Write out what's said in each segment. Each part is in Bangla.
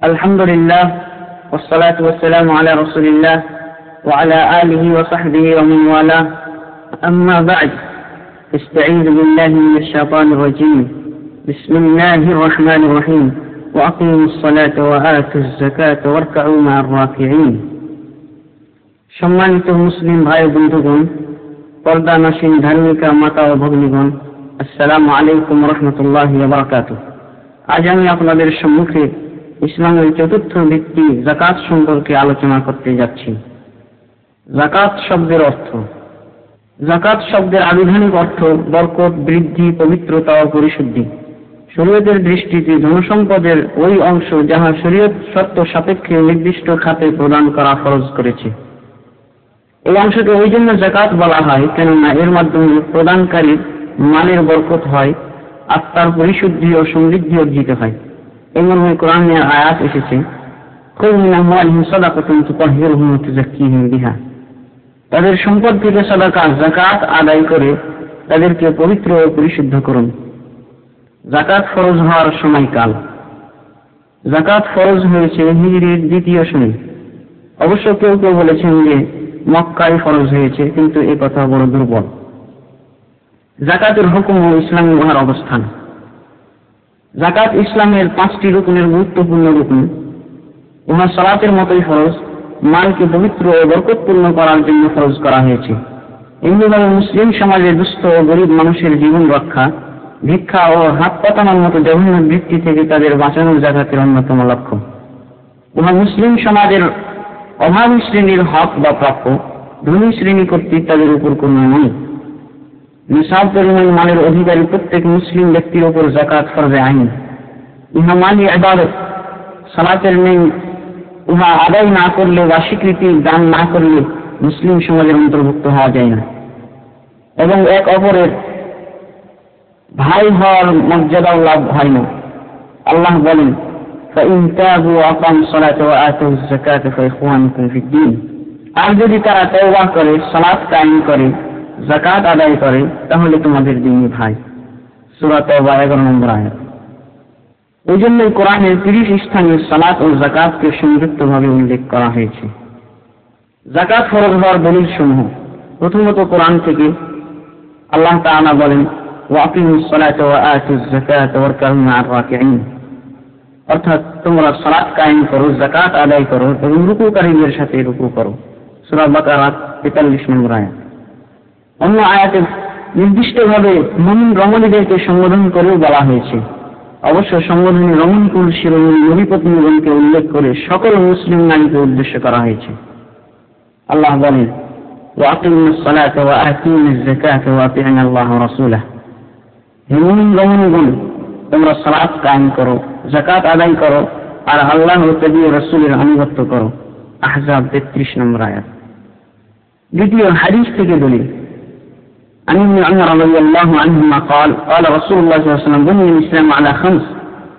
الحمد لله والصلاة والسلام على رسول الله وعلى آله وصحبه ومن والاه. أما بعد، استعيذ بالله من الشيطان الرجيم. بسم الله الرحمن الرحيم. وأقيموا الصلاة وآتوا الزكاة واركعوا مع الراكعين. সম্মানিত মুসলিম ভাই বন্ধুগণ, পর্দানসীন ধার্মিকা মাতা ও ভগ্নীগণ, আসসালামু আলাইকুম রহমতুল্লাহি ওয়া বারাকাতুহু। আজ আমি আপনাদের সম্মুখে ইসলামের চতুর্থ ভিত্তি যাকাত সম্পর্কে আলোচনা করতে যাচ্ছি। যাকাত শব্দের অর্থ। যাকাত শব্দের আবিধানিক অর্থ বরকত, বৃদ্ধি, পবিত্রতা ও পরিশুদ্ধি। শরীয়তের দৃষ্টিতে ধনসম্পদের ওই অংশ যাহা শরীয়ত শর্ত সাপেক্ষে নির্দিষ্ট খাতে প্রদান করা ফরজ করেছে। এই অংশকে ওই জন্য যাকাত বলা হয় কেননা এর মাধ্যমে প্রদানকারীর মালের বরকত হয়, আত্মার পরিশুদ্ধি ও সমৃদ্ধি অর্জিত হয়। এই মর্মে কোরআনের আয়াত এসেছে, খুয মিন আমওয়ালিহিম সাদাকাতান তুতাহহিরুহুম ওয়া তুযাক্কিহিম বিহা। তাদের সম্পদ থেকে সাদাকা যাকাত আদায় করে তাদেরকে পবিত্র ও পরিশুদ্ধ করুন। যাকাত ফরজ হওয়ার সময়কাল। যাকাত ফরজ হয়েছে হিজরির দ্বিতীয় সনে। অবশ্য কেউ কেউ বলেছেন যে মক্কায় ফরজ হয়েছে, কিন্তু এ কথা বড় দুর্বল। যাকাতের হুকুম ও ইসলামে উহার অবস্থান। যাকাত ইসলামের 5টি রুকনের গুরুত্বপূর্ণ রুকন। উহা সালাতের মতোই ফরজ। মালকে পবিত্র ও বরকতপূর্ণ করার জন্য ফরজ করা হয়েছে। এমনিভাবে মুসলিম সমাজে দুস্থ ও গরিব মানুষের জীবন রক্ষা, ভিক্ষা ও হাত পাতানোর মতো জঘন্য বৃত্তি থেকে তাদের বাঁচানো যাকাতের অন্যতম লক্ষ্য। উহা মুসলিম সমাজের অভাবী শ্রেণীর হক বা প্রাপ্য, ধনী শ্রেণী কর্তৃক তাদের উপর কোনো নয়। নিসাব পরিমাণ মালের অধিকারী প্রত্যেক মুসলিম ব্যক্তির উপর যাকাত ফরজে আইন। ইহা মালি ইবাদত। সালাতের নেই উহা আদায় না করলে বা স্বীকৃতি দান না করলে মুসলিম সমাজের অন্তর্ভুক্ত হওয়া যায় না এবং এক অপরের ভাই হওয়ার মর্যাদাও লাভ হয় না। আল্লাহ বলেন, فَإِن تَابُوا وَأَقَامُوا الصَّلَاةَ وَآتَوُا الزَّكَاةَ فَإِخْوَانُكُمْ فِي الدِّينِ। আর যদি তারা তওবা করে, সালাত কায়েম করে, যাকাত আদায় করে, তাহলে তোমাদের দ্বীনি ভাই। সূরা তাওবা 11 নম্বর আয়াত। এই জন্যই কোরআনের 30 স্থানে সালাত ও যাকাতকে সংযুক্তভাবে উল্লেখ করা হয়েছে। যাকাত ফরজ হওয়ার দলিল সমূহ। প্রথমত কোরআন থেকে আল্লাহ তাআলা বলেন, ওয়াকিমুস সালাতা ওয়া আতুজ যাকাতা ওয়ারকাউ মা'আর রাকিঈন। অর্থাৎ তোমরা সালাত কায়েম করো, যাকাত আদায় করো এবং রুকুকারীদের সাথে রুকু করো। সূরা বাকারা 43 নম্বর আয়াত। অন্য আয়াতে নির্দিষ্টভাবে মুমিন রমণীদেরকে সম্বোধন করেও বলা হয়েছে। অবশ্য সম্বোধনী রমণীকুল শিরোমণি নবীপত্নীগণকে উল্লেখ করে সকল মুসলিম নারীকে উদ্দেশ্য করা হয়েছে। আল্লাহ বলেন, ওয়াকিমুস সালাতা ওয়া আতুজ যাকাতা ওয়া আতিউনা আল্লাহ ওয়া রাসূলাহু। হে মুমিন রমণীগণ, তোমরা সালাত কায়েম করো, যাকাত আদায় করো আর আল্লাহ ও তার রাসূলের আনুগত্য করো। আহজাব 33 নম্বর আয়াত। দ্বিতীয় হাদিস থেকে দলিল। عن ابن عمر رضي الله عنهما قال قال رسول الله صلى الله عليه وسلم بني الإسلام على 5: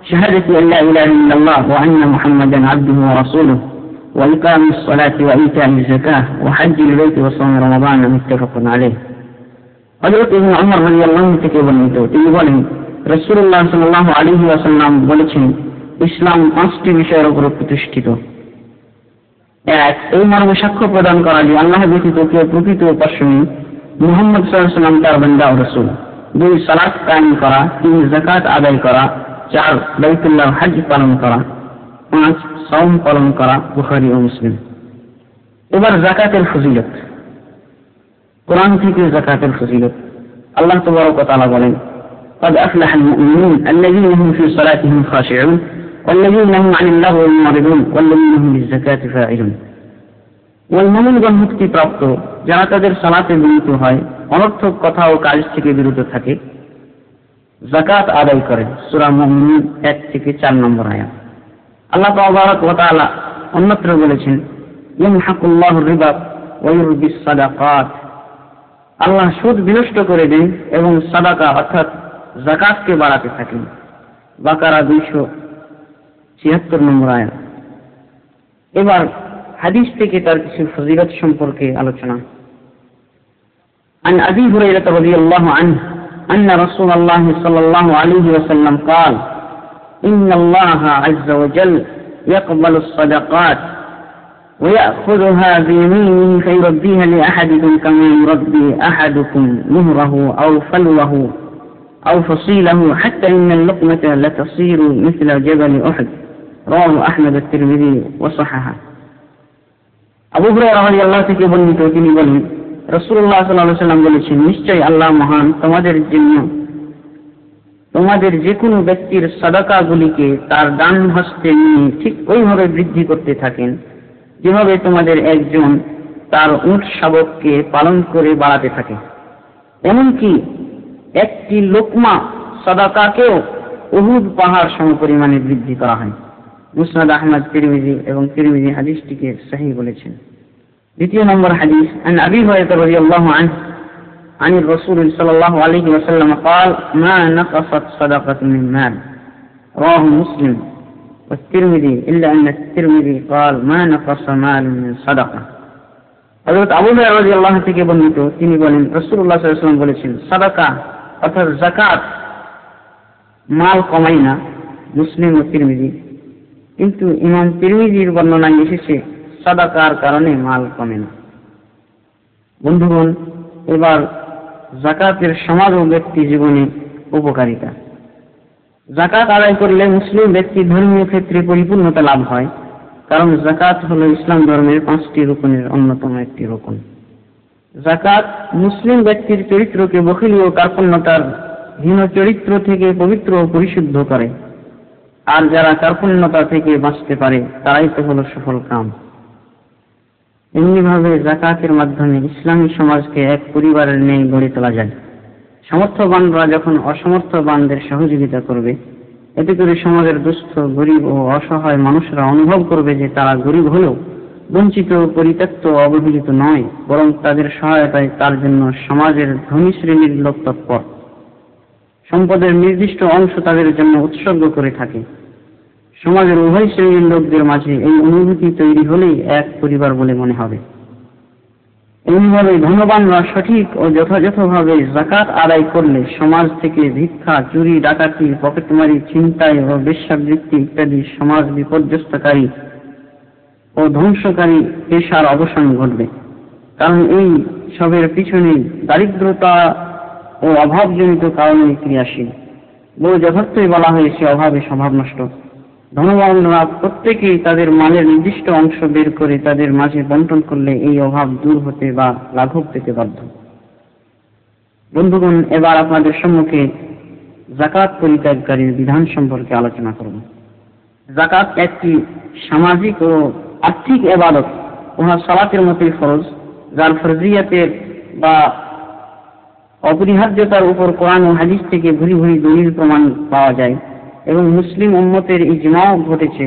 شهادة أن لا إله إلا الله وأن محمدا عبده ورسوله وإقام الصلاة وإيتاء الزكاة وحج البيت وصوم رمضان متفق عليه। হযরত ইবনে উমর রাদিয়াল্লাহু থেকে বর্ণিত, তিনি বলেন, রাসূলুল্লাহ সাল্লাল্লাহু আলাইহি ওয়াসাল্লাম বলেছেন, ইসলাম 5টি বিষয়ের উপর প্রতিষ্ঠিত। 1. এই মর্মে সাক্ষ্য প্রদান করা যে আল্লাহ ব্যতীত কেউ প্রকৃত উপাস্য নেই, মুহাম্মদ সাল্লাল্লাহু আলাইহি ওয়াসাল্লাম তার বান্দা ও রাসূল। 2. সালাত কায়েম করা। 3. যাকাত আদায় করা। 4. বাইতুল্লাহ হজ পালন করা। 5. সাওম পালন করা। বুখারী ও মুসলিম। এবার যাকাতের ফজিলত। কোরআন থেকে যাকাতের ফজিলত। আল্লাহ তাবারক ওয়া তাআলা বলেন, قد أفلح المؤمنون الذين هم في صلاتهم خاشعون والذين هم عن اللغو معرضون والذين هم للزكاة فاعلون। ওই মুমিনগণ মুক্তিপ্রাপ্ত যারা তাদের সালাতে বিরত হয়, অনর্থক কথা ও কাজ থেকে বিরত থাকে, যাকাত আদায় করে। সূরা মুমিনুন 1 থেকে 4 নম্বর আয়াত। আল্লাহ তাবারক ওয়া তাআলা অন্যত্র বলেছেন, ইয়ামহাকুল্লাহু রিবা ওয়া ইউরবিস সাদাকাত। আল্লাহ সুদ বিনষ্ট করে দেন এবং সাদাকা অর্থাৎ যাকাতকে বাড়াতে থাকেন। বাকারা 276 নম্বর আয়াত। এবার হাদিস থেকে তার কিছু ফজিলত সম্পর্কে আলোচনা। عن أبي هريرة رضي الله عنه أن رسول الله صلى الله عليه وسلم قال إن الله عز وجل يقبل الصدقات ويأخذها بيمينه فيربيها لأحدكم كما يربي أحدكم مهره أو فلوه أو فصيله حتى إن اللقمة لتصير مثل جبل أحد رواه أحمد الترمذي وصححه আবু হুরায়রা রাদিয়াল্লাহু থেকে বর্ণিত তিনি বলেন রাসূলুল্লাহ সাল্লাল্লাহু আলাইহি ওয়াসাল্লাম বলেছেন নিশ্চয়ই আল্লাহ মহান তোমাদের জন্য তোমাদের যে কোনো ব্যক্তির সাদাকাগুলিকে তার ডান হস্তে নিয়ে ঠিক ওইভাবে বৃদ্ধি করতে থাকেন যেভাবে তোমাদের একজন তার উট শাবককে পালন করে বাড়াতে থাকে এমনকি একটি লোকমা সাদাকাকেও উহুদ পাহাড় সমপরিমাণে বৃদ্ধি করা হয় মুসনাদ আহমদ তিরমিজি এবং তিরমিজি হাদিসটিকে সহিহ বলেছেন দ্বিতীয় নম্বর হাদিস عن أبي هريرة رضي الله عنه عن الرسول صلى الله عليه وسلم قال ما نقصت صدقة من مال رواه مسلم والترمذي إلا أن الترمذي قال ما نقص مال من صدقة হযরত আবু হুরায়রা রাদিয়াল্লাহু থেকে বর্ণিত তিনি বলেন রাসূলুল্লাহ সাল্লাল্লাহু আলাইহি ওয়াসাল্লাম বলেছেন সাদাকা অর্থাৎ যাকাত মাল কমায় না মুসলিম ও তিরমিজি কিন্তু ইমাম তিরমিজির বর্ণনায় এসেছে সাদাকার কারণে মাল কমে না বন্ধুগণ এবার যাকাতের সমাজ ও ব্যক্তি জীবনে উপকারিতা যাকাত আদায় করলে মুসলিম ব্যক্তি ধর্মীয় ক্ষেত্রে পরিপূর্ণতা লাভ হয় কারণ যাকাত হলো ইসলাম ধর্মের 5টি রুকনের অন্যতম একটি রুকন যাকাত মুসলিম ব্যক্তির চরিত্রকে বখিলি ও কার্পণ্যতার হীন চরিত্র থেকে পবিত্র ও পরিশুদ্ধ করে আর যারা কার্পণ্যতা থেকে বাঁচতে পারে তারাই তো হলো সফল কাম এমনিভাবে যাকাতের মাধ্যমে ইসলামী সমাজকে এক পরিবারের ন্যায় গড়ে তোলা যায় সমর্থবানরা যখন অসমর্থবানদের সহযোগিতা করবে এতে করে সমাজের দুস্থ গরিব ও অসহায় মানুষরা অনুভব করবে যে তারা গরিব হলেও বঞ্চিত পরিত্যক্ত অবহেলিত নয় বরং তাদের সহায়তায় তার জন্য সমাজের ধনী শ্রেণীর লোক তৎপর সম্পদের নির্দিষ্ট অংশ তাদের জন্য উৎসর্গ করে থাকে সমাজের উভয় শ্রেণীর লোকদের মাঝে এই অনুভূতি তৈরি হলেই এক পরিবার বলে মনে হবে এইভাবে ধনবানরা সঠিক ও যথাযথভাবে যাকাত আদায় করলে সমাজ থেকে ভিক্ষা চুরি ডাকাতি পকেটমারি ছিনতাই ও বেশ্যাবৃত্তি ইত্যাদি সমাজ বিপর্যস্তকারী ও ধ্বংসকারী পেশার অবসান ঘটবে কারণ এই সবের পিছনে দারিদ্রতা ও অভাবজনিত কারণে ক্রিয়াশীল বহু যথার্থই বলা হয়েছে অভাবে স্বভাব নষ্ট ধনবানরা প্রত্যেকেই তাদের মালের নির্দিষ্ট অংশ বের করে তাদের মাঝে বন্টন করলে এই অভাব দূর হতে বা লাঘব পেতে বাধ্য বন্ধুগণ এবার আপনাদের সম্মুখে যাকাত পরিত্যাগকারীর বিধান সম্পর্কে আলোচনা করব যাকাত একটি সামাজিক ও আর্থিক ইবাদত উহা সালাতের মতোই ফরজ যার ফরজিয়াতের বা অপরিহার্যতার উপর কোরআন ও হাদিস থেকে ভুরি ভুরি দলিল প্রমাণ পাওয়া যায় এবং মুসলিম উম্মতের ইজমাও ঘটেছে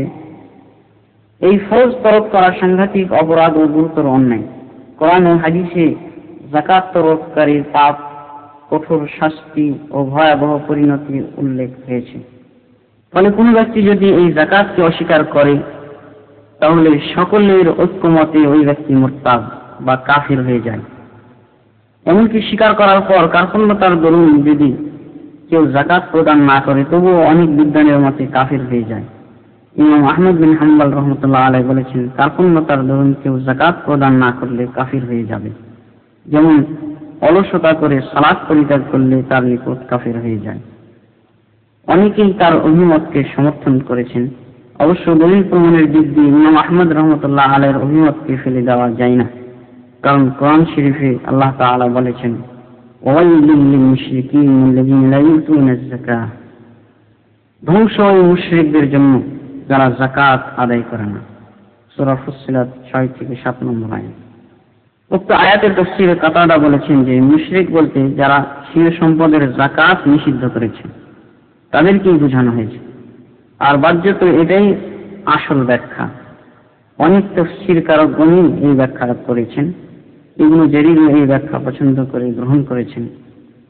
এই ফরজ তরক করা সাংঘাতিক অপরাধ ও গুরুতর অন্যায় কোরআন ও হাদিসে যাকাত তরককারীর পাপ কঠোর শাস্তি ও ভয়াবহ পরিণতির উল্লেখ হয়েছে ফলে কোনো ব্যক্তি যদি এই যাকাতকে অস্বীকার করে তাহলে সকলের ঐক্যমতে ওই ব্যক্তি মুরতাদ বা কাফির হয়ে যায় এমনকি স্বীকার করার পর কার্পণ্যতার দরুন যদি কেউ যাকাত প্রদান না করে তবুও অনেক বিদ্বানের মতে কাফির হয়ে যায় ইমাম আহমদ বিন হাম্বল রহমতুল্লাহ আলাইহি বলেছেন কার্পণ্যতার দরুন কেউ যাকাত প্রদান না করলে কাফির হয়ে যাবে যেমন অলসতা করে সালাত পরিত্যাগ করলে তার নিকট কাফির হয়ে যায় অনেকেই তার অভিমতকে সমর্থন করেছেন অবশ্য দলিল প্রমাণের দিক দিয়ে ইমাম আহমদ রহমতুল্লাহ আলাইহির অভিমতকে ফেলে দেওয়া যায় না কারণ কোরআন শরীফে আল্লাহ তাআলা বলেছেন ওয়াইলুল লিল মুশরিকিন আল্লাযীনা লা ইউতুনাজ যাকাত ধ্বংস ওই মুশরিকদের জন্য যারা যাকাত আদায় করে না সূরা ফুসসিলাত 6 থেকে 7 নম্বর আয়াত উক্ত আয়াতের তাফসীরে কাতাদা বলেছেন যে মুশরিক বলতে যারা স্বীয় সম্পদের যাকাত নিষিদ্ধ করেছে তাদেরকেই বোঝানো হয়েছে আর বাহ্যত এটাই আসল ব্যাখ্যা অনেক তাফসীরকারগণই এই ব্যাখ্যা করেছেন ইবনে জারীর এই ব্যাখ্যা পছন্দ করে গ্রহণ করেছেন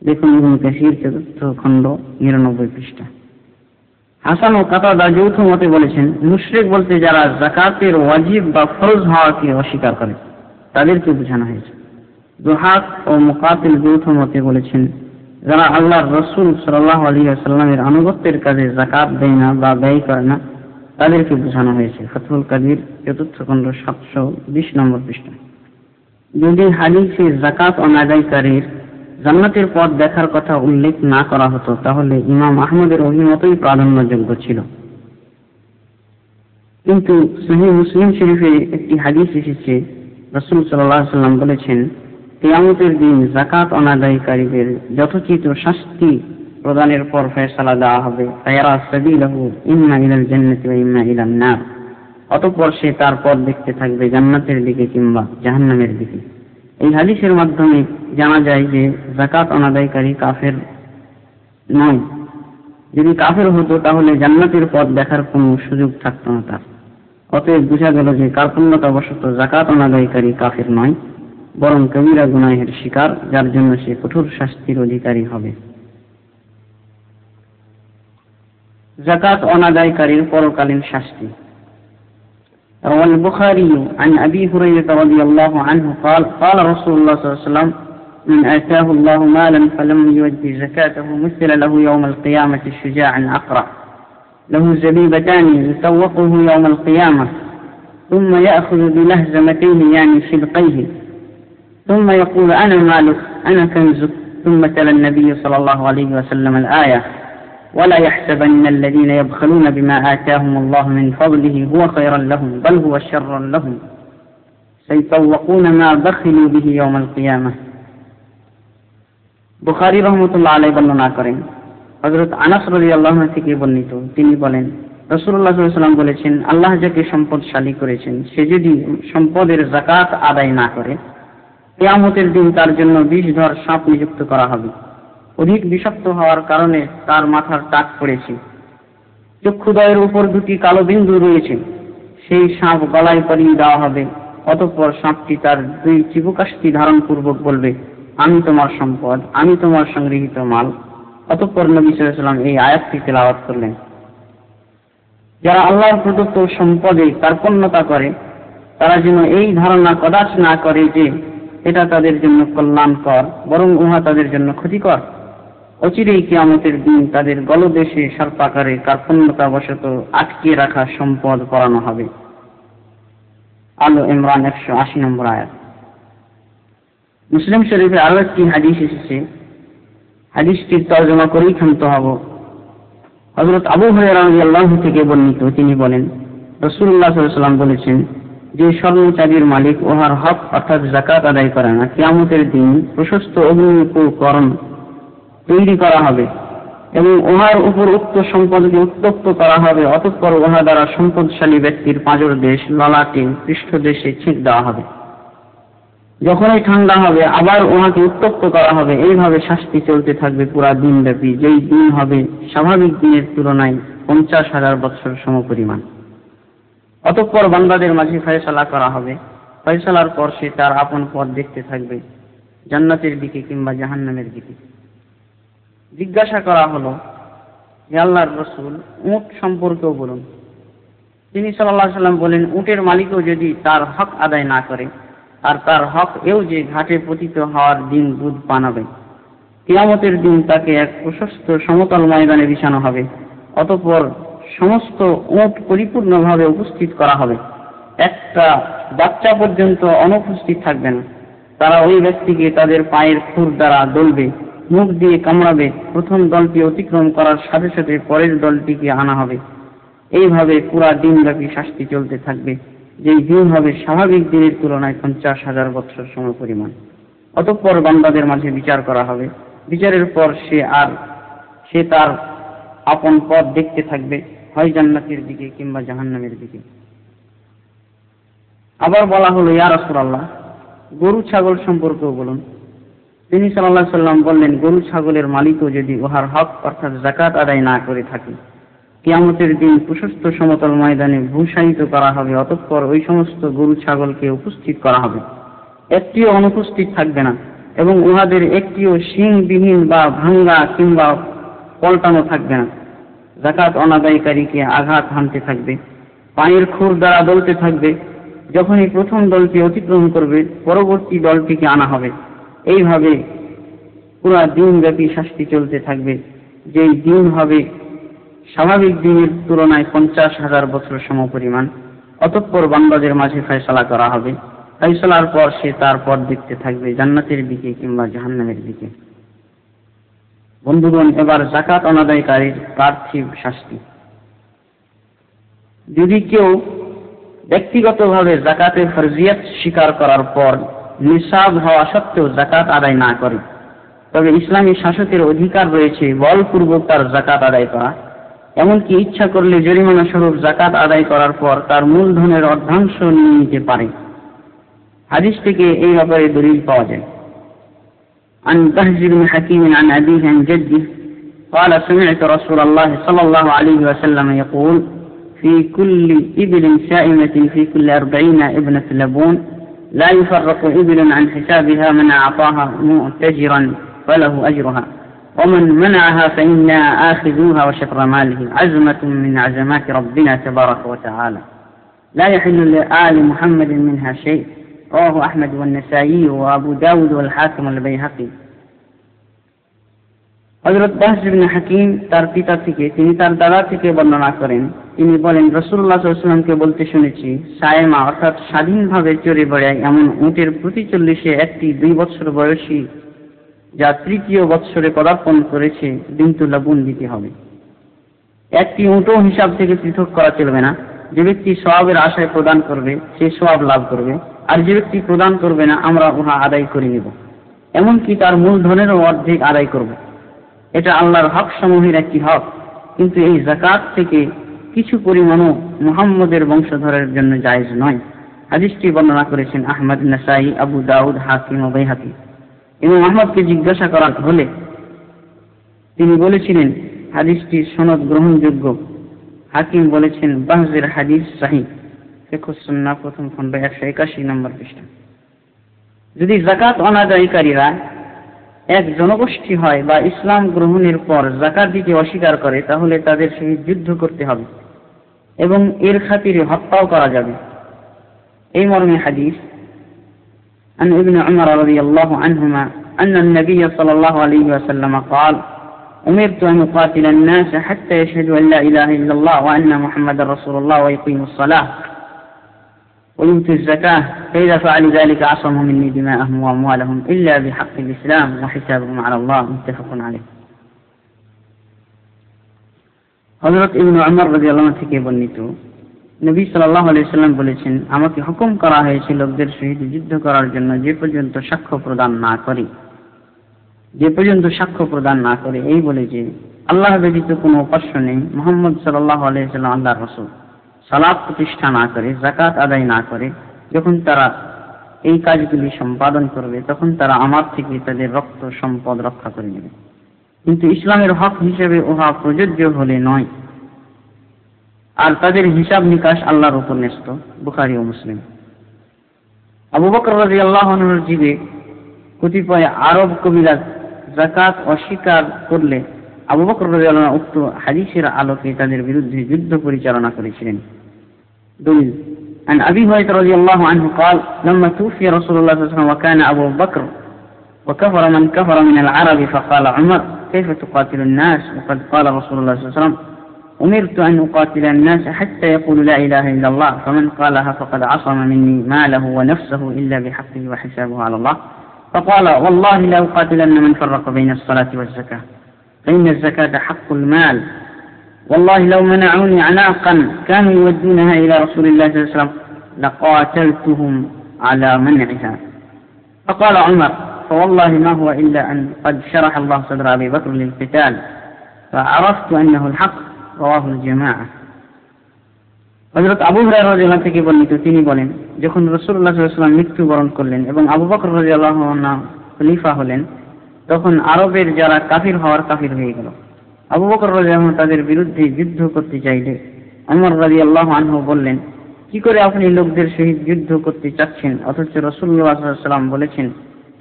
দেখুন ইবনে কাসীর 4th খণ্ড 99 পৃষ্ঠা হাসান ও কাতাদা যৌথ মতে বলেছেন মুশরিক বলতে যারা যাকাতের ওয়াজিব বা ফরজ হওয়াকে অস্বীকার করে তাদেরকে বোঝানো হয়েছে যুহাক ও মুকাতিল যৌথ মতে বলেছেন যারা আল্লাহর রাসূল সাল্লাল্লাহু আলাইহি ওয়াসাল্লামের আনুগত্যের কাজে যাকাত দেয় না বা ব্যয় করে না তাদেরকে বোঝানো হয়েছে। ফাতহুল কাদির ৪র্থ খণ্ড ৭২০ নম্বর পৃষ্ঠা। যদি হাদিসে যাকাত অনাদায়কারীর জান্নাতের পথ দেখার কথা উল্লেখ না করা হতো তাহলে ইমাম আহমদের অভিমতই প্রাধান্যযোগ্য ছিল। কিন্তু সহিহ মুসলিম শরীফে একটি হাদিস এসেছে, রাসূল সাল্লাল্লাহু আলাইহি ওয়াসাল্লাম বলেছেন, কিয়ামতের দিন যাকাত অনাদায়কারীদের যথোচিত শাস্তি প্রদানের পর ফয়সালা দেওয়া হবে। ফায়ারা সাবিলাহু ইম্মা ইলাল জান্নাতি ওয়া ইম্মা ইলান নার। অতঃপর সে তার পথ দেখতে থাকবে জান্নাতের দিকে কিংবা জাহান্নামের দিকে। এই হাদিসের মাধ্যমে জানা যায় যে যাকাত অনাদায়কারী কাফের নয়। যদি কাফের হতো তাহলে জান্নাতের পথ দেখার কোনো সুযোগ থাকতো না তার। অতএব বোঝা গেল যে কার্পণ্যতাবশত যাকাত অনাদায়কারী কাফের নয়, বরং কবিরা গুনাহের শিকার, যার জন্য সে কঠোর শাস্তির অধিকারী হবে। যাকাত অনাদায়কারীর পরকালীন শাস্তি। روى البخاري عن أبي هريرة رضي الله عنه قال قال رسول الله صلى الله عليه وسلم من آتاه الله مالا فلم يؤد زكاته مثل له يوم القيامة شجاعا أقرع له زبيبتان يسوقه يوم القيامة ثم يأخذ بلهزمتيه يعني شدقيه ثم يقول أنا مالك أنا كنزك ثم تلا النبي صلى الله عليه وسلم الآية ولا يحسبن الذين يبخلون بما آتاهم الله من فضله هو خيرا لهم بل هو شرا لهم سيطوقون ما بخلوا به يوم القيامة। বুখারী রাহমাতুল্লাহ আলাইহি বর্ণনা করেন, হযরত আনাস রাদিয়াল্লাহু আনহু থেকে বর্ণিত, তিনি বলেন, রাসূলুল্লাহ সাল্লাল্লাহু আলাইহি ওয়াসাল্লাম বলেছেন, আল্লাহ যাকে সম্পদশালী করেছেন সে যদি সম্পদের যাকাত আদায় না করে, কিয়ামতের দিন তার জন্য বিষধর সাপ নিযুক্ত করা হবে। অধিক বিষাক্ত হওয়ার কারণে তার মাথার টাক পড়েছে, চক্ষুদ্বয়ের উপর দুটি কালো বিন্দু রয়েছে। সেই সাপ গলায় পরিয়ে দেওয়া হবে। অতঃপর সাপটি তার দুই চিবুকাষ্টি ধারণ পূর্বক বলবে, আমি তোমার সম্পদ, আমি তোমার সংগৃহীত মাল। অতঃপর নবী সাল্লাল্লাহু আলাইহি ওয়াসাল্লাম এই আয়াতটি তেলাওয়াত করলেন। যারা আল্লাহর প্রদত্ত সম্পদে কার্পণ্যতা করে তারা যেন এই ধারণা কদাচ না করে যে এটা তাদের জন্য কল্যাণকর, বরং উহা তাদের জন্য ক্ষতিকর। অচিরেই কিয়ামতের দিন তাদের গলদেশে সর্পাকারে কার্পণ্যতাবশত আটকে রাখা সম্পদ পড়ানো হবে। আলো ইমরান 180 নম্বর আয়াত। মুসলিম শরীফে আরো একটি হাদিস এসেছে, হাদিসটির তর্জমা করেই ক্ষান্ত হব। হযরত আবু হুরায়রা রাদিয়াল্লাহু থেকে বর্ণিত, তিনি বলেন, রাসূলুল্লাহ সাল্লাল্লাহু আলাইহি ওয়াসাল্লাম বলেছেন, যে স্বর্ণ চাঁদির মালিক উহার হক অর্থাৎ যাকাত আদায় করে না, কিয়ামতের দিন প্রশস্ত অগ্নিকরণ তৈরি করা হবে এবং উহার উপর উক্ত সম্পদকে উত্তপ্ত করা হবে। অতঃপর উহা দ্বারা সম্পদশালী ব্যক্তির পাঁজর দেশ, ললাটে, পৃষ্ঠদেশে ছেঁক দেওয়া হবে। যখনই ঠান্ডা হবে আবার উহাকে উত্তপ্ত করা হবে। এইভাবে শাস্তি চলতে থাকবে পুরা দিন ব্যাপী, যেই দিন হবে স্বাভাবিক দিনের তুলনায় 50,000 বৎসর সমপরিমাণ। অতঃপর বান্দাদের মাঝে ফয়সালা করা হবে। ফয়সালার পর সে তার আপন পথ দেখতে থাকবে, জান্নাতের দিকে কিংবা জাহান্নামের দিকে। জিজ্ঞাসা করা হলো, হে আল্লাহর রাসূল, উট সম্পর্কেও বলুন। তিনি সাল্লাল্লাহু আলাইহি ওয়াসাল্লাম বলেন, উটের মালিকও যদি তার হক আদায় না করে, আর তার হক এও যে ঘাটে পতিত হওয়ার দিন দুধ পানাবে, কিয়ামতের দিন তাকে এক প্রশস্ত সমতল ময়দানে বিছানো হবে। অতঃপর সমস্ত উট পরিপূর্ণভাবে উপস্থিত করা হবে, একটা বাচ্চা পর্যন্ত অনুপস্থিত থাকবে না। তারা ওই ব্যক্তিকে তাদের পায়ের খুর দ্বারা দলবে, মুখ দিয়ে কামড়াবে। প্রথম দলটি অতিক্রম করার সাথে সাথে পরের দলটিকে আনা হবে। এইভাবে পুরা দিনব্যাপী শাস্তি চলতে থাকবে, যেই দিন হবে স্বাভাবিক দিনের তুলনায় 50,000 বৎসর সমপরিমাণ। অতঃপর বান্দাদের মাঝে বিচার করা হবে। বিচারের পর সে তার আপন পথ দেখতে থাকবে, হয় জান্নাতের দিকে কিংবা জাহান্নামের দিকে। আবার বলা হলো, ইয়া রাসূলুল্লাহ, গরু ছাগল সম্পর্কেও বলুন। তিনি সাল্লাল্লাহু আলাইহি ওয়াসাল্লাম বললেন, গরু ছাগলের মালিকও যদি উহার হক অর্থাৎ যাকাত আদায় না করে থাকে, কিয়ামতের দিন প্রশস্ত সমতল ময়দানে ভূষায়িত করা হবে। অতঃপর ওই সমস্ত গরু ছাগলকে উপস্থিত করা হবে, একটিও অনুপস্থিত থাকবে না, এবং উহাদের একটিও শিংবিহীন বা ভাঙ্গা কিংবা পল্টানো থাকবে না। যাকাত অনাদায়কারীকে আঘাত হানতে থাকবে, পায়ের খুর দ্বারা দলতে থাকবে। যখনই প্রথম দলটি অতিক্রম করবে পরবর্তী দলটিকে আনা হবে। এইভাবে পুরা দিনব্যাপী শাস্তি চলতে থাকবে, যেই দিন হবে স্বাভাবিক দিনের তুলনায় 50,000 বছর সমপরিমাণ। অতঃপর বান্দাদের মাঝে ফয়সালা করা হবে। ফয়সালার পর সে তারপর দেখতে থাকবে জান্নাতের দিকে কিংবা জাহান্নামের দিকে। বন্ধুগণ, এবার যাকাত অনাদায়কারীর পার্থিব শাস্তি। যদি কেউ ব্যক্তিগতভাবে যাকাতের ফরজিয়ত স্বীকার করার পর নিসাব হওয়া সত্ত্বেও যাকাত আদায় না করে, তবে ইসলামী শাসকের অধিকার রয়েছে বলপূর্বক তার যাকাত আদায় করা। এমনকি ইচ্ছা করলে জরিমানা স্বরূপ যাকাত আদায় করার পর তার মূলধনের অর্ধাংশ নিয়ে নিতে পারে। হাদিস থেকে এই ব্যাপারে দলিল পাওয়া যায়। عن بهز بن حكيم عن أبيه عن جده قال سمعت رسول الله صلى الله عليه وسلم يقول في كل إبل سائمة في كل 40 ابنة لبون لا يفرق إبل عن حسابها من أعطاها مؤتجرا فله أجرها ومن منعها فإنا آخذوها وشطر ماله عزمة من عزمات ربنا تبارك وتعالى لا يحل لآل محمد منها شيء رواه أحمد والنسائي وأبو داود والحاكم والبيهقي। হযরত বাহজ ইবনে হাকিম তার পিতা থেকে, তিনি তার দাদা থেকে বর্ণনা করেন, তিনি বলেন, রাসূলুল্লাহ সাল্লাল্লাহু আলাইহি ওয়াসাল্লামকে বলতে শুনেছি, সায়েমা অর্থাৎ স্বাধীনভাবে চড়ে বেড়ায় এমন উটের প্রতি 40-এ একটি 2 বছর বয়সী যা তৃতীয় বৎসরে পদার্পণ করেছে বিনতু লাবুন দিতে হবে। একটি উটও হিসাব থেকে পৃথক করা চলবে না। যে ব্যক্তি সওয়াবের আশায় প্রদান করবে সে সওয়াব লাভ করবে, আর যে ব্যক্তি প্রদান করবে না আমরা উহা আদায় করে নেব, এমনকি তার মূলধনেরও অর্ধেক আদায় করব। এটা আল্লাহর হক সমূহের একটি হক, কিন্তু এই যাকাত থেকে কিছু পরিমাণও মুহাম্মদের বংশধরের জন্য জায়েজ নয়। হাদিসটি বর্ণনা করেছেন আহমদ, নাসাই, আবু দাউদ, হাকিম ও বাইহাকি। ইমাম আহমদকে জিজ্ঞাসা করা হলে তিনি বলেছিলেন হাদিসটির সনদ গ্রহণযোগ্য। হাকিম বলেছেন বাহজের হাদিস সহিহ। ফিকহুস সুন্নাহ প্রথম খণ্ড 181 নম্বর পৃষ্ঠা। যদি যাকাত অনাদায়কারীরা এক জনগোষ্ঠী হয় বা ইসলাম গ্রহণের পর যাকাত দিতে অস্বীকার করে, তাহলে তাদের সহিত যুদ্ধ করতে হবে এবং এর খাতিরে হত্যাও করা যাবে। এই মর্মে হাদিস عن ابن عمر رضي الله عنهما أن النبي صلى الله عليه وسلم قال أمرت أن أقاتل الناس حتى يشهدوا أن لا إله إلا الله وأن محمد رسول الله ويقيموا الصلاة ويؤتوا الزكاة فإذا فعلوا ذلك عصموا مني دماءهم وأموالهم إلا بحق الإسلام وحسابهم على الله متفق عليه। হযরত ইবনে উমর রাদিয়াল্লাহু আনহু থেকে বর্ণিত, নবী সাল্লাল্লাহু আলাইহি ওয়াসাল্লাম বলেছেন, আমাকে হুকুম করা হয়েছে লোকদের সহিত যুদ্ধ করার জন্য যে পর্যন্ত সাক্ষ্য প্রদান না করে, এই বলে যে আল্লাহ ব্যতীত কোনো উপাস্য নেই, মুহাম্মদ সাল্লাল্লাহু আলাইহি ওয়াসাল্লাম আল্লাহর রাসূল, সালাত প্রতিষ্ঠা না করে, যাকাত আদায় না করে। যখন তারা এই কাজগুলি সম্পাদন করবে তখন তারা আমার থেকে তাদের রক্ত সম্পদ রক্ষা করে নেবে, কিন্তু ইসলামের হক হিসেবে উহা প্রযোজ্য হলে নয়, আর তাদের হিসাব নিকাশ আল্লাহর উপর ন্যস্ত। বুখারী ও মুসলিম। আবু বকর রাদিয়াল্লাহু আনহুর যুগে কতিপয় আরব কবিরা যাকাত অস্বীকার করলে আবু বকর রাদিয়াল্লাহু আনহু উক্ত হাদিসের আলোকে তাদের বিরুদ্ধে যুদ্ধ পরিচালনা করেছিলেন। দলিল عن أبي هريرة رضي الله عنه قال لما توفي رسول الله صلى الله عليه وسلم وكان أبو بكر وكفر من كفر من العرب فقال عمر كيف تقاتل الناس وقد قال رسول الله صلى الله عليه وسلم أمرت أن أقاتل الناس حتى يقولوا لا إله إلا الله فمن قالها فقد عصم مني ماله ونفسه إلا بحقه وحسابه على الله فقال والله لا أقاتلن من فرق بين الصلاة والزكاة فإن الزكاة حق المال والله لو منعوني عناقا كانوا يودونها إلى رسول الله صلى الله عليه وسلم لقاتلتهم على منعها فقال عمر فوالله ما هو إلا أن قد شرح الله صدر أبي بكر للقتال فعرفت أنه الحق رواه الجماعة। হযরত আবু হুরায়রা রাদিয়াল্লাহু আনহু থেকে বর্ণিত, তিনি বলেন, যখন রাসূলুল্লাহ সাল্লাল্লাহু আলাইহি ওয়াসাল্লাম মৃত্যুবরণ করলেন এবং আবু বকর রাদিয়াল্লাহু আনহু খলিফা হলেন, তখন আরবের যারা কাফির হয়ে গেল। আবু বকর রাদিয়াল্লাহু আনহু তাদের বিরুদ্ধে যুদ্ধ করতে চাইলে ওমর রাদিয়াল্লাহু আনহু বললেন, কি করে আপনি লোকদের সহিত যুদ্ধ করতে চাচ্ছেন, অথচ রাসূলুল্লাহ সাল্লাল্লাহু আলাইহি ওয়াসাল্লাম বলেছেন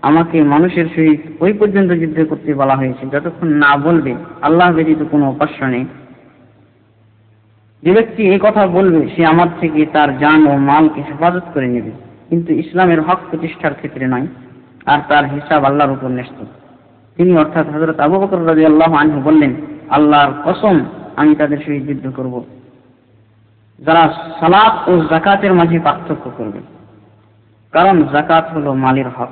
আমাকে মানুষের সহিত ওই পর্যন্ত যুদ্ধ করতে বলা হয়েছে যতক্ষণ না বলবে আল্লাহ ব্যতীত কোনো উপাস্য নেই। যে ব্যক্তি এই কথা বলবে সে আমার থেকে তার জান ও মালকে হেফাজত করে নেবে, কিন্তু ইসলামের হক প্রতিষ্ঠার ক্ষেত্রে নয়, আর তার হিসাব আল্লাহর উপর ন্যস্ত। তিনি অর্থাৎ হযরত আবু বকর রাদিয়াল্লাহু আনহু বললেন, আল্লাহর কসম আমি তাদের সহিত যুদ্ধ করব। যারা সালাত ও যাকাতের মাঝে পার্থক্য করবে, কারণ যাকাত হলো মালের হক।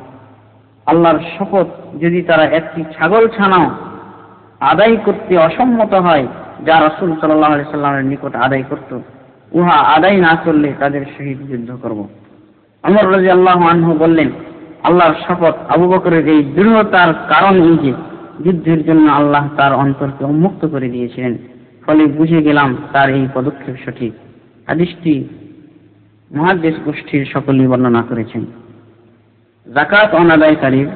আল্লাহর শপথ, যদি তারা একটি ছাগল ছানাও আদায় করতে অসম্মত হয় যা রাসূল সাল্লাল্লাহু আলাইহি সাল্লামের নিকট আদায় করত, উহা আদায় না করলে তাদের সহিত যুদ্ধ করব। ওমর রাদিয়াল্লাহু আনহু বললেন, আল্লাহর শপথ, আবু বকরের এই দৃঢ়তার কারণ এই যে যুদ্ধের জন্য আল্লাহ তার অন্তরকে উন্মুক্ত করে দিয়েছিলেন, ফলে বুঝে গেলাম তার এই পদক্ষেপ সঠিক। হাদিসটি মুহাদ্দিস গোষ্ঠীর সকলেই বর্ণনা করেছেন। যাকাত অনাদায়কারীর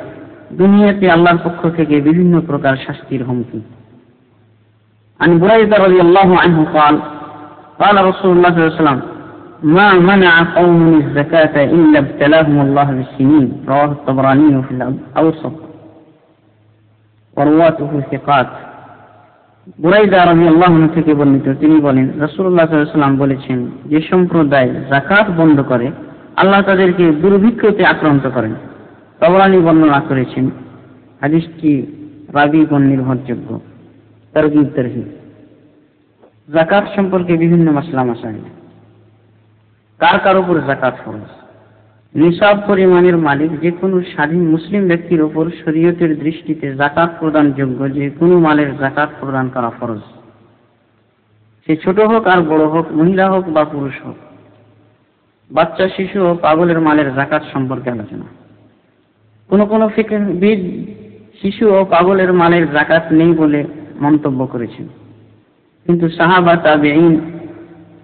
দুনিয়াতে আল্লাহর পক্ষ থেকে বিভিন্ন প্রকার শাস্তির হুমকি। عن بريدة رضي الله عنه قال قال رسول الله صلى الله عليه وسلم ما منع قوم الزكاة إلا ابتلاهم الله بالسنين رواه الطبراني في الأوسط ورواته ثقات। বুরাইদা রাদিয়াল্লাহু আনহু থেকে বর্ণিত, তিনি বলেন, রাসূলুল্লাহ সাল্লাল্লাহু আলাইহি ওয়াসাল্লাম বলেছেন, যে সম্প্রদায় যাকাত বন্ধ করে আল্লাহ তাদেরকে দুর্ভিক্ষতে আক্রান্ত করেন। তবরানী বর্ণনা করেছেন। হাদিসটি রাবীগণ নির্ভরযোগ্য। তারগীব তারহিব। যাকাত সম্পর্কে বিভিন্ন মাসলা মাসাইল। কার কার উপর যাকাত ফরজ? নিসাব পরিমাণের মালিক যে কোনো স্বাধীন মুসলিম ব্যক্তির উপর শরীয়তের দৃষ্টিতে যাকাত প্রদানযোগ্য যে কোনো মালের যাকাত প্রদান করা ফরজ। সে ছোট হোক আর বড় হোক, মহিলা হোক বা পুরুষ হোক। বাচ্চা, শিশু ও পাগলের মালের যাকাত সম্পর্কে আলোচনা। কোন ফিকহবিদ শিশু ও পাগলের মালের যাকাত নেই বলে মন্তব্য করেছেন, কিন্তু সাহাবা, তাবেঈন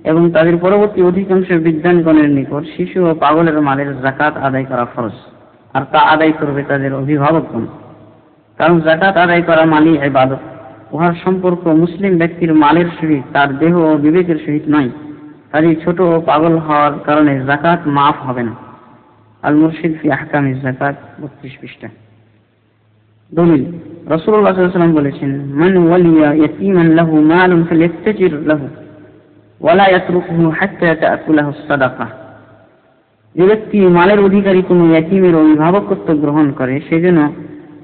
এবং তাদের পরবর্তী অধিকাংশ বিদ্বানগণের নিকট শিশু ও পাগলের মালের যাকাত আদায় করা ফরজ, আর তা আদায় করবে তাদের অভিভাবকগণ। কারণ যাকাত আদায় করা মালই ইবাদত। উহার সম্পর্ক মুসলিম ব্যক্তির মালের সহিত তার দেহ ও বিবেকের সহিত নয়। তারই ছোট ও পাগল হওয়ার কারণে যাকাত মাফ হবে না। আল মুরশিদ ফি আহকামিজ যাকাত 32 পৃষ্ঠা। দলিল, রাসূলুল্লাহ সাল্লাল্লাহু আলাইহি ওয়াসাল্লাম বলেছেন, মান ওয়ালিয়া ইয়াতীমান লাহু মালুন ফালইস্তাজির লাহু ওয়ালা ইয়াতরুকুহু হাত্তা তা'কুলাহু সাদাকাহ। যে ব্যক্তি মালের অধিকারী কোনো ইয়াতীমের অভিভাবকত্ব গ্রহণ করে, সেজন্য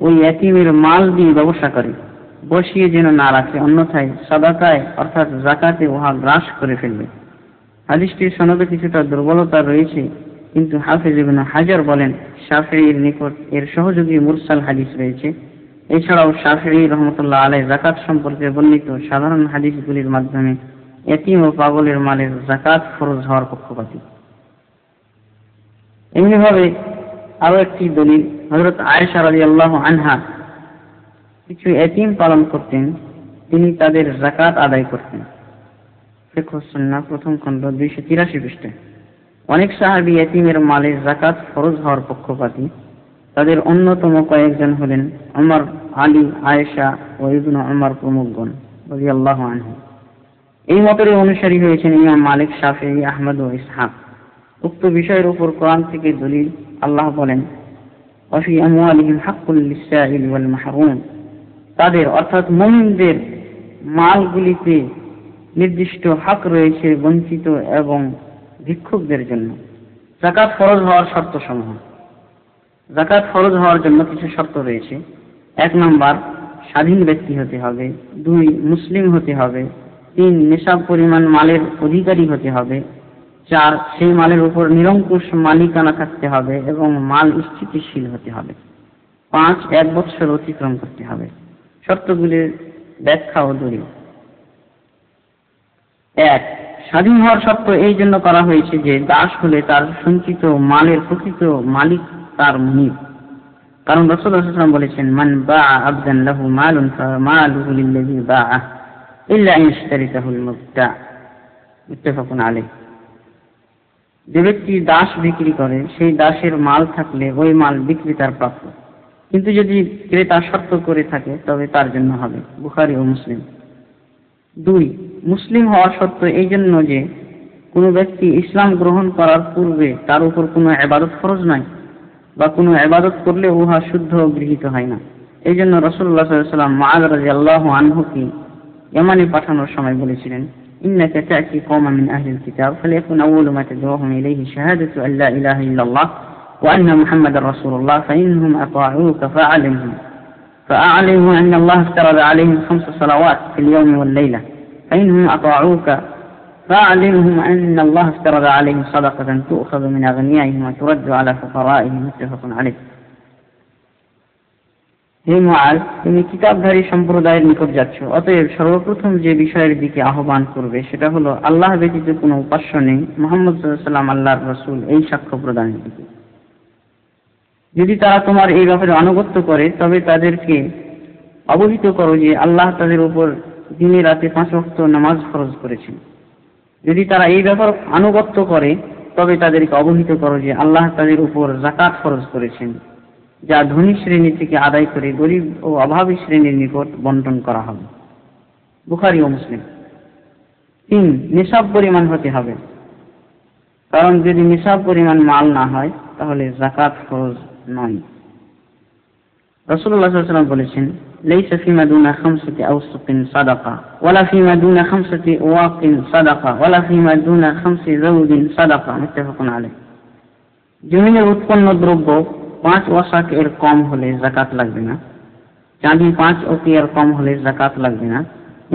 ওই ইয়াতীমের মাল দিয়ে ব্যবসা করে, বসিয়ে যেন না রাখে, অন্যথায় সাদাকায় অর্থাৎ যাকাতে উহা গ্রাস করে ফেলবে। হাদিসটির সনদে কিছুটা দুর্বলতা রয়েছে, কিন্তু হাফেজ ইবনে হাজার বলেন, শাফিঈর নিকট এর সহযোগী মুরসাল হাদিস রয়েছে। এছাড়াও শাফিঈ রহমতুল্লাহ আলাইহি যাকাত সম্পর্কে বর্ণিত সাধারণ হাদিসগুলির মাধ্যমে ইয়াতীম ও পাগলের মালের যাকাত ফরজ হওয়ার পক্ষপাতী। এমনিভাবে আরো একটি দলিল, হযরত আয়েশা রাদিয়াল্লাহু আনহা কিছু ইয়াতীম পালন করতেন, তিনি তাদের যাকাত আদায় করতেন। ফিকহ সুন্নাহ প্রথম খণ্ড 283 পৃষ্ঠা। অনেক সাহাবী ইয়াতীমের মালের যাকাত ফরজ হওয়ার পক্ষপাতী। তাদের অন্যতম কয়েকজন হলেন ওমর, আলী, আয়েশা ও ইবনে ওমর প্রমুখগণ রাদিয়াল্লাহু আনহু। এই মতের অনুসারী হয়েছেন ইমাম মালিক, শাফিঈ, আহমদ ও ইসহাক। উক্ত বিষয়ের উপর কোরআন থেকে দলিল, আল্লাহ বলেন, ওয়াফি আমওয়ালিহিম হাক্কুল লিসসাইল ওয়াল মাহরুম। তাদের অর্থাৎ মুমিনদের মালগুলিতে নির্দিষ্ট হক রয়েছে বঞ্চিত এবং ভিক্ষুকদের জন্য। যাকাত ফরজ হওয়ার শর্ত সমূহ। যাকাত ফরজ হওয়ার জন্য কিছু শর্ত রয়েছে। 1 নাম্বার, স্বাধীন ব্যক্তি হতে হবে। 2, মুসলিম হতে হবে। 3, নিসাব পরিমাণ মালের অধিকারী হতে হবে। 4, সেই মালের উপর নিরঙ্কুশ মালিকানা থাকতে হবে এবং মাল স্থিতিশীল হতে হবে। 5, 1 বৎসর অতিক্রম করতে হবে। শর্তগুলির ব্যাখ্যা ও দলিল। 1, স্বাধীন হওয়ার শর্ত এই জন্য করা হয়েছে যে দাস হলে তার সঞ্চিত মালের প্রকৃত মালিক তার মুনিব। কারণ রাসূলুল্লাহ সাল্লাল্লাহু আলাইহি ওয়াসাল্লাম বলেছেন, মান বাআ আবদান লাহু মালুন ফামালুহু লিল্লাযী বাআ ইল্লা আন ইশতারিতাহুল মুবতা'। মুত্তাফাকুন আলাইহি। যে ব্যক্তি দাস বিক্রি করে, সেই দাসের মাল থাকলে ওই মাল বিক্রেতার প্রাপ্য, কিন্তু যদি ক্রেতা শর্ত করে থাকে তবে তার জন্য হবে। বুখারী ও মুসলিম। 2, মুসলিম হওয়ার শর্ত এই জন্য যে কোনো ব্যক্তি ইসলাম গ্রহণ করার পূর্বে তার উপর কোনো ইবাদত ফরজ নয়, বা কোনো ইবাদত করলে উহা শুদ্ধ গৃহীত হয় না। এই জন্য রাসূলুল্লাহ সাল্লাল্লাহু আলাইহি ওয়াসাল্লাম মুআয রাদিয়াল্লাহু আনহুকে ইয়ামানে পাঠানোর সময় বলেছিলেন, ইন্নাকা তা'তি কওমান মিন আহলিল কিতাব ফালিয়াকুন আউওয়ালু মা তাদ'উহুম ইলাইহি শাহাদাতু আন লা ইলাহা ইল্লাল্লাহ ওয়া আন্না মুহাম্মাদার রাসূলুল্লাহ ফাইনহুম আতা'উকা فأعلمهم أن الله افترض عليهم 5 صلوات في اليوم والليلة فإنهم أطاعوك فأعلمهم أن الله افترض عليهم صدقة تؤخذ من أغنيائهم وترد على فقرائهم متفق عليه. হে মুআজ, তুমি কিতাবধারী সম্প্রদায়ের নিকট যাচ্ছ, অতএব সর্বপ্রথম যে বিষয়ের দিকে আহ্বান করবে সেটা হলো আল্লাহ ব্যতীত কোনো উপাস্য নেই, মুহাম্মদ সাল্লাল্লাহু আলাইহি ওয়াসাল্লাম আল্লাহর রাসূল, এই সাক্ষ্য প্রদানের দিকে। যদি তারা তোমার এই ব্যাপারে আনুগত্য করে তবে তাদেরকে অবহিত করো যে আল্লাহ তাদের উপর দিনে রাতে 5 ওয়াক্ত নামাজ ফরজ করেছেন। যদি তারা এই ব্যাপার আনুগত্য করে তবে তাদেরকে অবহিত করো যে আল্লাহ তাদের উপর যাকাত ফরজ করেছেন, যা ধনী শ্রেণী থেকে আদায় করে গরিব ও অভাবী শ্রেণীর নিকট বন্টন করা হবে। বুখারী ও মুসলিম। 3, নিসাব পরিমাণ হতে হবে, কারণ যদি নিসাব পরিমাণ মাল না হয় তাহলে যাকাত ফরজ নয়। রাসূলুল্লাহ সাল্লাল্লাহু আলাইহি ওয়াসাল্লাম বলেছেন, লাইসা ফিমা দুনা খামসাতি আওসুকিন সাদাকা ওয়ালা ফিমা দুনা খামসাতি ওয়াকিন সাদাকা ওয়ালা ফিমা দুনা খামসি যাওদিন সাদাকা, মুত্তাফাকুন আলাইহি। জমিনের উৎপন্ন দ্রব্য 5 ওয়াসাক এর কম হলে যাকাত লাগবে না, চাঁদি 5 ওকিয়ার কম হলে যাকাত লাগবে না,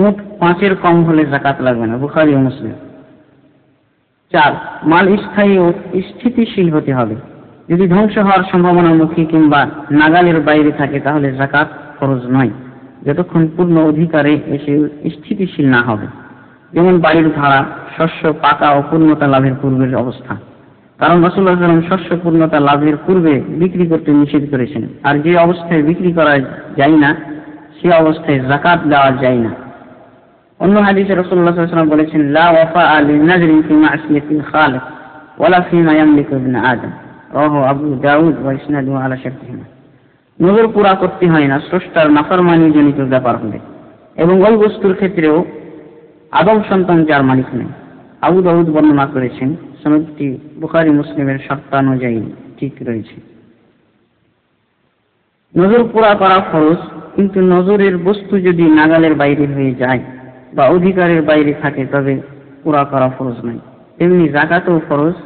উট 5 এর কম হলে যাকাত লাগবে না। বুখারী ও মুসলিম। 4, মাল স্থায়ী ও স্থিতিশীল হতে হবে। যদি ধ্বংস হওয়ার সম্ভাবনামুখী কিংবা নাগালের বাইরে থাকে তাহলে যাকাত ফরজ নয়, যতক্ষণ পূর্ণ অধিকারে এসে স্থিতিশীল না হবে। যেমন বাড়ির ভাড়া, শস্য পাকা ও পূর্ণতা লাভের পূর্বের অবস্থা, কারণ রাসূলুল্লাহ সাল্লাল্লাহু আলাইহি ওয়াসাল্লাম শস্য পূর্ণতা লাভের পূর্বে বিক্রি করতে নিষেধ করেছেন, আর যে অবস্থায় বিক্রি করা যায় না সে অবস্থায় যাকাত দেওয়া যায় না। অন্য হাদিসে রাসূলুল্লাহ সাল্লাল্লাহু আলাইহি ওয়াসাল্লাম বলেছেন, লা ওয়াফা'a লিন-নাযরি ফি মা'সিয়াতিল খালিক ওয়ালা ফিমা ইয়ামলিকু ইবনু আদম, রাওয়াহু আবু দাউদ ওয়া ইসনাদুহু আলা শারতিহিমা। নজর পুরা করতে হয় না স্রষ্টার নাফরমানি জনিত ব্যাপার হলে, এবং ওই বস্তুর ক্ষেত্রেও আদম সন্তান যার মালিক নেই। আবু দাউদ বর্ণনা করেছেন, সনদটি বুখারী মুসলিমের শর্তানুযায়ী ঠিক রয়েছে। নজর পুরা করা ফরজ, কিন্তু নজরের বস্তু যদি নাগালের বাইরে হয়ে যায় বা অধিকারের বাইরে থাকে তবে পুরা করা ফরজ নয়। তেমনি যাকাতও ফরজ,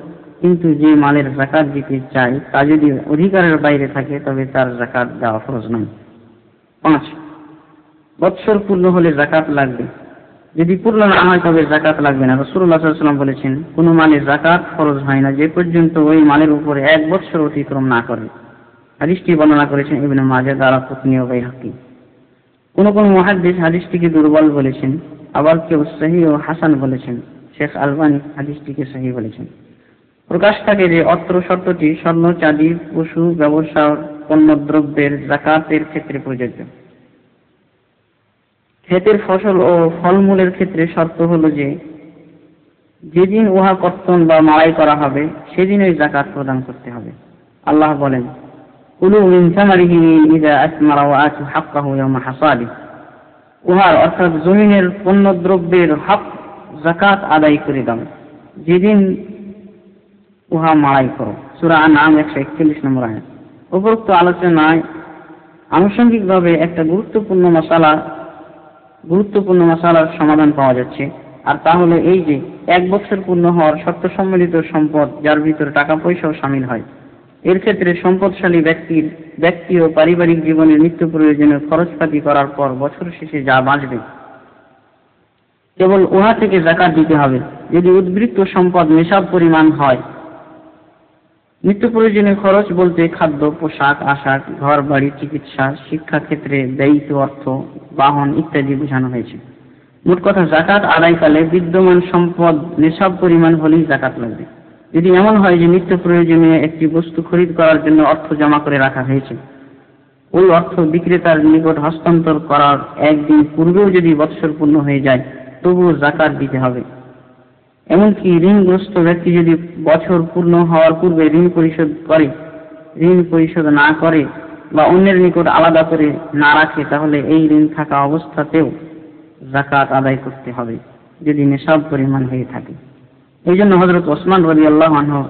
কিন্তু যে মালের যাকাত দিতে চায় তা যদি অধিকারের বাইরে থাকে তবে তার যাকাত দেওয়া ফরজ নয়। 5, বৎসর পূর্ণ হলে যাকাত লাগবে, যদি পূর্ণ না হয় তবে যাকাত লাগবে না। রাসূলুল্লাহ সাল্লাল্লাহু আলাইহি ওয়াসাল্লাম বলেছেন, কোন মালের যাকাত ফরজ হয় না যে পর্যন্ত ওই মালের উপরে 1 বৎসর অতিক্রম না করে। হাদিসটি বর্ণনা করেছেন ইবনে মাজাহ, দারাকুতনি ও বাইহাকী। কোন কোন মুহাদ্দিস হাদিসটিকে দুর্বল বলেছেন, আবার কেউ সহিহ ও হাসান বলেছেন। শেখ আলবানী হাদিসটিকে সহিহ বলেছেন। প্রকাশ থাকে যে অত্র শর্তটি স্বর্ণ, চাঁদি, পশু, ব্যবসার পণ্যদ্রব্যের যাকাতের ক্ষেত্রে প্রযোজ্য। ক্ষেতের ফসল ও ফলমূলের ক্ষেত্রে শর্ত হলো যে যেদিন উহা কর্তন বা মাড়াই করা হবে সেদিনই যাকাত প্রদান করতে হবে। আল্লাহ বলেন, কুলু মিন সামারিহি ইযা আসমারা ওয়া আতু হাক্কাহু ইয়াওমা হাসাদিহি, উহার অর্থাৎ জমিনের পণ্যদ্রব্যের হক যাকাত আদায় করে দাও যেদিন উহা মাড়াই করো। সূরা আনআম 141 নম্বর আয়াত। উপরোক্ত আলোচনায় আনুষঙ্গিকভাবে একটা গুরুত্বপূর্ণ মাসালার সমাধান পাওয়া যাচ্ছে, আর তা হলো এই যে 1 বছর পূর্ণ হওয়ার শর্ত সম্মিলিত সম্পদ যার ভিতরে টাকা পয়সাও শামিল হয়। এর ক্ষেত্রে সম্পদশালী ব্যক্তি ও পারিবারিক জীবনের নিত্য প্রয়োজনীয় খরচপাতি করার পর বছর শেষে যা বাঁচবে কেবল উহা থেকে যাকাত দিতে হবে। যদি উদ্বৃত্ত সম্পদ নিসাব পরিমাণ হয়, নিত্য প্রয়োজনীয় খরচ বলতে খাদ্য, পোশাক, আশাক, ঘর বাড়ি, চিকিৎসা, শিক্ষা ক্ষেত্রে ব্যয়িত অর্থ, বাহন ইত্যাদি বোঝানো হয়েছে। মোট কথা, যাকাত আদায়কালে বিদ্যমান সম্পদ নিসাব পরিমাণ হলেই যাকাত লাগবে। যদি এমন হয় যে নিত্য প্রয়োজনীয় একটি বস্তু খরিদ করার জন্য অর্থ জমা করে রাখা হয়েছে, ওই অর্থ বিক্রেতার নিকট হস্তান্তর করার 1 দিন পূর্বেও যদি বৎসর পূর্ণ হয়ে যায় তবুও যাকাত দিতে হবে। এমনকি ঋণগ্রস্ত ব্যক্তি যদি বছর পূর্ণ হওয়ার পূর্বে ঋণ পরিশোধ না করে বা অন্যের নিকট আলাদা করে না রাখে তাহলে এই ঋণ থাকা অবস্থাতেও যাকাত আদায় করতে হবে যদি নিসাব পরিমাণ হয়ে থাকে। এই জন্য হযরত ওসমান রাদিয়াল্লাহু আনহু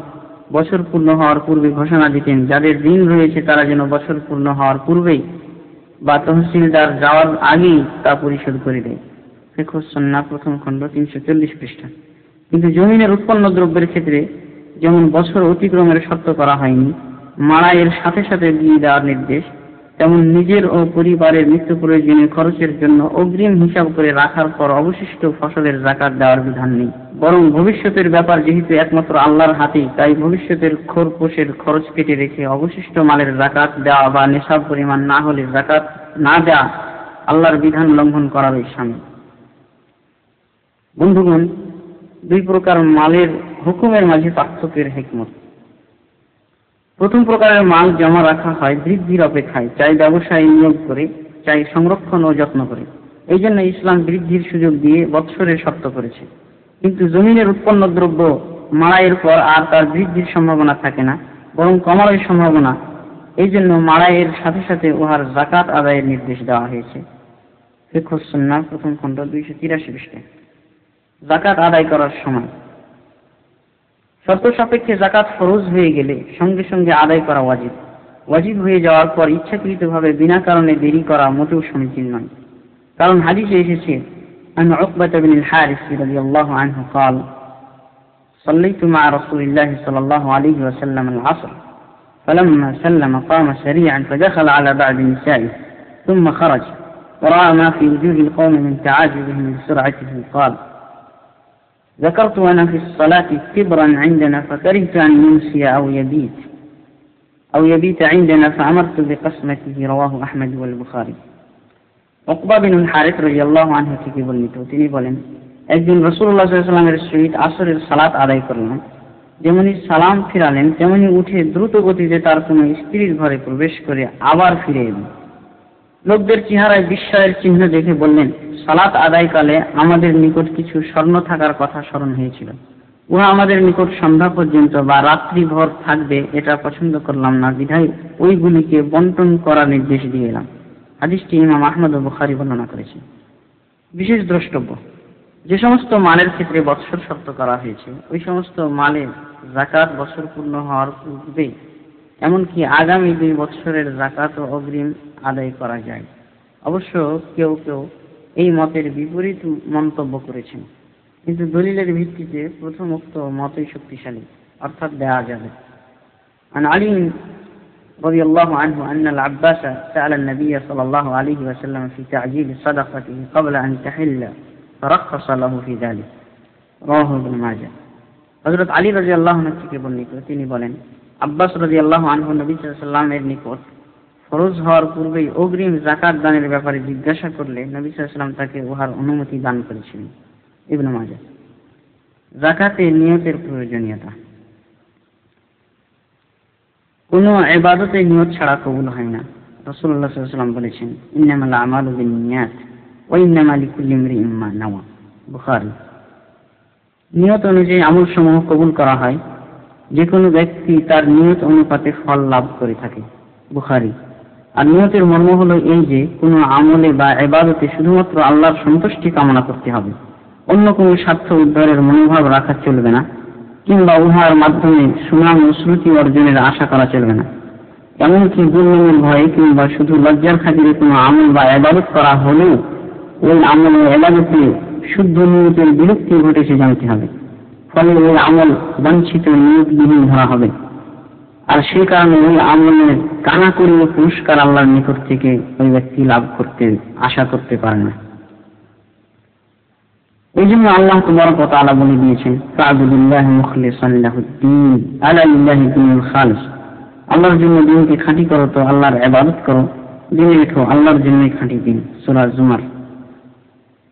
বছর পূর্ণ হওয়ার পূর্বে ঘোষণা দিতেন, যাদের ঋণ রয়েছে তারা যেন বছর পূর্ণ হওয়ার পূর্বেই বা তহসিলদার যাওয়ার আগেই তা পরিশোধ করে দেয়। ফিকহুস সুন্নাহ প্রথম খণ্ড 340 পৃষ্ঠা। কিন্তু জমিনের উৎপন্ন দ্রব্যের ক্ষেত্রে যেমন বছর অতিক্রমের শর্ত করা হয়নি, মাড়াইয়ের সাথে সাথে দিয়ে দেওয়ার নির্দেশ, তেমন নিজের ও পরিবারের নিত্য প্রয়োজনীয় খরচের জন্য অগ্রিম হিসাব করে রাখার পর অবশিষ্ট ফসলের যাকাত দেওয়ার বিধান নেই, বরং ভবিষ্যতের ব্যাপার যেহেতু একমাত্র আল্লাহর হাতেই, তাই ভবিষ্যতের খোরপোশের খরচ কেটে রেখে অবশিষ্ট মালের যাকাত দেওয়া বা নেশাব পরিমাণ না হলে যাকাত না দেওয়া আল্লাহর বিধান লঙ্ঘন করারই শামিল। বন্ধুগণ, দুই প্রকার মালের হুকুমের মাঝে পার্থক্যের হিকমত। প্রথম প্রকারের মাল জমা রাখা হয় বৃদ্ধির অপেক্ষায়, চাই ব্যবসায় নিয়োগ করে, চাই সংরক্ষণ ও যত্ন করে। এই জন্য ইসলাম বৃদ্ধির সুযোগ দিয়ে বৎসরের শর্ত করেছে। কিন্তু জমিনের উৎপন্ন দ্রব্য মাড়াইয়ের পর আর তার বৃদ্ধির সম্ভাবনা থাকে না, বরং কমার সম্ভাবনা। এই জন্য মাড়াইয়ের সাথে সাথে উহার যাকাত আদায়ের নির্দেশ দেওয়া হয়েছে। ফিকহুস সুন্নাহ প্রথম খণ্ড 283 পৃষ্ঠায়। যাকাত আদায় করার সময় শর্ত সাপেক্ষে যাকাত ফরজ হয়ে গেলে সঙ্গে সঙ্গে আদায় করা ওয়াজিব। ওয়াজিব হয়ে যাওয়ার পর ইচ্ছাকৃতভাবে বিনা কারণে দেরি করা মোটেও সমীচীন নয়। কারণ হাদিসে এসেছে, আন উকবাতা বিন হারিস রাদিয়াল্লাহু আনহু قال صليت مع رسول الله صلى الله عليه وسلم العصر فلما سلم قام سريعا فدخل على بعض نسائه ثم خرج ورأى ما في وجوه القوم من تعاجبهم لسرعته قال ذكرت أنا في الصلاة كبرا عندنا فكرهت أن يمسي أو يبيت عندنا فأمرت بقسمته رواه أحمد والبخاري। উকবা বিন হারিস রাদিয়াল্লাহু আনহু থেকে বর্ণিত, তিনি বলেন, একদিন রাসূলুল্লাহ সাল্লাল্লাহু আলাইহি ওয়াসাল্লামের সহিত আসরের সালাত আদায় করলাম। যেমনি সালাম ফিরালেন তেমনি উঠে দ্রুত গতিতে তার কোন স্ত্রীর ঘরে প্রবেশ করে আবার ফিরে এলেন। লোকদের চেহারায় বিস্ময়ের চিহ্ন দেখে বললেন, সালাত আদায়কালে আমাদের নিকট কিছু স্বর্ণ থাকার কথা স্মরণ হয়েছিল। উহা আমাদের নিকট সন্ধ্যা পর্যন্ত বা রাত্রিভর থাকবে, এটা পছন্দ করলাম না, বিধায় ওইগুলিকে বন্টন করার নির্দেশ দিয়ে এলাম। হাদিসটি ইমাম আহমদ ও বুখারী বর্ণনা করেছেন। বিশেষ দ্রষ্টব্য, যে সমস্ত মালের ক্ষেত্রে বৎসর শর্ত করা হয়েছে ওই সমস্ত মালের যাকাত বছর পূর্ণ হওয়ার পূর্বে, এমনকি আগামী 2 বছরের যাকাত ও অগ্রিম আদায় করা যায়। অবশ্য কেউ কেউ এই মতের বিপরীত মন্তব্য করেছেন, কিন্তু দলিলের ভিত্তিতে প্রথম উক্ত মতই শক্তিশালী, অর্থাৎ দেওয়া যাবে। عن علي رضي الله عنه أن العباس سأل النبي صلى الله عليه وسلم في تعجيل صدقته قبل أن تحل فرخص له في ذلك رواه ابن ماجه। হযরত আলী রাদিয়াল্লাহু আনহু থেকে বর্ণিত, তিনি বলেন, আব্বাস রাদিয়াল্লাহু আনহু নবী সাল্লাল্লাহু আলাইহি ওয়াসাল্লামের নিকট ফরজ হওয়ার পূর্বেই অগ্রিম যাকাত দানের ব্যাপারে জিজ্ঞাসা করলে নবী সাল্লাল্লাহু আলাইহি ওয়াসাল্লাম তাকে উহার অনুমতি দান করেছিলেন। ইবনে মাজাহ। যাকাতে নিয়তের প্রয়োজনীয়তা। কোন ইবাদতে নিয়ত ছাড়া কবুল হয় না। রাসূলুল্লাহ সাল্লাল্লাহু আলাইহি ওয়াসাল্লাম বলেছেন, ইন্নামাল আমালু বিন্নিয়াত ওয়া ইন্নামা লিকুল্লি ইমরিইন মা নাওয়া। বুখারী। নিয়ত অনুযায়ী আমলসমূহ কবুল করা হয়, যে কোনো ব্যক্তি তার নিয়ত অনুপাতে ফল লাভ করে থাকে। বুখারী। আর নিয়তের মর্ম হলো এই যে কোনো আমলে বা ইবাদতে শুধুমাত্র আল্লাহর সন্তুষ্টি কামনা করতে হবে, অন্য কোনো স্বার্থ উদ্ধারের মনোভাব রাখা চলবে না, কিংবা উহার মাধ্যমে সুনাম ও শ্রুতি অর্জনের আশা করা চলবে না। এমনকি দুর্নামের ভয়ে কিংবা শুধু লজ্জার খাতিরে কোনো আমল বা ইবাদত করা হলেও ওই আমল ও ইবাদতে শুদ্ধ নিয়তের বিলুপ্তি ঘটেছে জানতে হবে। ফলে ওই আমল বাঞ্ছিত নিয়তবিহীন ধরা হবে, আর সেই কারণে ওই আমলের কানাকড়ি ও পুরস্কার আল্লাহর নিকট থেকে ওই ব্যক্তি লাভ করতে আশা করতে পারে না। এই জন্য আল্লাহ তাবারক ওয়া তাআলা বলে দিয়েছেন, ফা'বুদিল্লাহ মুখলিসান লাহুদ্দীন আলা লিল্লাহি দীনুল খালিস। আল্লাহর জন্য দিনকে খাঁটি করো, তো আল্লাহর ইবাদত করো, জেনে রেখো আল্লাহর জন্যই খাঁটি দিন। সূরা জুমার।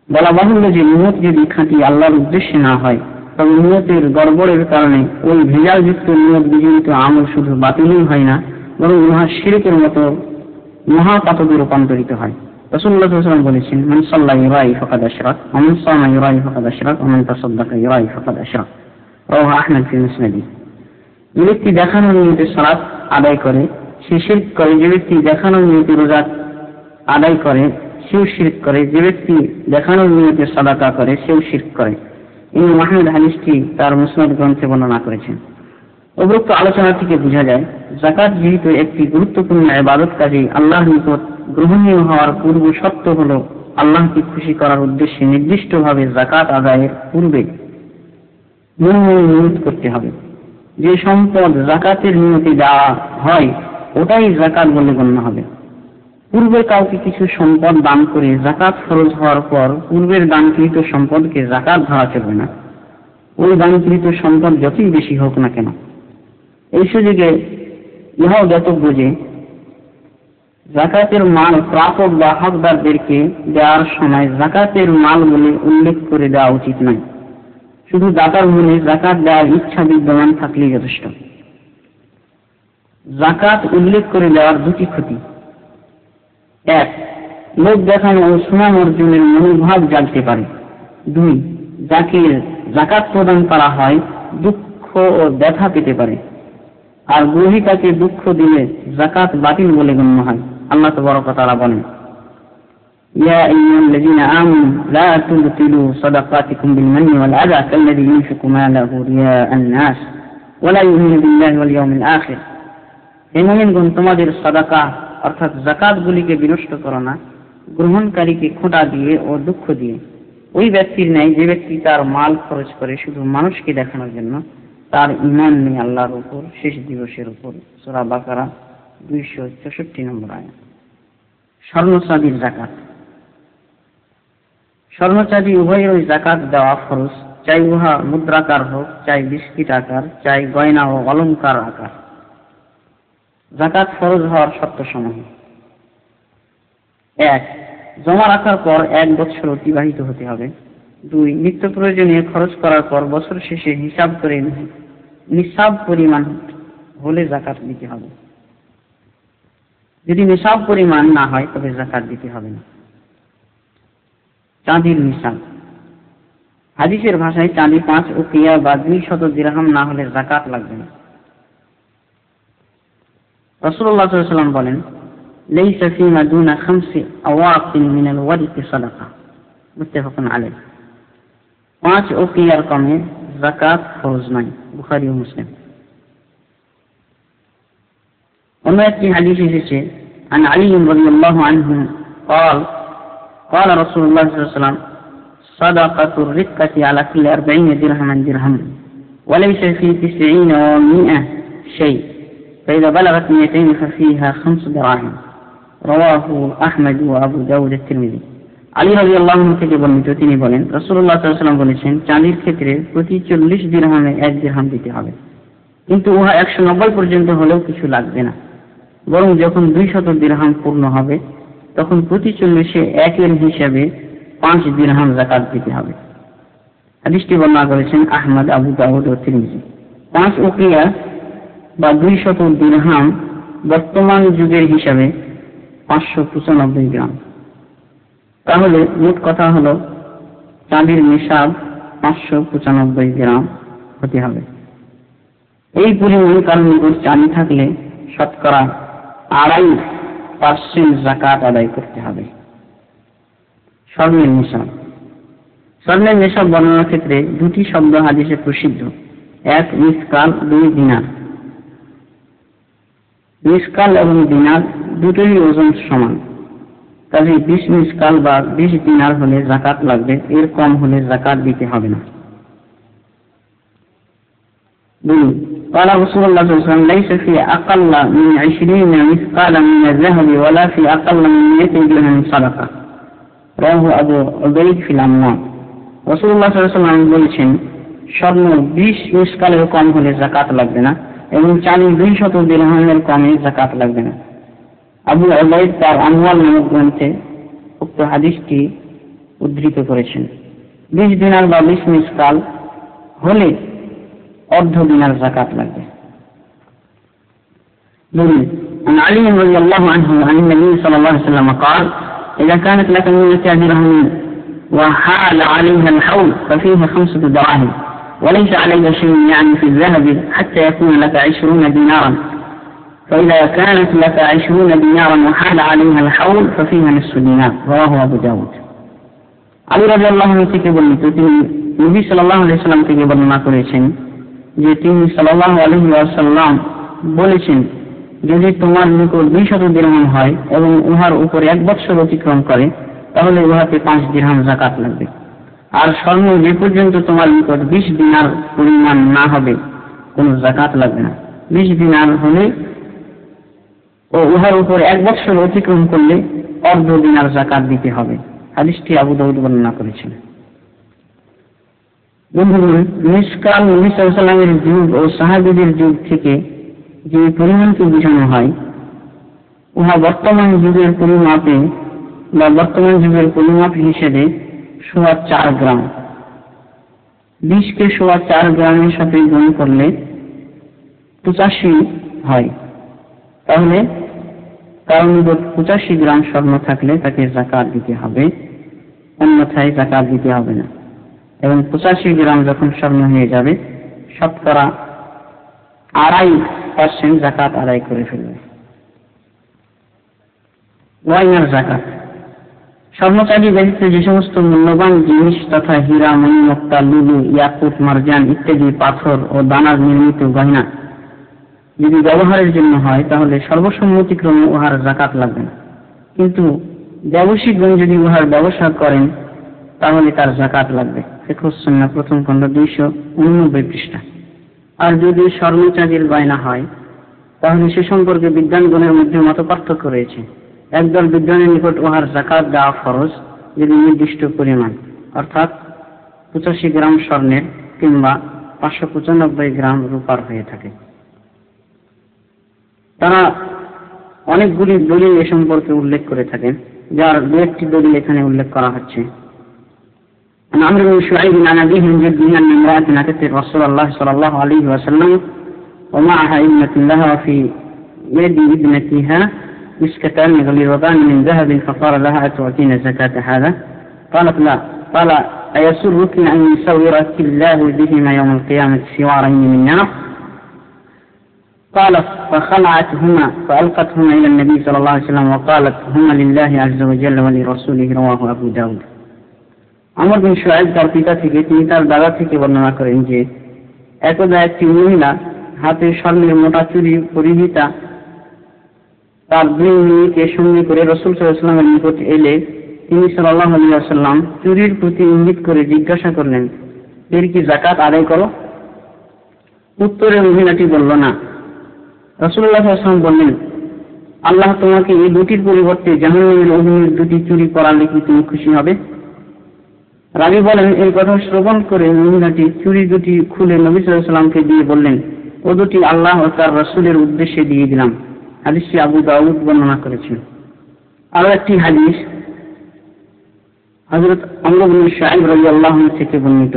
বলা বাহুল্য যে নিয়ত যদি খাঁটি আল্লাহর উদ্দেশ্যে না হয়, তবে নিয়তের গড়বড়ের কারণে ওই ভেজালযুক্ত নিয়ত বিজড়িত আমল শুধু বাতিলই হয় না, বরং উহা শিরকের মতো মহাপাতকে রূপান্তরিত হয়। রাসূলুল্লাহ সাল্লাল্লাহু আলাইহি ওয়াসাল্লাম বলেছেন, মান সাল্লা ইউরাই ফাকাদ আশরাক ওয়া মান সামা ইউরাই ফাকাদ আশরাক ওয়া মান তাসাদ্দাকা ইউরাই ফাকাদ আশরাক। রাওয়াহু আহমদ ফি মুসনাদি। যে ব্যক্তি দেখানোর নিয়তে সালাত আদায় করে সে শিরক করে, যে ব্যক্তি দেখানোর নিয়তে রোজা আদায় করে সেও শিরক করে, যে ব্যক্তি দেখানোর নিয়তে সাদাকা করে সেও শিরক করে। ইমাম আহমদ হাদিসটি তার মুসনাদ গ্রন্থে বর্ণনা করেছেন। উপরোক্ত আলোচনা থেকে বোঝা যায়, যাকাত যেহেতু একটি গুরুত্বপূর্ণ ইবাদত, কাজেই আল্লাহর নিকট গ্রহণীয় হওয়ার পূর্ব শর্ত হলো আল্লাহকে খুশি করার উদ্দেশ্যে নির্দিষ্টভাবে যাকাত আদায়ের পূর্বে নিয়ত করতে হবে। যে সম্পদ যাকাতের নিয়তে দেওয়া হয় ওটাই যাকাত বলে গণ্য হবে। পূর্বে কাউকে কিছু সম্পদ দান করে যাকাত ফরজ হওয়ার পর পূর্বের দানকৃত সম্পদকে যাকাত ধরা চলবে না, ওই দানকৃত সম্পদ যতই বেশি হোক না কেন। এই সুযোগে ইহাও জ্ঞাতব্য যে যাকাতের মাল প্রাপক বা হকদারদেরকে দেওয়ার সময় যাকাতের মাল বলে উল্লেখ করে দেওয়া উচিত নয়। শুধু দাতার মনে যাকাত দেওয়ার ইচ্ছা বিদ্যমান থাকলেই যথেষ্ট। যাকাত উল্লেখ করে দেওয়ার দুটি ক্ষতি: এক, লোক দেখানো ও সুনাম অর্জনের মনোভাব জাগতে পারে। দুই, যাকে যাকাত প্রদান করা হয় দুঃখ ও ব্যথা পেতে পারে, আর গ্রহীতাকে দুঃখ দিলে যাকাত বাতিল বলে গণ্য হয়। আল্লাহ তাবারক ওয়া তাআলা বলেন, ইয়া আইয়ুহাল্লাযীনা আমানু লা তুবতিলু সাদাকাতিকুম বিল-মান্নি ওয়াল-আযা কাল্লাযী ইউনফিকু মালাহু রিয়াআন নাস ওয়া লা ইউমিনু বিল্লাহি ওয়াল ইয়াউমিল আখির। হে মুমিনগণ, তোমাদের সাদাকা অর্থাৎ যাকাতগুলিকে বিনষ্ট করো না গ্রহণকারীকে খোঁটা দিয়ে ও দুঃখ দিয়ে। ওই ব্যক্তির ন্যায় যে ব্যক্তি তার মাল খরচ করে শুধু মানুষকে দেখানোর জন্য, তার ঈমান নেই আল্লাহর উপর, শেষ দিবসের উপর। সূরা বাকারা 264 নম্বর আয়াত। স্বর্ণ চাঁদির যাকাত। স্বর্ণ চাঁদি উভয়েরই যাকাত দেওয়া ফরজ, চাই উহা মুদ্রাকার হোক, চাই বিস্কিট আকার, চাই গয়না ও অলংকার আকার। যাকাত ফরজ হওয়ার শর্তসমূহ: এক, জমা রাখার পর 1 বছর অতিবাহিত হতে হবে। 2, নিত্য প্রয়োজনীয় খরচ করার পর বছর শেষে হিসাব করে নিসাব পরিমাণ হলে যাকাত দিতে হবে। যদি নিসাব পরিমাণ না হয় তবে যাকাত দিতে হবে না। চাঁদির নিসাব। হাদিসের ভাষায় চাঁদি 5 উকিয়া বা 200 দিরহাম না হলে যাকাত লাগবে না। রাসূলুল্লাহ সাল্লাল্লাহু আলাইহি ওয়াসাল্লাম বলেন, লাইসা ফীমা দুনা 5 আওয়াকিন মিনাল ওয়ারিকি সাদাকা। মুত্তাফাকুন আলাইহি। 5 উকিয়ার কমে যাকাত ফরজ নয়। বুখারী ও মুসলিম। অন্য একটি হাদিস এসেছে, عن علي رضي الله عنه قال قال رسول الله صلى الله عليه وسلم صدقة الرقة على كل 40 درهما درهم وليس في 90 و100 شيء فإذا بلغت 200 ففيها 5 دراهم رواه أحمد وأبو داود الترمذي। আলী রাদিয়াল্লাহু আনহু থেকে বর্ণিত, তিনি বলেন, রাসূলুল্লাহ সাল্লাল্লাহু আলাইহি ওয়াসাল্লাম বলেছেন, চাঁদির ক্ষেত্রে প্রতি 40 দিরহামে 1 দিরহাম দিতে হবে, কিন্তু উহা 190 পর্যন্ত হলেও কিছু লাগবে না, বরং যখন 200 দিরহাম পূর্ণ হবে তখন প্রতি 40-এ 1-এর হিসাবে 5 দিরহাম যাকাত দিতে হবে। হাদিসটি বর্ণনা করেছেন আহমদ, আবু দাউদ ও তিরমিজি। 5 উকিয়া বা 200 দিরহাম বর্তমান যুগের হিসাবে 595 গ্রাম। তাহলে মোট কথা হলো চাঁদির নিসাব 595 গ্রাম হতে হবে। এই পরিমাণ কারণ চাঁদি থাকলে শতকরা 2.5% যাকাত আদায় করতে হবে। স্বর্ণের নিসাব। স্বর্ণের নিসাব বর্ণনার ক্ষেত্রে দুটি শব্দ হাদিসে প্রসিদ্ধ, 1 মিসকাল, 2 দিনার। মিসকাল এবং দিনার দুটোই ওজন সমান, কাজে 20 মিসকাল বা 20 দিনার হলে যাকাত লাগবে, এর কম হলে যাকাত দিতে হবে না। 2, قال رسول الله صلى الله عليه وسلم ليس في أقل من 20 مثقالا من الذهب ولا في أقل من 100 درهم صدقة رواه أبو عبيد في الأموال। রাসূলুল্লাহ সাল্লাল্লাহু আলাইহি ওয়াসাল্লাম বলেছেন, স্বর্ণ 20 মিসকালের কম হলে যাকাত লাগবে না এবং চাঁদি 200 দিরহামের কমে যাকাত লাগবে না। আবু উবাইদ তার আমওয়াল নামক গ্রন্থে উক্ত হাদিসটি উদ্ধৃত করেছেন। 20 দিনার বা 20 মিসকাল হলে অর্ধ দিনার যাকাত লাগবে। عن علي رضي الله عنه عن النبي صلى الله عليه وسلم قال إذا كانت لك 100 درهم وحال عليها الحول ففيها 5 دراهم وليس عليك شيء يعني في الذهب حتى يكون لك 20 دينارا فإذا كانت لك 20 دينارا وحال عليها الحول ففيها نصف دينار رواه أبو داود। আলী রাদিয়াল্লাহু আনহু থেকে বর্ণিত, তিনি নবী সাল্লাল্লাহু আলাইহি ওয়াসাল্লাম থেকে বর্ণনা করেছেন যে তিনি সাল্লাল্লাহু আলাইহি ওয়াসাল্লাম বলেছেন, যদি তোমার নিকট 200 দিরহাম হয় এবং উহার উপর 1 বছর অতিক্রম করে তাহলে উহাতে 5 দিরহাম যাকাত লাগবে। আর স্বর্ণ যে পর্যন্ত তোমার নিকট 20 দিনার পরিমাণ না হবে কোনো যাকাত লাগবে না। 20 দিনার হলে ও উহার উপর 1 বৎসর অতিক্রম করলে অর্ধ দিনার যাকাত দিতে হবে। হাদিসটি আবু দাউদ বর্ণনা করেছেন। বন্ধুগণ, নিষ্কাল নবী সাল্লাল্লাহু আলাইহি ওয়াসাল্লামের যুগ ও সাহাবীদের যুগ থেকে যে পরিমাণকে বোঝানো হয় উহা বর্তমান যুগের পরিমাপে বা বর্তমান যুগের পরিমাপ হিসেবে 4.25 গ্রাম। 20কে 4.25 গ্রামের সাথে গুণ করলে 85 হয়। তাহলে কারণ 85 গ্রাম স্বর্ণ থাকলে তাকে যাকাত দিতে হবে, অন্যথায় যাকাত দিতে হবে না। এবং 85 গ্রাম যখন স্বর্ণ হয়ে যাবে শতকরা 2.5% যাকাত আদায় করে ফেলবে। গয়নার যাকাত। স্বর্ণচাঁদি ব্যতীত যে সমস্ত মূল্যবান জিনিস তথা হীরা, মণি, মুক্তা, লুলু, ইয়াকুত, মারজান ইত্যাদি পাথর ও দানার নির্মিত গয়না যদি ব্যবহারের জন্য হয় তাহলে সর্বসম্মতিক্রমে উহার যাকাত লাগবে না। কিন্তু ব্যবসায়িকগণ যদি উহার ব্যবসা করেন তাহলে তার যাকাত লাগবে। ফিকহুস সুন্নাহ প্রথম খণ্ড 289 পৃষ্ঠা। আর যদি স্বর্ণচাঁদির গয়না হয় তাহলে সে সম্পর্কে বিদ্বানগণের মধ্যে মতপার্থক্য রয়েছে। একদল বিদ্বানের নিকট উহার যাকাত দেওয়া ফরজ যদি নির্দিষ্ট পরিমাণ, অর্থাৎ 85 গ্রাম স্বর্ণের কিংবা 595 গ্রাম রূপার হয়ে থাকে। তারা অনেকগুলি দলিল এ সম্পর্কে উল্লেখ করে থাকেন, যার দু একটি দলিল এখানে উল্লেখ করা হচ্ছে। عمرو بن شعيب عن أبيه عن جده أن امرأة أتت رسول الله صلى الله عليه وسلم ومعها ابنة لها في يد ابنتها مسكتان غليظتان من ذهب فقال لها أتعطين زكاة هذا؟ قالت لا. قال أيسرك أن يسورك الله بهما يوم القيامة سوارين من نار؟ قالت فخلعتهما فألقتهما إلى النبي صلى الله عليه وسلم وقالت هما لله عز وجل ولرسوله رواه أبو داود। আমর বিন শুআইব তার পিতা থেকে, তিনি তার দাদা থেকে বর্ণনা করেন যে একদা একটি মহিলা হাতে স্বর্ণের মোটা চুড়ি পরিহিতা তার 2 মেয়েকে সঙ্গে করে রাসূল সাল্লাল্লাহু আলাইহি ওয়াসাল্লামের নিকট এলে তিনি সাল্লাল্লাহু আলাইহি ওয়াসাল্লাম চুরির প্রতি ইঙ্গিত করে জিজ্ঞাসা করলেন, এর কি যাকাত আদায় করো? উত্তরে মহিলাটি বলল না। রাসূলুল্লাহ সাল্লাল্লাহু আলাইহি ওয়াসাল্লাম বললেন, আল্লাহ তোমাকে এই দুটির পরিবর্তে জাহান্নামের অগ্নির 2টি চুরি করালে কি তুমি খুশি হবে? রাবী বলেন, এই কথা শ্রবণ করে মহিলাটি চুরি 2টি খুলে নবী সাল্লাল্লাহু আলাইহি ওয়াসাল্লামকে দিয়ে বললেন, ও 2টি আল্লাহ ও তার রাসূলের উদ্দেশ্যে দিয়ে দিলাম। হাদিসটি আবু দাউদ বর্ণনা করেছেন। আরো একটি হাদিস হযরত আমর বিন শুআইব রাদিয়াল্লাহু আনহু থেকে বর্ণিত।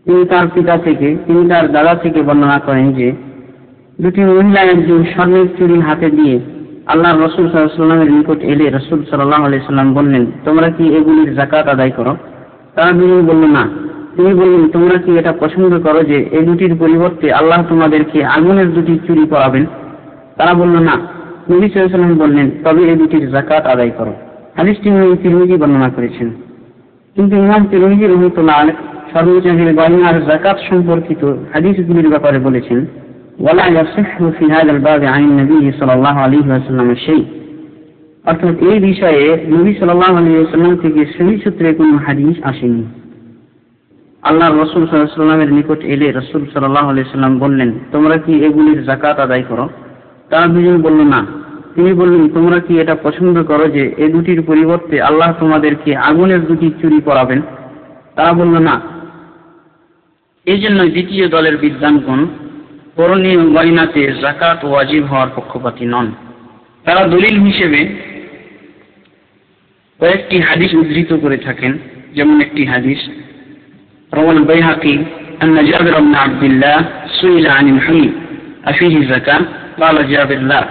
তিনি তার পিতা থেকে, তিনি তার দাদা থেকে বর্ণনা করেন যে 2টি মহিলা একজন স্বর্ণের চুড়ি হাতে দিয়ে আল্লাহর রাসূল সাল্লাল্লাহু আলাইহি ওয়াসাল্লামের নিকট এলে রাসূল সাল্লাল্লাহু আলাইহি ওয়াসাল্লাম বললেন, তোমরা কি এগুলির যাকাত আদায় করো? তারা দুজন বলল না। তিনি বললেন, তোমরা কি এটা পছন্দ করো যে এই 2টির পরিবর্তে আল্লাহ তোমাদেরকে আগুনের 2টি চুরি করাবেন? তারা বলল না। নবী সাল্লাল্লাহু আলাইহি ওয়াসাল্লাম বললেন, তবে এই 2টির যাকাত আদায় করো। হাদিসটি ইমাম তিরমিজি বর্ণনা করেছেন। কিন্তু ইমাম তিরমিজি রাহিমাহুল্লাহ স্বর্ণচাঁদির গয়নার যাকাত সম্পর্কিত হাদিসগুলির ব্যাপারে বলেছেন, ওয়ালা ইয়াসিহু ফি হাযাল বাব আন নবী সাল্লাল্লাহু আলাইহি ওয়াসাল্লাম শাই। অর্থাৎ এই বিষয়ে নবী সাল্লাল্লাহু আলাইহি ওয়াসাল্লাম থেকে সহিহ সূত্রে কোনো হাদিস আসেনি। আল্লাহর রাসূল সাল্লাল্লাহু আলাইহি ওয়াসাল্লামের নিকট এলে রাসূল সাল্লাল্লাহু আলাইহি ওয়াসাল্লাম বললেন, তোমরা কি এগুলির যাকাত আদায় করো? তারা দুজন বলল না। তিনি বললেন, তোমরা কি এটা পছন্দ করো যে এই 2টির পরিবর্তে আল্লাহ তোমাদেরকে আগুনের 2টি চুরি করাবেন? তারা বলল না। এই জন্য দ্বিতীয় দলের বিদ্বানগণ করণীয় গয়নাতে যাকাত ওয়াজিব হওয়ার পক্ষপাতী নন। তারা দলিল হিসেবে কয়েকটি হাদিস উদ্ধৃত করে থাকেন। যেমন একটি হাদিস, রাওয়াল বাইহাকি আন জাবির ইবনে আব্দুল্লাহ সুইলা আনিল হুলি আফিহি যাকাত قال جابر لا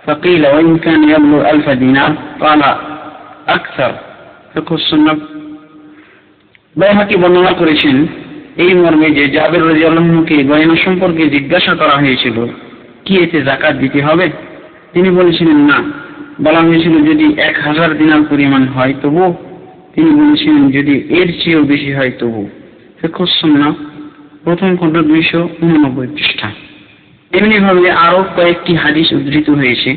فقيل وإن كان يبلغ 1000 دينار قال أكثر। ফিকহুস সুন্নাহ বাইহাকি বর্ণনা করেছেন এই মর্মে যে জাবির রাদিয়াল্লাহু আনহুকে গয়না সম্পর্কে জিজ্ঞাসা করা হয়েছিল, কি এতে যাকাত দিতে হবে? তিনি বলেছিলেন না। বলা হয়েছিল যদি 1000 দিনার পরিমাণ হয় তবু? তিনি বলেছিলেন যদি এর চেয়েও বেশি হয় তবু। ফিকহুস সুন্নাহ প্রথম খণ্ড 289 পৃষ্ঠা। এমনি ভাবে আরো কয়েকটি হাদিস উদ্ধৃত হয়েছে।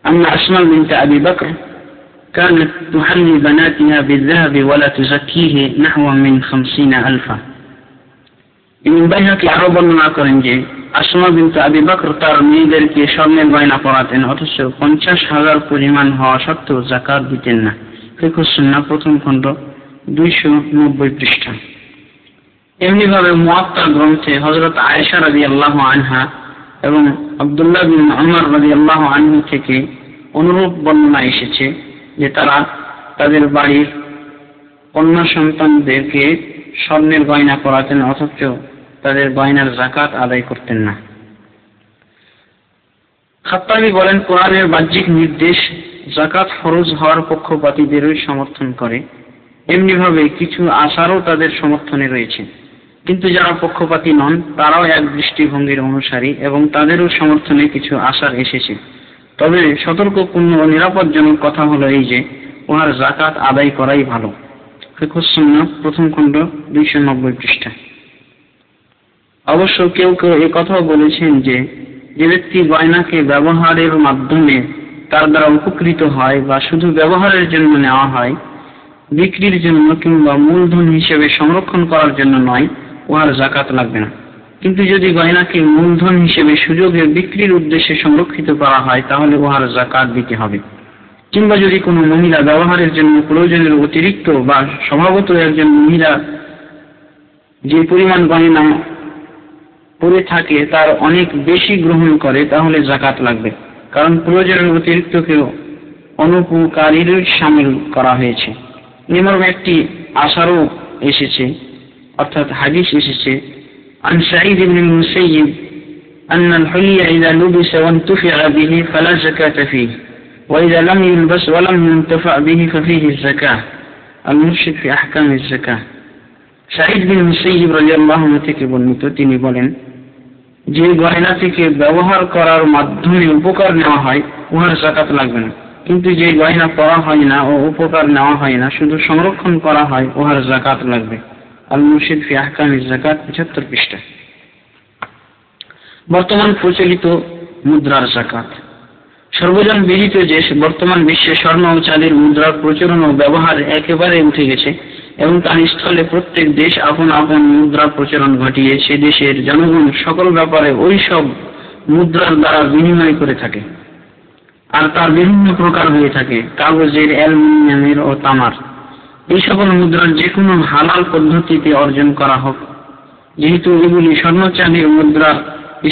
আম্মা আসমা বিনত আবি বকর كانت تحلي بناتها بالذهب ولا تزكيه نحو من 50,000। ইমাম বাইহাকী আরো বর্ণনা করেন যে আসমা বিনতে আবি বকর তার মেয়েদেরকে স্বর্ণের গয়না পরাতেন, অথচ 50,000 পরিমাণ হওয়া সত্ত্বেও যাকাত দিতেন না। ফিকহুস সুন্নাহ প্রথম খণ্ড 290 পৃষ্ঠা। এমনি ভাবে মুয়াত্তা গ্রন্থে হযরত আয়েশা রাদিয়াল্লাহু আনহা এবং আব্দুল্লাহ বিন উমর রাদিয়াল্লাহু আনহু থেকে অনুরূপ বর্ণনা এসেছে যে তারা তাদের বাড়ির কন্যা সন্তানদেরকে স্বর্ণের গয়না পরাতেন, অথচ তাদের গয়নার যাকাত আদায় করতেন না। খাত্তাবী বলেন, কোরআনের বাহ্যিক নির্দেশ যাকাত ফরজ হওয়ার পক্ষপাতীদেরই সমর্থন করে, এমনি ভাবে কিছু আশারও তাদের সমর্থনে রয়েছে। কিন্তু যারা পক্ষপাতী নন তারাও এক দৃষ্টিভঙ্গির অনুসারী এবং তাদেরও সমর্থনে কিছু আশার এসেছে। তবে সতর্কপূর্ণ ও নিরাপদজনক কথা হলো এই যে উহার যাকাত আদায় করাই ভালো। ফিকহুস সুন্নাহ প্রথম খণ্ড 290 পৃষ্ঠা। অবশ্য কেউ কেউ এই কথাও বলেছেন যে যে ব্যক্তি গয়নাকে ব্যবহারের মাধ্যমে তার দ্বারা উপকৃত হয় বা শুধু ব্যবহারের জন্য নেওয়া হয়, বিক্রির জন্য কিংবা মূলধন হিসেবে সংরক্ষণ করার জন্য নয়, উহার যাকাত লাগবে না। কিন্তু যদি গয়নাকে মূলধন হিসেবে সুযোগে বিক্রির উদ্দেশ্যে সংরক্ষিত করা হয় তাহলে উহার যাকাত দিতে হবে। কিংবা যদি কোনো মহিলা ব্যবহারের জন্য প্রয়োজনের অতিরিক্ত বা স্বভাবত একজন মহিলা যে পরিমাণ গয়না পরে থাকে তার অনেক বেশি গ্রহণ করে তাহলে যাকাত লাগবে, কারণ প্রয়োজনের অতিরিক্তকেও অনুপকারীর শামিল করা হয়েছে। নিম্নরূপ একটি আশারও এসেছে, অর্থাৎ হাদিস এসেছে, عن سعيد بن المسيب أن الحلي إذا لبس وانتفع به فلا زكاة فيه وإذا لم يلبس ولم ينتفع به ففيه الزكاة المرشد في أحكام الزكاة। সাঈদ বিন মুসাইয়িব রাদিয়াল্লাহু আনহু থেকে বর্ণিত, তিনি বলেন, যে গয়না থেকে ব্যবহার করার মাধ্যমে উপকার নেওয়া হয় উহার যাকাত লাগবে না, কিন্তু যে গয়না পরা হয় না ও উপকার নেওয়া হয় না, শুধু সংরক্ষণ করা হয়, উহার যাকাত লাগবে। আল মুরশিদ ফি আহকামিজ যাকাত 75 পৃষ্ঠা। বর্তমান প্রচলিত মুদ্রার যাকাত। সর্বজন বিদিত যে বর্তমান বিশ্বে স্বর্ণ ও চাঁদির মুদ্রার প্রচলন ও ব্যবহার একেবারে উঠে গেছে এবং তার স্থলে প্রত্যেক দেশ আপন আপন মুদ্রা প্রচলন ঘটিয়ে সে দেশের জনগণ সকল ব্যাপারে ওই সব মুদ্রার দ্বারা বিনিময় করে থাকে। আর তার বিভিন্ন প্রকার হয়ে থাকে, কাগজের, অ্যালুমিনিয়ামের ও তামার। এই সকল মুদ্রার যে কোনো হালাল পদ্ধতিতে অর্জন করা হোক, যেহেতু এগুলি স্বর্ণ চাঁদির মুদ্রা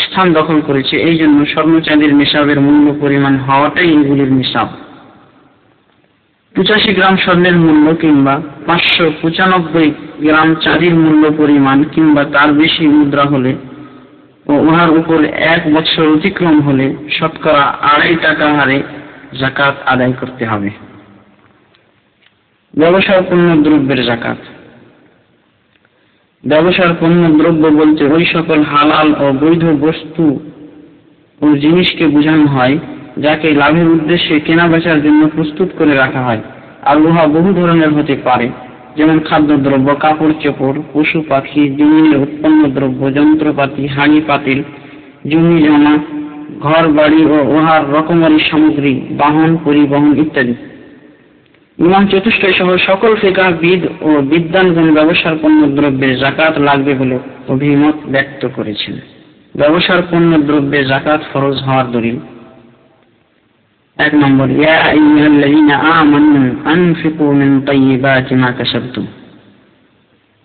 স্থান দখল করেছে, এই জন্য স্বর্ণ চাঁদির নিসাবের মূল্য পরিমাণ হওয়াটাই এগুলির নিসাব। 85 গ্রাম স্বর্ণের মূল্য কিংবা 595 গ্রাম চাঁদির মূল্য পরিমাণ কিংবা তার বেশি মুদ্রা হলে ও উহার উপর 1 বছর অতিক্রম হলে শতকরা 2.5 টাকা হারে যাকাত আদায় করতে হবে। ব্যবসার পণ্য দ্রব্যের যাকাত। ব্যবসার পণ্য দ্রব্য বলতে ওই সকল হালাল ও বৈধ বস্তু ও জিনিসকে বোঝানো হয় যাকে লাভের উদ্দেশ্যে কেনা বেচার জন্য প্রস্তুত করে রাখা হয়। আর উহা বহু ধরনের হতে পারে, যেমন খাদ্যদ্রব্য, কাপড় চোপড়, পশু পাখি, জমিনের উৎপন্ন দ্রব্য, যন্ত্রপাতি, হাঁড়ি পাতিল, জমি জমা, ঘর বাড়ি ও উহার রকমারি সামগ্রী, বাহন, পরিবহন ইত্যাদি। ইমাম চতুষ্টয় সহ সকল ফিকহবিদ ও বিদ্বানগণ ব্যবসার পণ্য দ্রব্যের যাকাত লাগবে বলে অভিমত ব্যক্ত করেছেন। ব্যবসার পণ্য দ্রব্যে যাকাত ফরজ হওয়ার দলিল: 1 নম্বর, ইয়া আইয়ুহাল্লাযীনা আমানু আনফিকু মিন তাইয়্যিবাতি মা কাসাবতুম।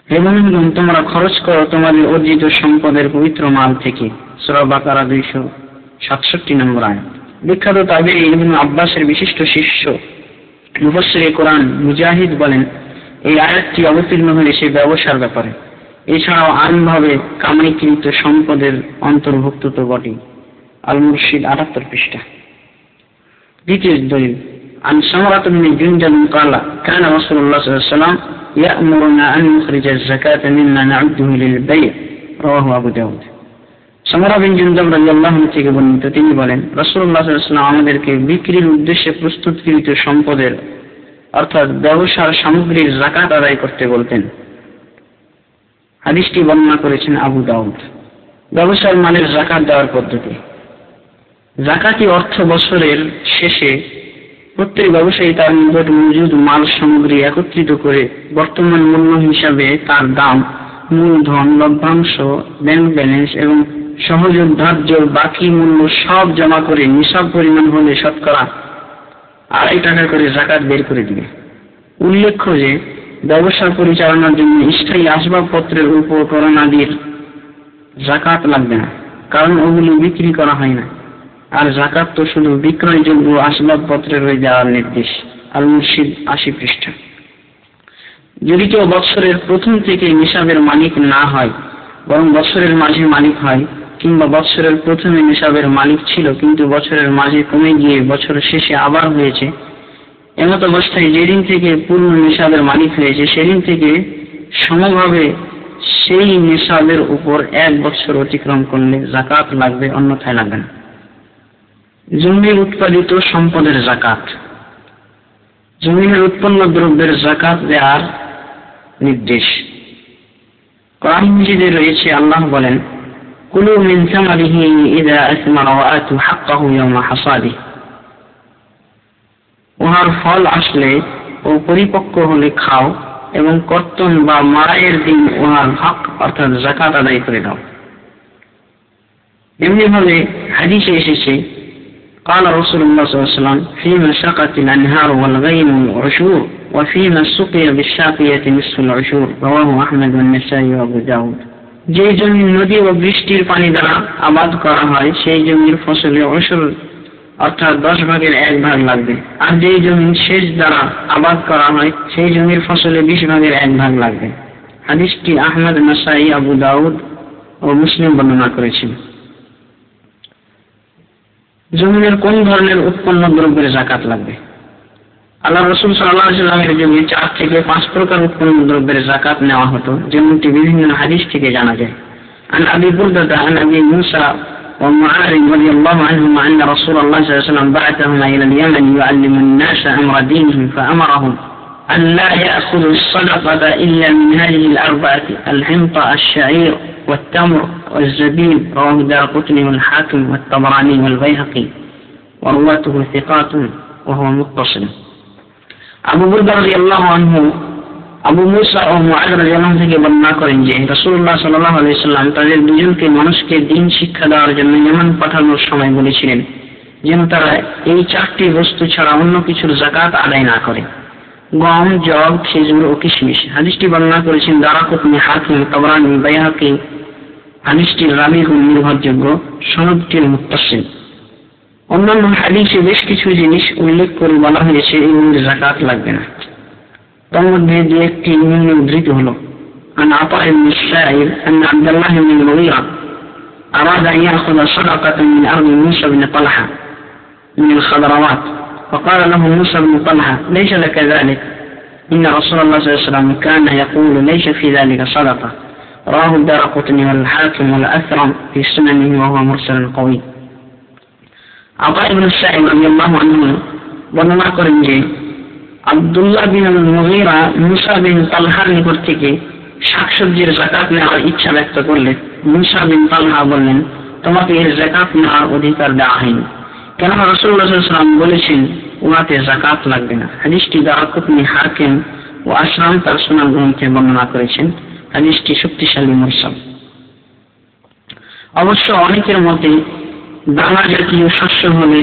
হে মুমিনগণ, তোমরা খরচ করো তোমাদের অর্জিত সম্পদের পবিত্র মাল থেকে। সূরা বাকারা 267 নম্বর আয়াত। বিখ্যাত তাবেঈ ইবনে আব্বাসের বিশিষ্ট শিষ্য মুফাসসিরে কোরআন মুজাহিদ বলেন, এই আয়াতটি অবতীর্ণ হয়েছে ব্যবসার ব্যাপারে। এছাড়াও আইনভাবে কামাইকৃত সম্পদের অন্তর্ভুক্ত তো বটেই। আল মুরশিদ 78 পৃষ্ঠা। দ্বিতীয় দলিল: عن سمرة بن جندب قال كان رسول الله صلى الله عليه وسلم يأمرنا أن نخرج الزكاة مما نعده للبيع رواه أبو داود। সামরা বিন জুনদুব রাদিয়াল্লাহু আনহু থেকে বর্ণিত, তিনি বলেন, রাসূলুল্লাহ সাল্লাল্লাহু আলাইহি ওয়াসাল্লাম আমাদেরকে বিক্রির উদ্দেশ্যে প্রস্তুতকৃত সম্পদের অর্থাৎ ব্যবসার সামগ্রীর যাকাত আদায় করতে বলতেন। হাদিসটি বর্ণনা করেছেন আবু দাউদ। ব্যবসার মালের যাকাত দেওয়ার পদ্ধতি। যাকাতি অর্থ বছরের শেষে প্রত্যেক ব্যবসায়ী তার নিকট মজুদ মাল সামগ্রী একত্রিত করে বর্তমান মূল্য হিসাবে তার দাম মূলধন, লভ্যাংশ, ব্যাংক ব্যালেন্স এবং সহযোগ ধার্য বাকি মূল্য সব জমা করে নিসাব পরিমাণ হলে শতকরা 2.5 টাকা করে যাকাত বের করে দিবে। উল্লেখ্য যে ব্যবসা পরিচালনার জন্য স্থায়ী আসবাবপত্রের উপকরণ আদির যাকাত লাগবে না, কারণ ওগুলি বিক্রি করা হয় না। আর যাকাত তো শুধু বিক্রয়যোগ্য আসবাবপত্রের দেওয়ার নির্দেশ। আল মুরশিদ 80 পৃষ্ঠা। যদি কেউ বৎসরের প্রথম থেকে নিসাবের মালিক না হয়, বরং বৎসরের মাঝে মালিক হয়, কিংবা বৎসরের প্রথমে নিসাবের মালিক ছিল কিন্তু বছরের মাঝে কমে গিয়ে বছরের শেষে আবার হয়েছে, এমত অবস্থায় যেদিন থেকে পূর্ণ নিসাবের মালিক হয়েছে সেদিন থেকে সমভাবে সেই নিসাবের উপর 1 বছর অতিক্রম করলে যাকাত লাগবে, অন্যথায় লাগবে না। জমির উৎপাদিত সম্পদের যাকাত। জমিনের উৎপন্ন দ্রব্যের যাকাত দেওয়ার নির্দেশ কোরআন মাজিদে রয়েছে। আল্লাহ বলেন, কুলু মিন সামারিহি ইযা আসমারা ওয়া আতু হাক্কাহু ইয়াওমা হাসাদিহি। উহার ফল আসলে ও পরিপক্ক হলে খাও এবং কর্তন বা মারাইয়ের দিন উহার হক অর্থাৎ যাকাত আদায় করে দাও। এমনি ভাবে হাদিসে এসেছে, قال رسول الله صلى الله عليه وسلم فيما شقت الأنهار والغيم عشور وفيما سقي بالشاقية نصف العشور رواه أحمد والنسائي وأبو داود। যে জমি নদী ও বৃষ্টির পানি দ্বারা আবাদ করা হয় সেই জমির ফসলে উশুর অর্থাৎ 10 ভাগের 1 ভাগ লাগবে, আর যে জমি সেচ দ্বারা আবাদ করা হয় সেই জমির ফসলে 20 ভাগের 1 ভাগ লাগবে। হাদিসটি আহমদ, নাসাই, আবু দাউদ ও মুসলিম বর্ণনা করেছেন। জমিনের কোন ধরনের উৎপন্ন দ্রব্যের যাকাত লাগবে? আল্লাহ রাসূল সাল্লাল্লাহু আলাইহি ওয়াসাল্লামের যুগে 4 থেকে 5 প্রকার উৎপন্ন দ্রব্যের যাকাত নেওয়া হতো, যেমনটি বিভিন্ন হাদিস থেকে জানা যায়। عن أبي بردة عن أبي موسى ومعاذ رضي الله عنهما أن رسول الله صلى الله عليه وسلم بعثهما إلى اليمن يعلم الناس أمر دينهم فأمرهم أن لا يأخذوا الصدقة إلا من هذه الأربعة: الحنطة، الشعير، والتمر، والزبيب. رواه الدارقطني والحاكم والطبراني والبيهقي ورواته ثقات وهو متصل. আবু বুরদা রাদিয়াল্লাহু আনহু আবু মুসা ও মুআয রাদিয়াল্লাহু আনহু থেকে বর্ণনা করেন যে রাসূলুল্লাহ সাল্লাল্লাহু আলাইহি সাল্লাম তাদের দুজনকে মানুষকে দ্বীন শিক্ষা দেওয়ার জন্য ইমান পাঠানোর সময় বলেছিলেন যেন তারা এই 4টি বস্তু ছাড়া অন্য কিছুর যাকাত আদায় না করে: গম, জব, খেজুর ও কিশমিশ। হাদিসটি বর্ণনা করেছেন দারাকুতনি, হাকিম, তাবরানী, বাইহাকি। হাদিসটির রাবী নির্ভরযোগ্য, সনদটির মুত্তাসিল। অন্যান্য হাদিসে বেশ কিছু জিনিস উল্লেখ করে বলা হয়েছে এগুলির যাকাত লাগবে না। তার মধ্যে যে একটি নিম্ন উদ্ধৃত হল: عن عطاء بن السائب أن عبد الله بن المغيرة أراد أن يأخذ صدقة من أرض موسى بن طلحة من الخضروات، فقال له موسى بن طلحة: ليس لك ذلك، إن رسول الله صلى الله عليه وسلم كان يقول ليس في ذلك صدقة. رواه الدارقطني والحاكم والأثرم في سننه وهو مرسل قوي. عطاء بن السائب رضي الله عنه বর্ণনা করেন যে আব্দুল্লাহ বিন মুগীরা মুসা বিন তালহার নিকট থেকে শাকসবজির যাকাত নেওয়ার ইচ্ছা ব্যক্ত করলে মুসা বিন তালহা বললেন, তোমাকে এর যাকাত নেওয়ার অধিকার দেওয়া হয়নি, কেননা রাসূলুল্লাহ সাল্লাল্লাহু আলাইহি ওয়াসাল্লাম বলেছেন উহাতে যাকাত লাগবে না। হাদিসটি দারাকুতনি, হাকিম ও আসরাম তার সুনান গ্রন্থে বর্ণনা করেছেন। হাদিসটি শক্তিশালী মুরসাল। অবশ্য অনেকের মতে দানা জাতীয় শস্য হলে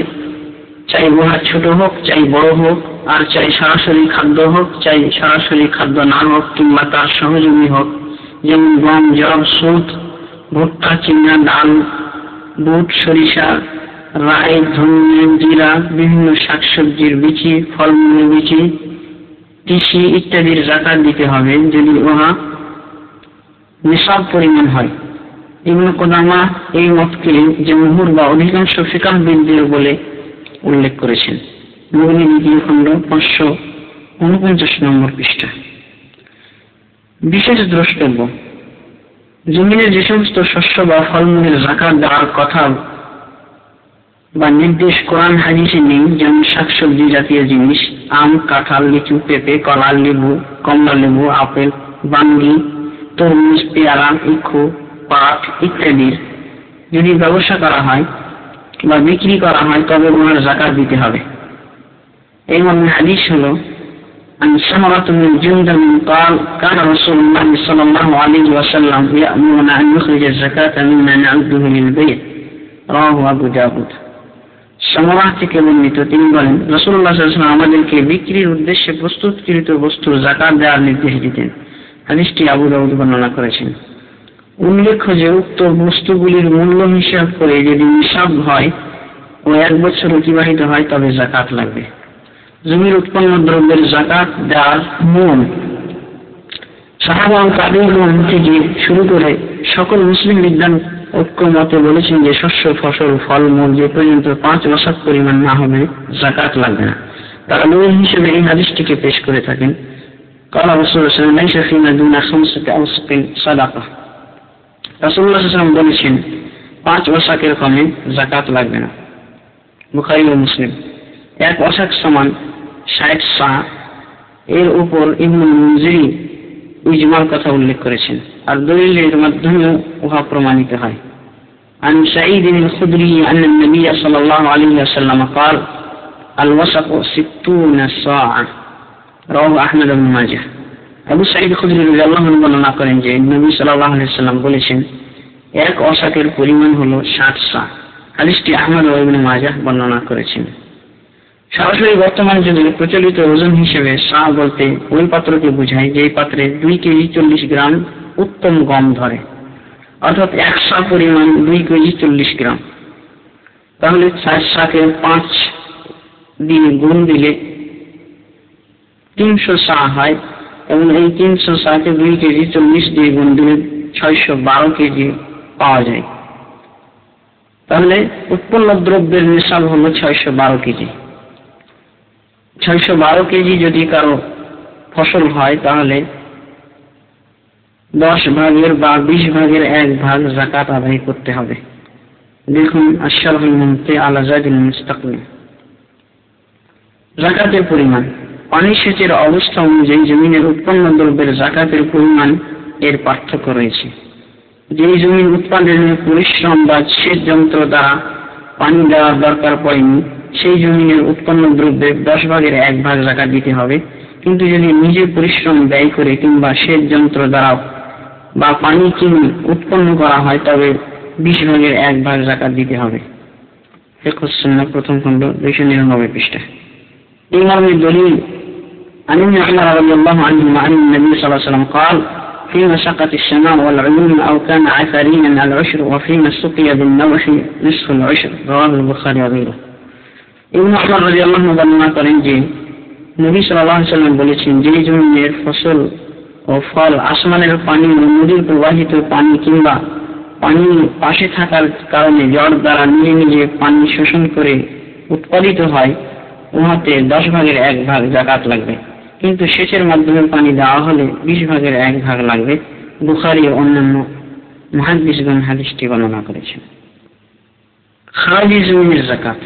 চাই উহা ছোট হোক চাই বড় হোক, আর চাই সরাসরি খাদ্য হোক চাই সরাসরি খাদ্য না হোক, কিংবা তার সহযোগী হোক, যেমন গম, জব, সুত, ভুট্টা, চিনা, ডাল, বুট, সরিষা, রাই, ধনিয়া, জিরা, বিভিন্ন শাকসবজির বিচি, ফলমূলের বিচি, তিসি ইত্যাদির যাকাত দিতে হবে যদি উহা নিসাব পরিমাণ হয়। ইবনে কুদামা এই মতকে জমহুর বা অধিকাংশ ফিকহবিদদের বলে উল্লেখ করেছেন। মুগনি দ্বিতীয় খণ্ড 549 নম্বর পৃষ্ঠা। বিশেষ দ্রষ্টব্য: জমিনে যে সমস্ত শস্য বা ফলমূলের যাকাত দেওয়ার কথা বা নির্দেশ কোরআন হাদিসে নেই, যেমন শাকসবজি জাতীয় জিনিস, আম, কাঁঠাল, লিচু, পেঁপে, কলা, লেবু, কমলা লেবু, আপেল, বাঙ্গি, তরমুজ, পেয়ারা, ইক্ষু, পাট ইত্যাদির যদি ব্যবসা করা হয় বা বিক্রি করা হয় তবে উহার যাকাত দিতে হবে। এই মর্মে হাদিস হল: عن سمرة بن جندب قال كان رسول الله صلى الله عليه وسلم يأمرنا أن نخرج الزكاة مما نعده للبيع رواه أبو داود সমরাহ থেকে বর্ণিত তিনি বলেন রাসূলুল্লাহ সাল্লাল্লাহু আলাইহি ওয়াসাল্লাম আমাদেরকে বিক্রির উদ্দেশ্যে প্রস্তুতকৃত বস্তুর যাকাত দেওয়ার নির্দেশ দিতেন। হাদিসটি আবু দাউদ বর্ণনা করেছেন। উল্লেখ্য যে উক্ত বস্তুগুলির মূল্য হিসাব করে যদি নিসাব হয় ও 1 বছর অতিবাহিত হয় তবে যাকাত লাগবে। জমির উৎপন্ন দ্রব্যের যাকাত দেওয়ার নিয়ম সাহাবা ও তাবেঈন থেকে শুরু করে সকল মুসলিম বিদ্বান ঐক্যমতে বলেছেন যে শস্য ফসল ফলমূল যে পর্যন্ত 5 ওয়াসাক পরিমাণ না হবে যাকাত লাগবে না। তারা দলিল হিসেবে এই হাদিসটিকে পেশ করে থাকেন। قال رسول الله صلى الله عليه وسلم ليس فيما دون 5 أوسق صدقة। রাসূলুল্লাহ সাল্লাল্লাহু আলাইহি ওয়াসাল্লাম বলেছেন 5 ওয়াসাকের কমে যাকাত লাগবে না। বুখারী ও মুসলিম। 1 ওয়াসাক সমান 60 সা এর উপর ইবনুল মুনজিরি ইজমার কথা উল্লেখ করেছেন আর দলিলের মাধ্যমে উহা প্রমাণিত হয়। عن سعيد الخدري أن النبي صلى الله عليه وسلم قال الوسق 60 صاعا رواه أحمد بن ماجه। আবু সাঈদ খুদরি রাদিয়াল্লাহু আনহু বর্ণনা করেন যে নবী সাল্লাল্লাহু আলাইহি ওয়াসাল্লাম বলেছেন 1 ওয়াসাকের পরিমাণ হলো 60 সা। হাদিসটি আহমদ ও ইবনে মাজাহ বর্ণনা করেছেন। সরাসরি বর্তমান যুগে প্রচলিত ওজন হিসেবে সা বলতে ওই পাত্রকে বোঝায় যে পাত্রে 2 কেজি 40 গ্রাম উত্তম গম ধরে, অর্থাৎ 1 সা পরিমাণ 2 কেজি 40 গ্রাম। তাহলে 60 সাকে 5 দিয়ে গুণ দিলে 300 সা হয় এবং এই 300 সাকে 2 কেজি 40 দিয়ে গুণ দিলে 612 কেজি পাওয়া যায়। তাহলে উৎপন্ন দ্রব্যের নিসাব হলো 612 কেজি। 612 কেজি যদি কারো ফসল হয় তাহলে 10 ভাগের বা 20 ভাগের 1 ভাগ যাকাত আদায় করতে হবে। দেখুন আশ-শারহুল মুমতি আলা যাদিল মুস্তাকনি। যাকাতের পরিমাণ পানি সেচের অবস্থা অনুযায়ী জমিনের উৎপন্ন দ্রব্যের যাকাতের পরিমাণ এর পার্থক্য রয়েছে। যে জমির উৎপাদনের পরিশ্রম বা সেচ যন্ত্র দ্বারা পানি দেওয়ার দরকার পড়েনি সেই জমিনের উৎপন্ন দ্রব্যে 10 ভাগের 1 ভাগ যাকাত দিতে হবে। কিন্তু যদি নিজে পরিশ্রম ব্যয় করে কিংবা সেচ যন্ত্র দ্বারা বা পানি কিনে উৎপন্ন করা হয় তবে 20 ভাগের 1 ভাগ যাকাত দিতে হবে। ফিকহুস সুন্নাহ প্রথম খণ্ড 299 পৃষ্ঠা। এই মর্মে দলিল عن ابن عمر رضي الله عنهما عن النبي صلى الله عليه وسلم قال فيما سقت السماء والعيون أو كان عثرينا العشر وفيما سقي بالنوح نصف العشر رواه البخاري وغيره। ইবনে উমর রাদিয়াল্লাহু আনহু বর্ণনা করেন যে নবী সাল্লাল্লাহু আলাইহি ওয়াসাল্লাম বলেছেন যে জমির ফসল ও ফল আসমানের পানি ও নদীর প্রবাহিত পানি কিংবা পানি পাশে থাকার কারণে ঝড় দ্বারা নিজে নিজে পানি শোষণ করে উৎপাদিত হয় উহাতে 10 ভাগের 1 ভাগ যাকাত লাগবে। কিন্তু সেচের মাধ্যমে পানি দেওয়া হলে 20 ভাগের 1 ভাগ লাগবে। বুখারী ও অন্যান্য মুহাদ্দিসগণ হাদিসটি বর্ণনা করেছেন। খারাজি জমির যাকাত।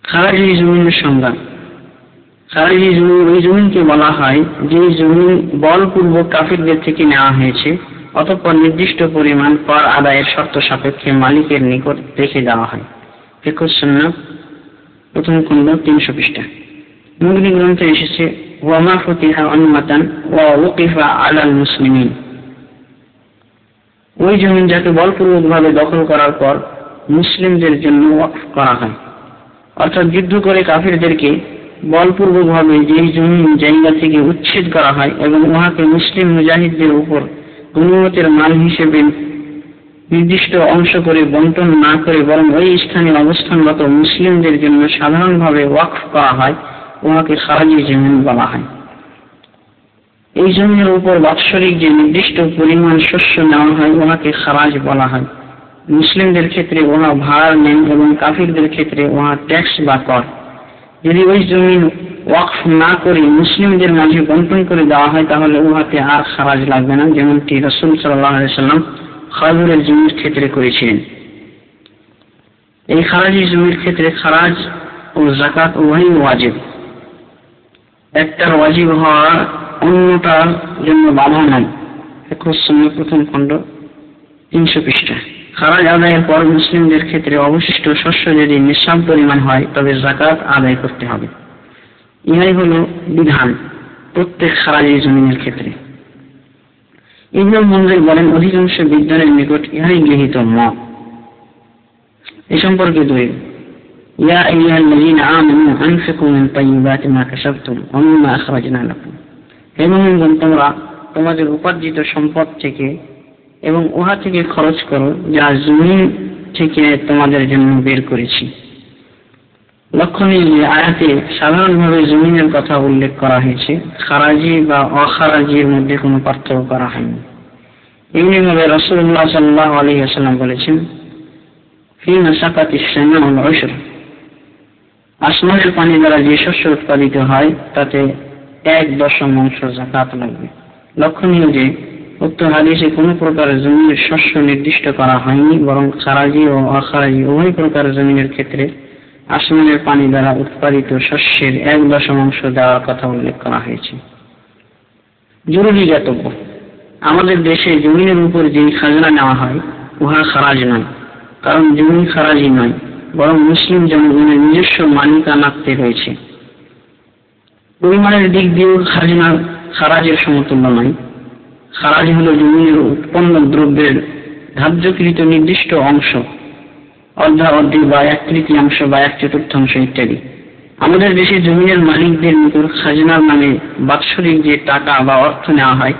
খারাজি জমির সংজ্ঞা। খারাজি জমি ওই জমিকে বলা হয় যে জমি বলপূর্বক কাফিরদের থেকে নেওয়া হয়েছে অতঃপর নির্দিষ্ট পরিমাণ কর আদায়ের শর্ত সাপেক্ষে মালিকের নিকট রেখে দেওয়া হয়। ফিকহুস সুন্নাহ প্রথম খণ্ড 300 পৃষ্ঠা। মুগনি গ্রন্থে এসেছে ওয়া মা ফুতিহা উম্মাতান ওয়া ওয়াকিফা আলাল মুসলিমিন। ওই জমি যাকে বলপূর্বকভাবে দখল করার পর মুসলিমদের জন্য ওয়াকফ করা হয়, অর্থাৎ যুদ্ধ করে কাফিরদেরকে বলপূর্বকভাবে যেই জমি জায়গা থেকে উচ্ছেদ করা হয় এবং উহাকে মুসলিম মুজাহিদদের উপর গনিমতের মাল হিসেবে নির্দিষ্ট অংশ করে বন্টন না করে বরং ওই স্থানে অবস্থানরত মুসলিমদের জন্য সাধারণভাবে ওয়াকফ করা হয় উহাকে খারাজি জমিন বলা হয়। এই জমির উপর বাৎসরিক যে নির্দিষ্ট পরিমাণ শস্য নেওয়া হয় উহাকে খারাজ বলা হয়। মুসলিমদের ক্ষেত্রে উহা ভাড়া নেন এবং কাফিরদের ক্ষেত্রে উহা ট্যাক্স বা কর। যদি ওই জমিন ওয়াকফ না করে মুসলিমদের মাঝে বন্টন করে দেওয়া হয় তাহলে উহাতে আর খারাজ লাগবে না, যেমনটি রাসূল সাল্লাল্লাহু আলাইহি ওয়াসাল্লাম খায়বরের জমির ক্ষেত্রে করেছিলেন। এই খারাজি জমির ক্ষেত্রে খারাজ ও যাকাত উভয়ই ওয়াজিব। একটার ওয়াজিব হওয়া অন্যটার জন্য বাধা নাই। ফিকহুস সুন্নাহ প্রথম খণ্ড 300 পৃষ্ঠা। খারাজ আদায়ের পর মুসলিমদের ক্ষেত্রে অবশিষ্ট শস্য যদি নিসাব পরিমাণ হয় তবে যাকাত আদায় করতে হবে। ইহাই হলো বিধান প্রত্যেক খারাজি জমিনের ক্ষেত্রে। ইবনুল মুনজির বলেন, অধিকাংশ বিদ্বানের নিকট ইহাই গৃহীত মত। এ সম্পর্কে দলিল, ইয়া আইয়ুহাল্লাযীনা আমানু আনফিকু মিন তাইয়্যিবাতি মা কাসাবতুম ওয়া মিম্মা আখরাজনা লাকুম। হে মুমিনগণ, তোমরা তোমাদের উপার্জিত সম্পদ থেকে এবং উহা থেকে খরচ করো যা জমিন থেকে তোমাদের জন্য বের করেছি। লক্ষণীয় যে আয়াতে সাধারণভাবে জমিনের কথা উল্লেখ করা হয়েছে, খারাজি বা অখারাজির মধ্যে কোনো পার্থক্য করা হয়নি। এমনিভাবে রাসূলুল্লাহ সাল্লাল্লাহু আলাইহি ওয়াসাল্লাম বলেছেন, ফি নাসাকাতিস সামা ওয়াল উশর, আসমানের পানি দ্বারা যে শস্য উৎপাদিত হয় তাতে 1/10 যাকাত লাগবে। লক্ষণীয় যে উক্ত হাদিসে কোনো প্রকার জমির শস্য নির্দিষ্ট করা হয়নি, বরং খারাজি ও অখারাজি উভয় প্রকার জমিনের ক্ষেত্রে আসমানের পানি দ্বারা উৎপাদিত শস্যের 1/10 দেওয়ার কথা উল্লেখ করা হয়েছে। জরুরি জ্ঞাতব্য, আমাদের দেশে জমিনের উপর যে খাজনা নেওয়া হয় উহা খারাজ নয়, কারণ জমি খারাজি নয়, বরং মুসলিম জনগণের নিজস্ব মালিকানাতে রয়েছে। পরিমাণের দিক দিয়েও খাজনা খারাজের সমতুল্য নয়। খারাজ হলো জমিনের উৎপন্ন দ্রব্যের ধার্যকৃত নির্দিষ্ট অংশ, অর্ধাঅর্ধেক বা 1/3 বা 1/4 ইত্যাদি। আমাদের দেশে জমিনের মালিকদের নিকট খাজনার নামে বাৎসরিক যে টাকা বা অর্থ নেওয়া হয়,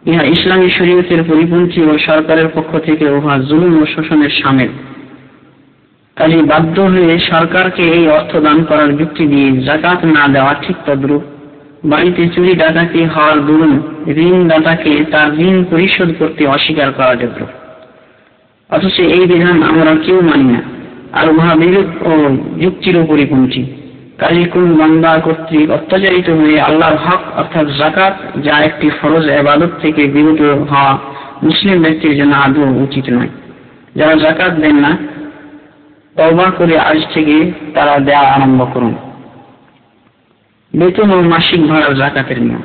ইহা ইসলামী শরীয়তের পরিপন্থী ও সরকারের পক্ষ থেকে উহা জুলুম ও শোষণের শামিল। কাজে বাধ্য হয়ে সরকারকে এই অর্থ দান করার যুক্তি দিয়ে যাকাত না দেওয়া ঠিক তদ্রূপ বাড়িতে চুরি ডাকাতি হওয়ার দরুন ঋণদাতাকে তার ঋণ পরিশোধ করতে অস্বীকার করা যেত। অথচ এই বিধান আমরা কেউ মানি না, আর উহা বিরূপ ও যুক্তির পরিপন্থী। কাজে কোন বান্দা কর্তৃক অত্যাচারিত হয়ে আল্লাহর হক অর্থাৎ যাকাত, যা একটি ফরজ ইবাদত থেকে বিরত হওয়া মুসলিম ব্যক্তির জন্য আদৌ উচিত নয়। যারা যাকাত দেন না, তওবা করে আজ থেকে তারা দেয়া আরম্ভ করুন। বেতন ও মাসিক ভাড়ার যাকাতের নিয়ম।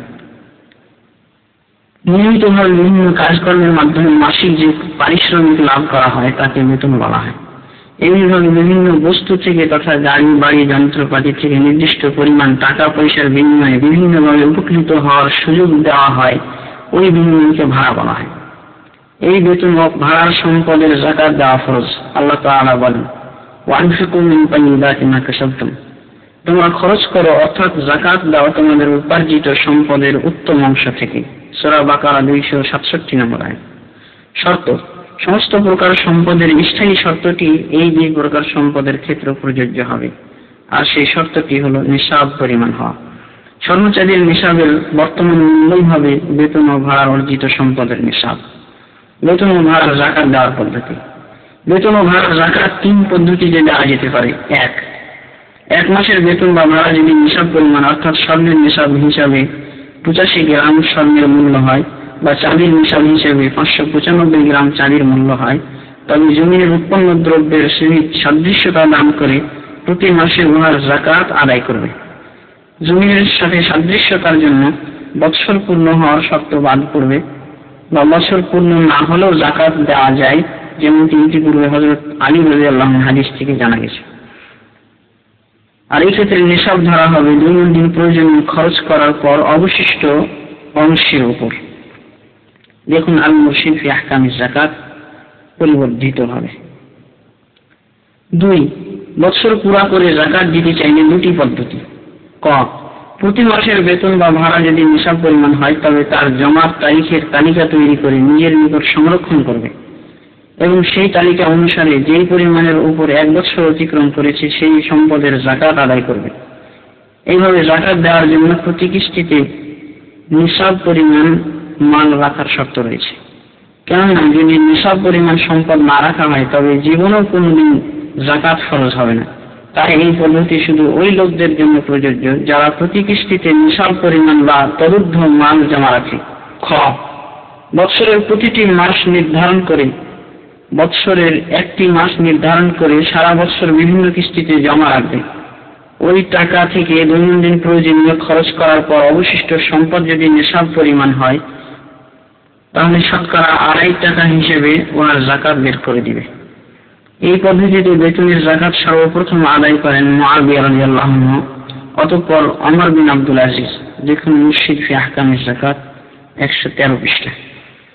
নিয়মিতভাবে বিভিন্ন কাজকর্মের মাধ্যমে মাসিক যে পারিশ্রমিক লাভ করা হয় তাকে বেতন বলা হয়। এইভাবে বিভিন্ন বস্তু থেকে তথা গাড়ি বাড়ি যন্ত্রপাতি থেকে নির্দিষ্ট পরিমাণ টাকা পয়সার বিনিময়ে বিভিন্নভাবে উপকৃত হওয়ার সুযোগ দেওয়া হয়, ওই বিনিময়কে ভাড়া বলা হয়। এই বেতন ও ভাড়ার সম্পদের যাকাত দেওয়া ফরজ। আল্লাহ তাআলা বলেন, ওয়ানফিকু মিন তাইয়্যিবাতি মা কাসাবতুম, তোমরা খরচ করো অর্থাৎ যাকাত দাও তোমাদের উপার্জিত সম্পদের উত্তম অংশ থেকে। সূরা বাকারা 267 নম্বর আয়াত। শর্ত, সমস্ত প্রকার সম্পদের স্থায়ী শর্তটি এই 2 প্রকার সম্পদের ক্ষেত্রে প্রযোজ্য হবে, আর সেই শর্তটি হলো নিসাব পরিমাণ হওয়া। স্বর্ণচাঁদির নিসাবের বর্তমান মূল্যই হবে বেতন ও ভাড়ার অর্জিত সম্পদের নিসাব। বেতন ও ভাড়ার যাকাত দেওয়ার পদ্ধতি। বেতন ও ভাড়ার যাকাত 3 পদ্ধতিতে দেওয়া যেতে পারে। 1 মাসের বেতন বা ভাড়া যদি নিসাব পরিমাণ অর্থাৎ স্বর্ণের নিসাব হিসাবে 85 গ্রাম স্বর্ণের মূল্য হয় বা চাঁদির নিসাব হিসেবে 595 গ্রাম চাঁদির মূল্য হয়, তবে জমিনের উৎপন্ন দ্রব্যের সহিত সাদৃশ্যতা দান করে প্রতি মাসে উহার যাকাত আদায় করবে। জমিনের সাথে সাদৃশ্যতার জন্য বৎসর পূর্ণ হওয়ার শর্ত বাদ পড়বে, বা বছর পূর্ণ না হলেও যাকাত দেওয়া যায়, যেমনটি ইতিপূর্বে হযরত আলী রাদিয়াল্লাহু আনহু হাদিস থেকে জানা গেছে। আর এই ক্ষেত্রে নিসাব ধরা হবে দৈনন্দিন প্রয়োজনীয় খরচ করার পর অবশিষ্ট অংশের উপর। দেখুন আল মুরশিদ ফি আহকামিজ যাকাত পরিবর্ধিত হবে। 2 বছর পুরা করে যাকাত দিতে চাইলে 2টি পদ্ধতি। ক, প্রতি মাসের বেতন বা ভাড়া যদি নিসাব পরিমাণ হয় তবে তার জমার তারিখের তালিকা তৈরি করে নিজের নিকট সংরক্ষণ করবে এবং সেই তালিকা অনুসারে যেই পরিমাণের উপর 1 বছর অতিক্রম করেছে সেই সম্পদের যাকাত আদায় করবে। এইভাবে যাকাত দেওয়ার জন্য প্রতি কিস্তিতে নিসাব পরিমাণ মাল রাখার শর্ত রয়েছে। কেননা যদি নিসাব পরিমাণ সম্পদ না রাখা হয় তবে জীবনেও কোনদিন যাকাত ফরজ হবে না। তাই এই পদ্ধতি শুধু ওই লোকদের জন্য প্রযোজ্য যারা প্রতি কিস্তিতে নিসাব পরিমাণ বা তদূর্ধ্ব মাল জমা রাখে। খ, বৎসরের প্রতিটি মাস নির্ধারণ করে বৎসরের একটি মাস নির্ধারণ করে সারা বৎসর বিভিন্ন কিস্তিতে জমা রাখবে। ওই টাকা থেকে দৈনন্দিন প্রয়োজনীয় খরচ করার পর অবশিষ্ট সম্পদ যদি নিসাব পরিমাণ হয় তাহলে শতকরা 2.5 টাকা হিসেবে ওনার যাকাত বের করে দিবে। এই পদ্ধতিতে বেতনের যাকাত সর্বপ্রথম আদায় করেন মুআবিয়া রাদিয়াল্লাহু আনহু অতঃপর ওমর বিন আব্দুল আজিজ, দেখুন মুরশিদ ফি আহকামিজ যাকাত 113 পৃষ্ঠা।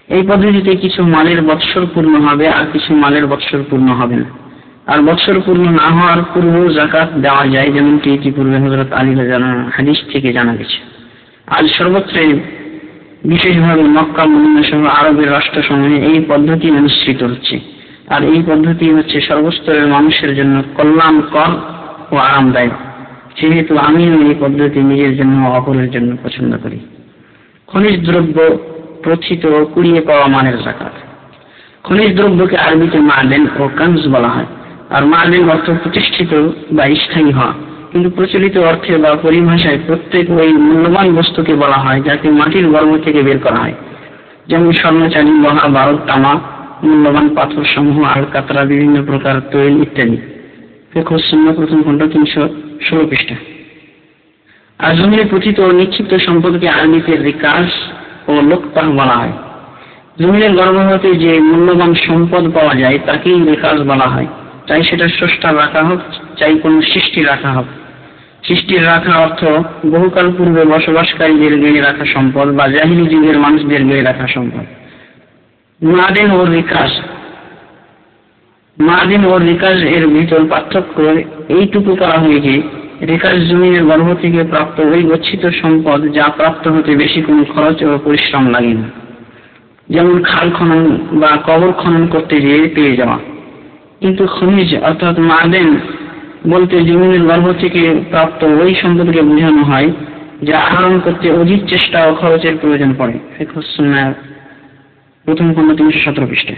এই পদ্ধতিতে কিছু মালের বৎসর পূর্ণ হবে আর কিছু মালের বৎসর পূর্ণ হবে না। আর বৎসর পূর্ণ না হওয়ার পূর্বেও যাকাত দেওয়া যায়, যেমনটি ইতিপূর্বে হযরত আলী রাদিয়াল্লাহু আনহু হাদিস থেকে জানা গেছে। আজ সর্বত্র, বিশেষভাবে মক্কা মদিনা সহ আরবের রাষ্ট্রসমূহে এই পদ্ধতি অনুসৃত হচ্ছে। আর এই পদ্ধতি হচ্ছে সর্বস্তরের মানুষের জন্য কল্যাণকর ও আরামদায়ক। সেহেতু আমিও এই পদ্ধতি নিজের জন্য ও অপরের জন্য পছন্দ করি। খনিজ দ্রব্য প্রথিত ও কুড়িয়ে পাওয়া মানের যাকাত। খনিজ দ্রব্যকে আরবিতে মাদেন ও কানজ বলা হয়। আর মাদেন অর্থ প্রতিষ্ঠিত বা স্থায়ী হওয়া, কিন্তু প্রচলিত অর্থে বা পরিভাষায় প্রত্যেক ওই মূল্যবান বস্তুকে বলা হয় যাকে মাটির গর্ভ থেকে বের করা হয়, যেমন স্বর্ণ, চাঁদি, লোহা, বারুদ, তামা, মূল্যবান পাথর সমূহ, আলকাতরা, বিভিন্ন প্রকার তৈল ইত্যাদি। ফিকহ সুন্নাহ প্রথম খণ্ড 316 পৃষ্ঠা। আর জমিনে পতিত ও নিক্ষিপ্ত সম্পদকে আরবিতে রিকাজ ও লোকতাহ বলা হয়। জমিনের গর্ভ হতে যে মূল্যবান সম্পদ পাওয়া যায় তাকেই রিকাজ বলা হয়, চাই সেটা স্রষ্টার রাখা হোক, চাই কোন সৃষ্টি রাখা হোক। সৃষ্টির রাখা অর্থ বহুকাল পূর্বে বসবাসকারীদের গেড়ে রাখা সম্পদ বা জাহিলি যুগের মানুষদের গেড়ে রাখা সম্পদ। মাদেন ও রিকাজ এর ভিতর পার্থক্য এইটুকু করা হয় যে রিকাজ জমিনের গর্ভ থেকে প্রাপ্ত ওই গচ্ছিত সম্পদ যা প্রাপ্ত হতে বেশি কোনো খরচ ও পরিশ্রম লাগে না, যেমন খাল খনন বা কবর খনন করতে গিয়ে পেয়ে যাওয়া। কিন্তু খনিজ অর্থাৎ মাদেন বলতে জমিনের গর্ভ থেকে প্রাপ্ত ওই সম্পদকে বোঝানো হয় যা আহরণ করতে অধিক চেষ্টা ও খরচের প্রয়োজন পড়ে। ফিকহ সুন্নাহ প্রথম খণ্ড 317 পৃষ্ঠা।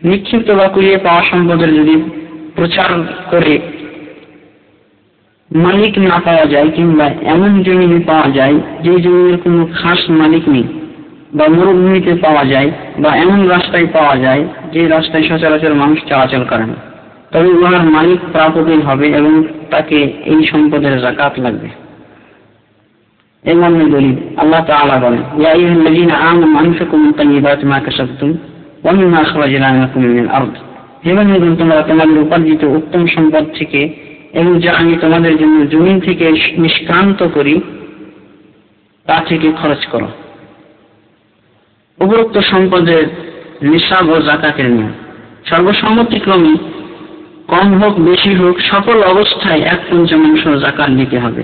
নিক্ষিপ্ত বা কুড়িয়ে পাওয়া সম্পদের যদি প্রচার করে মালিক না পাওয়া যায়, কিংবা এমন জমি পাওয়া যায় যে জমির কোনো খাস মালিক নেই, বা মরুভূমিতে পাওয়া যায়, বা এমন রাস্তায় পাওয়া যায় যে রাস্তায় সচরাচর মানুষ চলাচল করে না, তবে উহার মালিক প্রাপকই হবে এবং তাকে এই সম্পদের যাকাত লাগবে। এমন দলিল আল্লাহ তাআলা বলেন, ইয়া আইয়ুহাল্লাযীনা আমানু আনফিকু মিন তাইয়্যিবাতি মা কাসাবতুম ওয়া মিম্মা আখরাজনা লাকুম মিনাল আরদ। হে মুমিনগণ, তোমরা তোমাদের উপার্জিত উত্তম সম্পদ থেকে এবং যা আমি তোমাদের জন্য জমিন থেকে নিষ্ক্রান্ত করি তা থেকে খরচ করো। উপরোক্ত সম্পদের নিসাব ও যাকাতের নিয়ম। সর্বসম্মতিক্রমে কম হোক বেশি হোক সকল অবস্থায় 1/5 যাকাত দিতে হবে।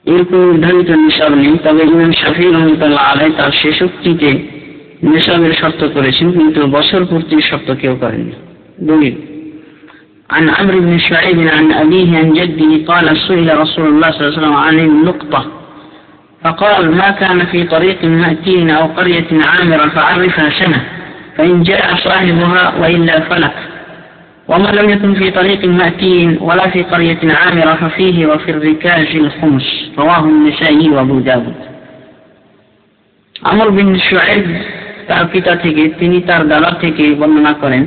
এর কোনো নির্ধারিত নিসাব নেই, তবে ইমাম শাফিঈ রাহমাতুল্লাহ আলাইহি তার শেষোক্তিতে নিসাবের শর্ত করেছেন, কিন্তু বছর পূর্তির শর্ত কেউ করেননি। দলিল عن عمرو بن شعيب عن أبيه عن جده قال سئل رسول الله صلى الله عليه وسلم عن اللقطة فقال ما كان في طريق مأتين أو قرية عامرة فعرفها سنة فإن جاء صاحبها وإلا فلك وما لم يكن في طريق مأتين ولا في قرية عامرة ففيه وفي الركاز الخمس رواه النسائي وأبو داود। আমর বিন শুআইব তার পিতা থেকে, তিনি তার দাদা থেকে বর্ণনা করেন,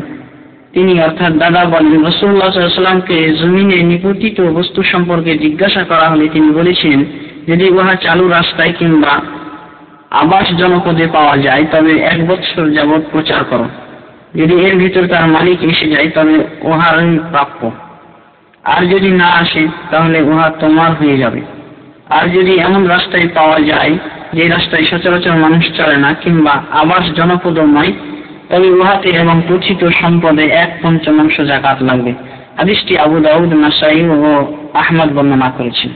তিনি অর্থাৎ দাদা বলেন, রাসূলুল্লাহ সাল্লাল্লাহু আলাইহি ওয়াসাল্লামকে জমিনে নিপতিত বস্তু সম্পর্কে জিজ্ঞাসা করা হলে তিনি বলেছেন, যদি উহা চালু রাস্তায় কিংবা আবাস জনপদে পাওয়া যায় তবে 1 বছর যাবৎ প্রচার করো। যদি এর ভিতর তার মালিক এসে যায় তবে উহারই প্রাপ্য, আর যদি না আসে তাহলে উহা তোমার হয়ে যাবে। আর যদি এমন রাস্তায় পাওয়া যায় যে রাস্তায় সচরাচর মানুষ চলে না কিংবা আবাস জনপদ নয়, তবে উহাতে এবং পতিত সম্পদে 1/5 যাকাত লাগবে। হাদিসটি আবু দাউদ, নাসাঈ ও আহমদ বর্ণনা করেছেন।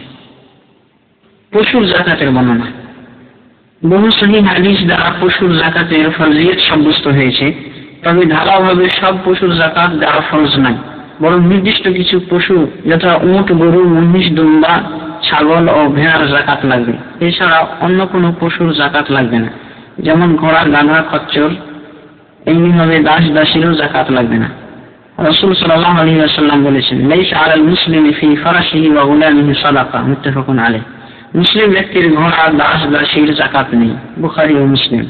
পশুর যাকাতের বর্ণনা। বহু সহিহ হাদিস দ্বারা পশুর যাকাতের ফরজিয়ত সাব্যস্ত হয়েছে, তবে ধারাভাবে সব পশুর যাকাত দেওয়া ফরজ নয়, বরং নির্দিষ্ট কিছু পশু যথা উট, গরু, মহিষ, দুম্বা, ছাগল ও ভেড়ার যাকাত লাগবে। এছাড়া অন্য কোনো পশুর যাকাত লাগবে না, যেমন ঘোড়া, গাধা, খচ্চর। এমনিভাবে দাস দাসীরও যাকাত লাগবে না। রাসূল সাল্লাল্লাহু আলাইহি ওয়াসাল্লাম বলেছেন, লাইসা আলাল মুসলিমি ফি ফারাশিহি ওয়া গুলামিহি সাদাকা, মুত্তাফাকুন আলাইহি। মুসলিম ব্যক্তির ঘোড়া, দাস দাসীর যাকাত নেই, বুখারী ও মুসলিম।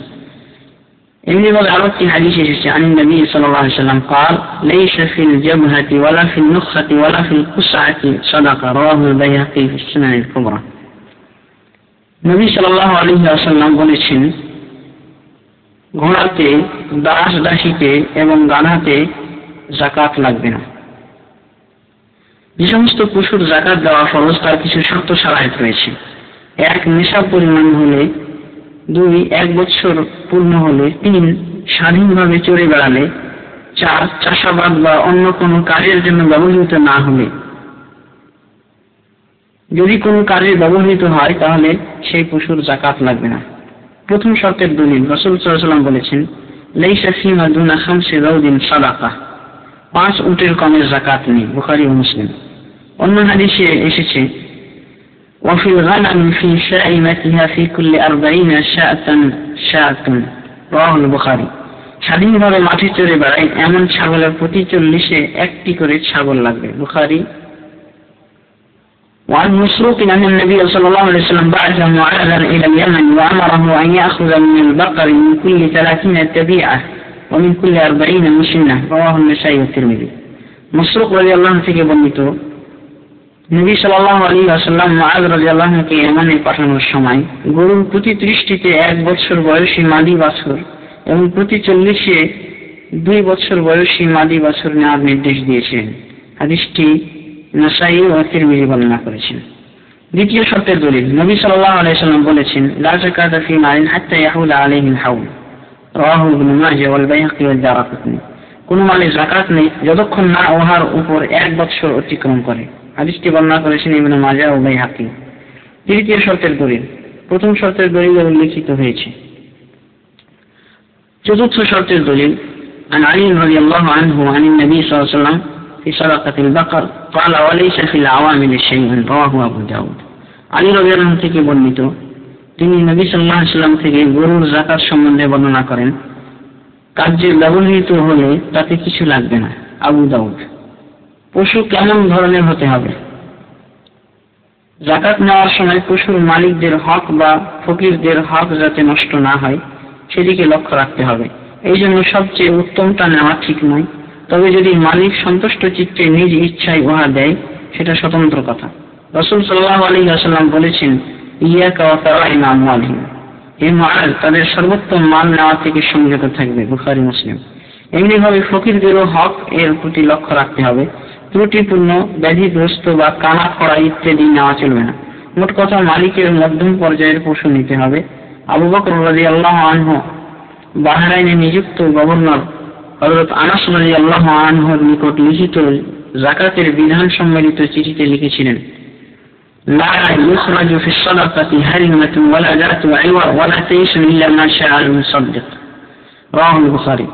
এমনিভাবে আরো একটি হাদিস এসেছে, আনিন নবী সাল্লাল্লাহু আলাইহি ওয়াসাল্লাম قال ليس في الجبهة ولا في النخة ولا في القصعة صدقة رواه البيهقي في السنن الكبرى। নবী সাল্লাল্লাহু আলাইহি ওয়াসাল্লাম বলেছেন, ঘোড়াতে, দাস দাসীতে এবং গাধাতে যাকাত লাগবে না। যে সমস্ত পশুর যাকাত দেওয়া ফরজ তার কিছু শর্ত শারাইত রয়েছে। 1 নিসাব পরিমাণ হলে, 2 1 বছর পূর্ণ হলে, 3 স্বাধীনভাবে চড়ে বেড়ালে, 4 চাষাবাদ বা অন্য কোনো কাজের জন্য ব্যবহৃত না হলে। যদি কোনো কাজে ব্যবহৃত হয় তাহলে সেই পশুর যাকাত লাগবে না। প্রথম শর্তের দলিল রাসূল সাল্লাল্লাহু আলাইহি ওয়াসাল্লাম বলেছেন, লাইসা ফীমা দুনা খামসি যাওদিন সাদাকা, 5 উটের কমের যাকাত নেই। বুখারী ও মুসলিম। অন্য হাদিসে এসেছে, ওয়াফিল গানামি ফি শাইমাতিহা ফি কুল্লি 40 শাআতান, রাওয়াহুল বুখারী। স্বাধীনভাবে মাঠে চড়ে বেড়ায় এমন ছাগলের প্রতি 40-এ 1টি করে ছাগল লাগবে। বুখারী। وعن مسروق أن النبي صلى الله عليه وسلم بعث معاذا إلى اليمن وأمره أن يأخذ من البقر من كل 30 تبيعة ومن كل 40 مسنة، رواه النسائي والترمذي। مسروق رضي الله عنه থেকে বর্ণিত, নবী সাল্লাল্লাহু আলাইহি ওয়াসাল্লাম মুআয রাদিয়াল্লাহু আনহুকে ইয়েমেনে পাঠানোর সময় গরুর প্রতি 30টিতে 1 বছর বয়সী মাদি বাছুর এবং প্রতি 40-এ 2 বছর বয়সী মাদি বাছুর নেওয়ার নির্দেশ দিয়েছেন। হাদিসটি নাসাঈ ও তিরমিজি বর্ণনা করেছেন। দ্বিতীয় শর্তের দলিল, নবী সাল্লাল্লাহু আলাইহি ওয়াসাল্লাম বলেছেন, লা যাকাতা ফী মালিন হাত্তা ইয়াহুলা আলাইহি আল-হাউল, রাওয়াহু ইবনে মাজাহ ওয়াল বাইহাকী ওয়াল দারাকুতনী। কোন মালে যাকাত নেই যতক্ষণ না উহার উপর 1 বছর অতিক্রম করে। হাদিসটি বর্ণনা করেছেন ইবনে মাজাহ ও বাইহাকী। তৃতীয় শর্তের দলিল, প্রথম শর্তের দলিলে উল্লেখিত হয়েছে। চতুর্থ শর্তের দলিল, عن علي رضي الله عنه عن النبي صلى الله عليه وسلم في صدقة البقر قال وليس في العوامل شيء، رواه أبو داود। আলী রাদিয়াল্লাহু আনহু থেকে বর্ণিত, তিনি নবী সাল্লাল্লাহু আলাইহি ওয়াসাল্লাম থেকে গরুর যাকাত সম্বন্ধে বর্ণনা করেন, কার্যে ব্যবহৃত হলে তাতে কিছু লাগবে না। আবু দাউদ। পশু কেমন ধরনের হতে হবে? যাকাত নেওয়ার সময় পশুর মালিকদের হক বা ফকিরদের হক যাতে নষ্ট না হয় সেদিকে লক্ষ্য রাখতে হবে। এই জন্য সবচেয়ে উত্তমটা নেওয়া ঠিক নয়, তবে যদি মালিক সন্তুষ্ট চিত্তে নিজ ইচ্ছায় উহা দেয় সেটা স্বতন্ত্র কথা। রাসূল সাল্লাল্লাহু আলাইহি ওয়াসাল্লাম বলেছেন, ইয়াকা ওয়া তারাইনা আমওয়ালিহিম, হে মুআয তাদের সর্বোত্তম মাল নেওয়া থেকে সংযত থাকবে। বুখারী মুসলিম। এমনিভাবে ফকিরদেরও হক এর প্রতি লক্ষ্য রাখতে হবে। ত্রুটিপূর্ণ, ব্যাধিগ্রস্ত বা কানা খড়া ইত্যাদি নেওয়া চলবে না। মোট কথা মালিকের মধ্যম পর্যায়ের পশু নিতে হবে। আবু বকর রাদিয়াল্লাহু আনহু বাহরাইনে নিযুক্ত গভর্নর হযরত আনাস রাদিয়াল্লাহু আনহুর নিকট লিখিত যাকাতের বিধান সম্বলিত চিঠিতে লিখেছিলেন, লা ইউখরাজু ফি সাদাকাতি হারিমাতুন ওয়ালা যাতু আইওয়া ওয়ালা তাইসু ইল্লা মা শাআ আল-মুসাদ্দিক, রাওয়াহুল বুখারী।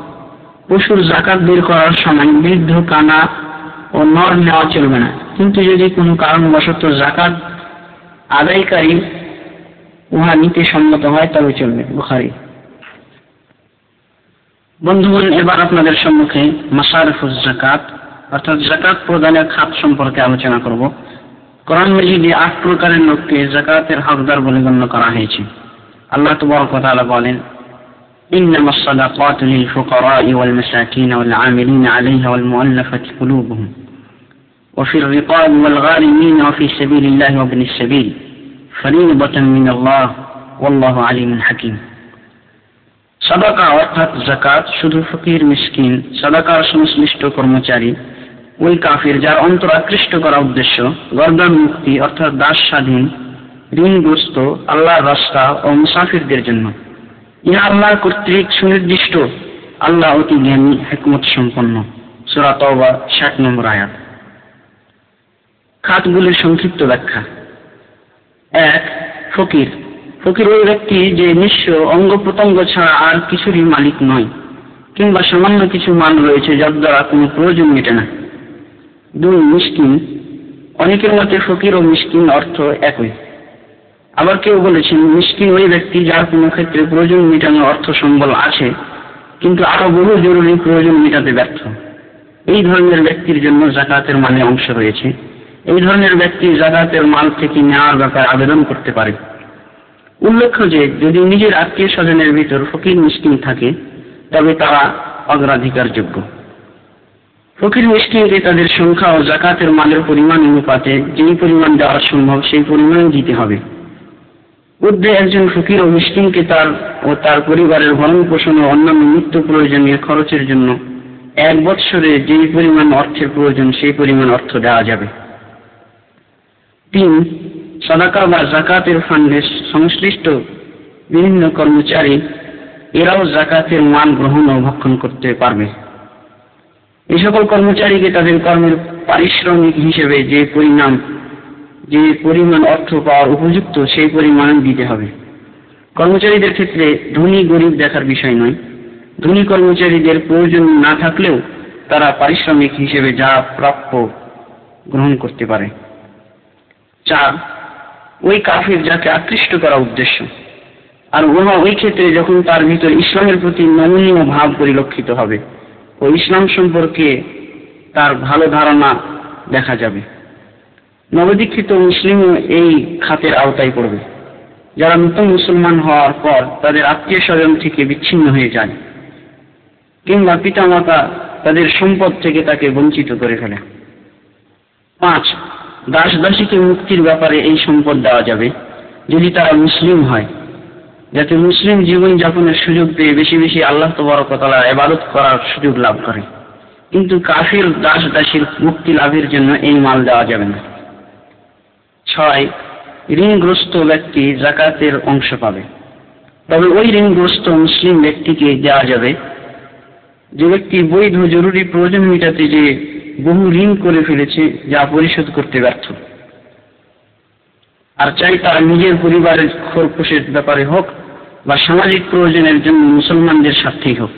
পশুর যাকাত বের করার সময় বৃদ্ধ, কানা ও নর নেওয়া চলবে না, কিন্তু যদি কোনো কারণবশত যাকাত আদায়কারী উহা নিতে সম্মত হয় তবে চলবে। বুখারী। বন্ধুগণ, এবার আপনাদের সম্মুখে মাসারিফুজ যাকাত অর্থাৎ যাকাত প্রদানের খাত সম্পর্কে আলোচনা করব। কোরআন মাজিদে 8 প্রকারের লোককে যাকাতের হকদার বলে গণ্য করা হয়েছে। আল্লাহ তাবারক ওয়া তাআলা বলেন, ইন্নামাস সাদাকাতু লিল ফুকারা'i ওয়াল মাসাকিন ওয়াল 'আমিলিনা 'আলাইহা ওয়াল মুআল্লাফাতি কুলুবুহুম ওয়া ফির রিকাব ওয়াল গারিমিন ওয়া ফি সাবিলিল্লাহি ওয়া ইবনিস সাবিল ফরিদাতান মিনাল্লাহ ওয়াল্লাহু আলিমুন হাকীম। সাদাকা অর্থাৎ যাকাত শুধু ফকির, মিসকিন, সাদাকার সংশ্লিষ্ট কর্মচারী, ওই কাফির যার অন্তর আকৃষ্ট করা উদ্দেশ্য, গর্দান মুক্তি অর্থাৎ দাস স্বাধীন, ঋণগ্রস্ত, আল্লাহর রাস্তা ও মুসাফিরদের জন্য। ইহা আল্লাহর কর্তৃক সুনির্দিষ্ট। আল্লাহ অতি জ্ঞানী, হিকমত সম্পন্ন। সূরা তাওবা 60 নম্বর আয়াত। খাতগুলির সংক্ষিপ্ত ব্যাখ্যা। 1. ফকির। ফকির ওই ব্যক্তি যে নিঃস্ব, অঙ্গ প্রত্যঙ্গ ছাড়া আর কিছুরই মালিক নয়, কিংবা সামান্য কিছু মাল রয়েছে যার দ্বারা কোনো প্রয়োজন মেটে না। 2. মিসকিন। অনেকের মতে ফকির ও মিসকিন অর্থ একই। আবার কেউ বলেছেন মিসকিন ওই ব্যক্তি যার কোনো ক্ষেত্রে প্রয়োজন মেটানোর অর্থ সম্বল আছে কিন্তু আরো বহু জরুরি প্রয়োজন মেটাতে ব্যর্থ। এই ধরনের ব্যক্তির জন্য যাকাতের মানে অংশ রয়েছে। এই ধরনের ব্যক্তি যাকাতের মাল থেকে নেওয়ার ব্যাপারে আবেদন করতে পারে। উল্লেখ্য যে যদি নিজের আত্মীয় স্বজনের ভিতর ফকির মিসকিন থাকে তবে তারা অগ্রাধিকারযোগ্য। ফকির মিসকিনকে তাদের সংখ্যা ও যাকাতের মালের পরিমাণ অনুপাতে যেই পরিমাণ দেওয়া সম্ভব সেই পরিমাণ দিতে হবে। ঊর্ধ্বে একজন ফকির ও মিসকিনকে তার ও তার পরিবারের ভরণ পোষণ ও অন্যান্য নিত্য প্রয়োজনীয় খরচের জন্য 1 বৎসরে যেই পরিমাণ অর্থের প্রয়োজন সেই পরিমাণ অর্থ দেওয়া যাবে। 3. সাদাকা বা যাকাতের ফান্ডে সংশ্লিষ্ট বিভিন্ন কর্মচারী এরাও যাকাতের মাল গ্রহণ ও ভক্ষণ করতে পারবে। এই সকল কর্মচারীকে তাদের কর্মের পারিশ্রমিক হিসেবে যে পরিমাণ অর্থ পাওয়ার উপযুক্ত সেই পরিমাণ দিতে হবে। কর্মচারীদের ক্ষেত্রে ধনী গরিব দেখার বিষয় নয়। ধনী কর্মচারীদের প্রয়োজন না থাকলেও তারা পারিশ্রমিক হিসেবে যা প্রাপ্য গ্রহণ করতে পারে। 4. ওই কাফির যাকে আকৃষ্ট করা উদ্দেশ্য, আর উহা ওই ক্ষেত্রে যখন তার ভিতর ইসলামের প্রতি নমনীয় ভাব পরিলক্ষিত হবে ও ইসলাম সম্পর্কে তার ভালো ধারণা দেখা যাবে। নবদীক্ষিত মুসলিমও এই খাতের আওতায় পড়বে, যারা নতুন মুসলমান হওয়ার পর তাদের আত্মীয় স্বজন থেকে বিচ্ছিন্ন হয়ে যায় কিংবা পিতামাতা তাদের সম্পদ থেকে তাকে বঞ্চিত করে ফেলে। 5. দাস দাসীকে মুক্তির ব্যাপারে এই সম্পদ দেওয়া যাবে যদি তারা মুসলিম হয়, যাতে মুসলিম জীবন যাপনের সুযোগ পেয়ে বেশি বেশি আল্লাহ তাবারক ওয়া তাআলার ইবাদত করার সুযোগ লাভ করে। কিন্তু কাফির দাস দাসীর মুক্তি লাভের জন্য এই মাল দেওয়া যাবে না। 6. ঋণগ্রস্ত ব্যক্তি যাকাতের অংশ পাবে, তবে ওই ঋণগ্রস্ত মুসলিম ব্যক্তিকে দেওয়া যাবে যে ব্যক্তি বৈধ জরুরি প্রয়োজন মেটাতে যে বহু ঋণ করে ফেলেছে যা পরিশোধ করতে ব্যর্থ, আর চাই তার নিজের পরিবারের খরপোশের ব্যাপারে হোক বা সামাজিক প্রয়োজনের জন্য মুসলমানদের স্বার্থেই হোক।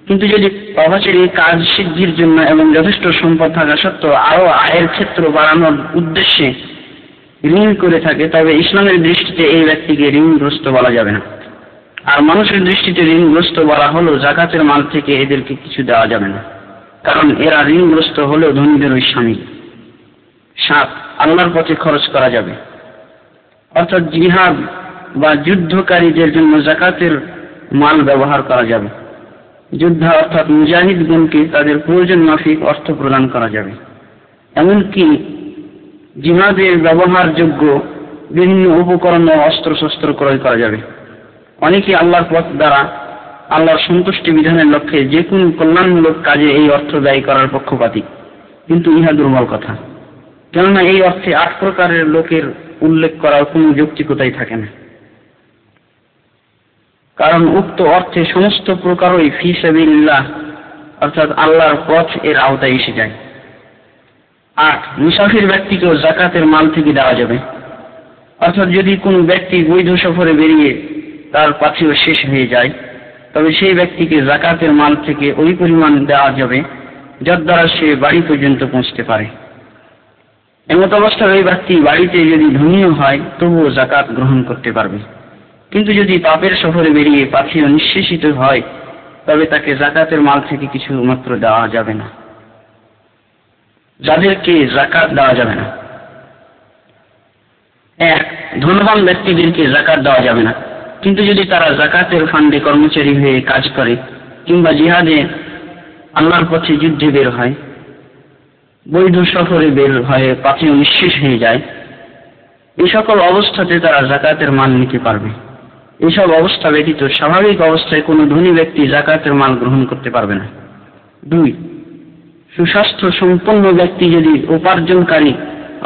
কিন্তু যদি পাপাচারী কাজ সিদ্ধির জন্য এবং যথেষ্ট সম্পদ থাকা সত্ত্বেও আরো আয়ের ক্ষেত্র বাড়ানোর উদ্দেশ্যে ঋণ করে থাকে, তবে ইসলামের দৃষ্টিতে এই ব্যক্তিকে ঋণগ্রস্ত বলা যাবে না। আর মানুষের দৃষ্টিতে ঋণগ্রস্ত বলা হলো যাকাতের মাল থেকে এদেরকে কিছু দেওয়া যাবে না, কারণ এরা ঋণগ্রস্ত হলেও ধনীদেরই শামিল। 7. আল্লাহর পথে খরচ করা যাবে, অর্থাৎ জিহাদ বা যুদ্ধকারীদের জন্য যাকাতের মাল ব্যবহার করা যাবে। যোদ্ধা অর্থাৎ মুজাহিদগণকে তাদের প্রয়োজন মাফিক অর্থ প্রদান করা যাবে। এমনকি জিহাদের ব্যবহারযোগ্য বিভিন্ন উপকরণ ও অস্ত্রশস্ত্র ক্রয় করা যাবে। অনেকে আল্লাহর পথ দ্বারা আল্লাহর সন্তুষ্টি বিধানের লক্ষ্যে যে কোনো কল্যাণমূলক কাজে এই অর্থ ব্যয় করার পক্ষপাতী, কিন্তু ইহা দুর্বল কথা, কেননা এই অর্থে 8 প্রকারের লোকের উল্লেখ করার কোনো যৌক্তিকতাই থাকে না, কারণ উক্ত অর্থে সমস্ত প্রকারই ফি সাবিলিল্লাহ অর্থাৎ আল্লাহর পথ এর আওতায় এসে যায়। 8. মুসাফির ব্যক্তিকেও যাকাতের মাল থেকে দেওয়া যাবে, অর্থাৎ যদি কোনো ব্যক্তি বৈধ সফরে বেরিয়ে তার পাথেয় শেষ হয়ে যায়, তবে সেই ব্যক্তিকে যাকাতের মাল থেকে ওই পরিমাণ দেওয়া যাবে যার দ্বারা সে বাড়ি পর্যন্ত পৌঁছতে পারে। এমত অবস্থায় ওই ব্যক্তি বাড়িতে যদি ধনীও হয় তবুও যাকাত গ্রহণ করতে পারবে, কিন্তু যদি পাপের সফরে বেরিয়ে পাথেয় নিঃশেষিত হয় তবে তাকে যাকাতের মাল থেকে কিছু মাত্র দেওয়া যাবে না। যাদেরকে যাকাত দেওয়া যাবে না: 1. ধনবান ব্যক্তিদেরকে যাকাত দেওয়া যাবে না, কিন্তু যদি তারা যাকাতের ফান্ডে কর্মচারী হয়ে কাজ করে কিংবা জিহাদে আল্লাহর পথে যুদ্ধে বের হয়, বৈধ সফরে বের হয়ে পাথেয় নিঃশেষ হয়ে যায়, এই সকল অবস্থাতে তারা যাকাতের মাল নিতে পারবে। এসব অবস্থা ব্যতীত স্বাভাবিক অবস্থায় কোনো ধনী ব্যক্তি যাকাতের মাল গ্রহণ করতে পারবে না। 2. সুস্বাস্থ্য সম্পন্ন ব্যক্তি যদি উপার্জনকারী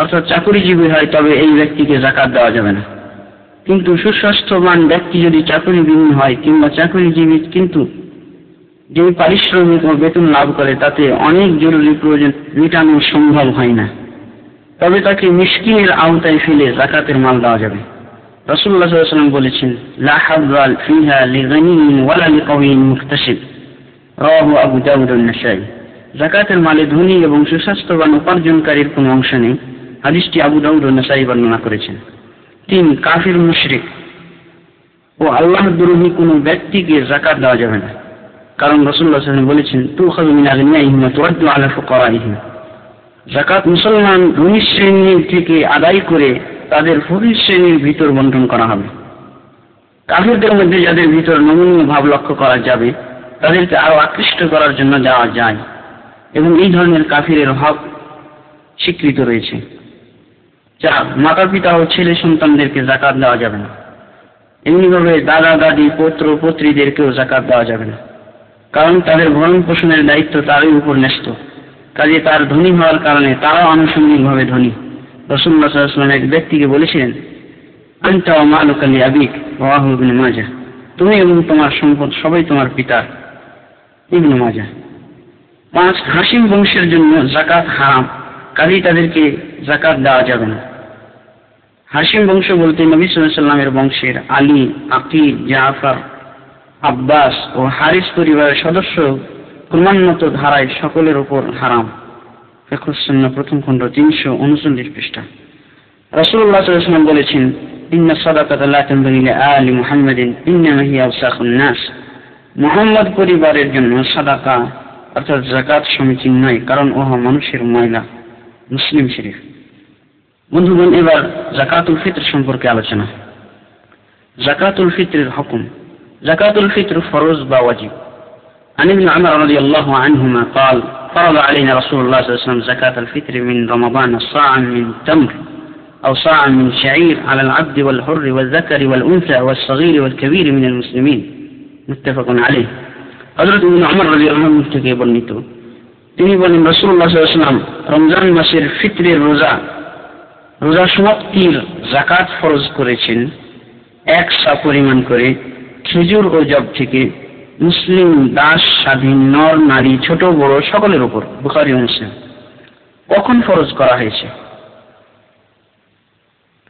অর্থাৎ চাকুরিজীবী হয় তবে এই ব্যক্তিকে যাকাত দেওয়া যাবে না, কিন্তু সুস্বাস্থ্যবান ব্যক্তি যদি চাকুরিবিহীন হয় কিংবা চাকুরিজীবী কিন্তু যে পারিশ্রমিক ও বেতন লাভ করে তাতে অনেক জরুরি প্রয়োজন মেটানো সম্ভব হয় না, তবে তাকে মিসকিনের আওতায় ফেলে যাকাতের মাল দেওয়া যাবে। রাসূলুল্লাহ সাল্লাল্লাহু আলাইহি ওয়াসাল্লাম বলেছেন, লা হায্যা ফিহা লিগানিয়্যিন ওয়ালা লিকাওয়িন মুকতাসিব, রাওয়াহু আবু দাউদ ও নাসাঈ। যাকাতের মালে ধনী এবং সুস্বাস্থ্যবান উপার্জনকারীর কোনো অংশ নেই। হাদিসটি আবু দাউদ ও নাসাঈ বর্ণনা করেছেন। 3. কাফির মুশরিক ও আল্লাহ দ্রোহী কোনো ব্যক্তিকে যাকাত দেওয়া যাবে না, কারণ রাসূলুল্লাহ সাল্লাল্লাহু আলাইহি ওয়াসাল্লাম বলেছেন, তুখাযু মিন আগনিয়াইহিম ওয়া তুরাদ্দু আলা ফুকারাইহিম। যাকাত মুসলমান ধনী শ্রেণী থেকে আদায় করে তাদের ফকির শ্রেণীর ভিতর বণ্টন করা হবে। কাফিরদের মধ্যে যাদের ভিতর নমনীয় ভাব লক্ষ্য করা যাবে তাদেরকে আরো আকৃষ্ট করার জন্য দেওয়া যায়, এবং এই ধরনের কাফিরের হক স্বীকৃত রয়েছে। 4. মাতা পিতা ও ছেলে সন্তানদেরকে যাকাত দেওয়া যাবে না। এমনিভাবে দাদা দাদি পুত্র পুত্রীদেরকেও যাকাত দেওয়া যাবে না, কারণ তাদের ভরণ পোষণের দায়িত্ব তারই উপর ন্যস্ত, কাজে তার ধনী হওয়ার কারণে তারাও আনুষঙ্গিকভাবে ধনী, রাসূলুল্লাহ সাল্লাল্লাহু আলাইহি ওয়াসাল্লাম এক ব্যক্তিকে বলেছিলেন, আনতা ওয়া মালুকা লিআবিক, রাওয়াহু ইবনে মাজাহ, তুমি এবং তোমার সম্পদ সবাই তোমার পিতার, ইবনে মাজাহ। 5 হাশিম বংশের জন্য যাকাত হারাম, কাজেই তাদেরকে যাকাত দেওয়া যাবে না। হাশিম বংশ বলতে নবী সাল্লাল্লাহু আলাইহি ওয়াসাল্লামের বংশের আলী, আকিল, জাফর, আব্বাস ও হারিস পরিবারের সদস্য ক্রমান্বত ধারায় সকলের উপর হারাম। ফিকহুস সুন্নাহ প্রথম খণ্ড 339 পৃষ্ঠা। রাসূলুল্লাহ সাল্লাল্লাহু আলাইহি ওয়াসাল্লাম বলেছেন, ইন্না সাদাকাতা লা তানবাগি লিআলি মুহাম্মাদিন ইন্নামা হিয়া আওসাখুন নাস। মুহাম্মদ পরিবারের জন্য সাদাকা অর্থাৎ যাকাত সমীচীন নয়, কারণ উহা মানুষের ময়লা। মুসলিম শরীফ। বন্ধুগণ, এবার যাকাতুল ফিতর সম্পর্কে আলোচনা। যাকাতুল ফিতরের হুকুম। যাকাতুল ফিতর ফরজ বা ওয়াজিব। عن ابن عمر رضي الله عنهما قال فرض علينا رسول الله صلى الله عليه وسلم زكاة الفطر من رمضان صاعا من تمر أو صاعا من شعير على العبد والحر والذكر والأنثى والصغير والكبير من المسلمين متفق عليه. হযরত ইবনে উমর রাদিয়াল্লাহু আনহু থেকে বর্ণিত, তিনি বলেন, রাসূলুল্লাহ সাল্লাল্লাহু আলাইহি ওয়াসাল্লাম রমজান মাসের ফিতরের রোজা সমাপ্তির যাকাত ফরজ করেছেন 1 সা পরিমাণ করে খেজুর ও জব থেকে মুসলিম দাস, স্বাধীন, নর নারী, ছোট বড় সকলের উপর। বুখারী ও মুসলিম। কখন ফরজ করা হয়েছে?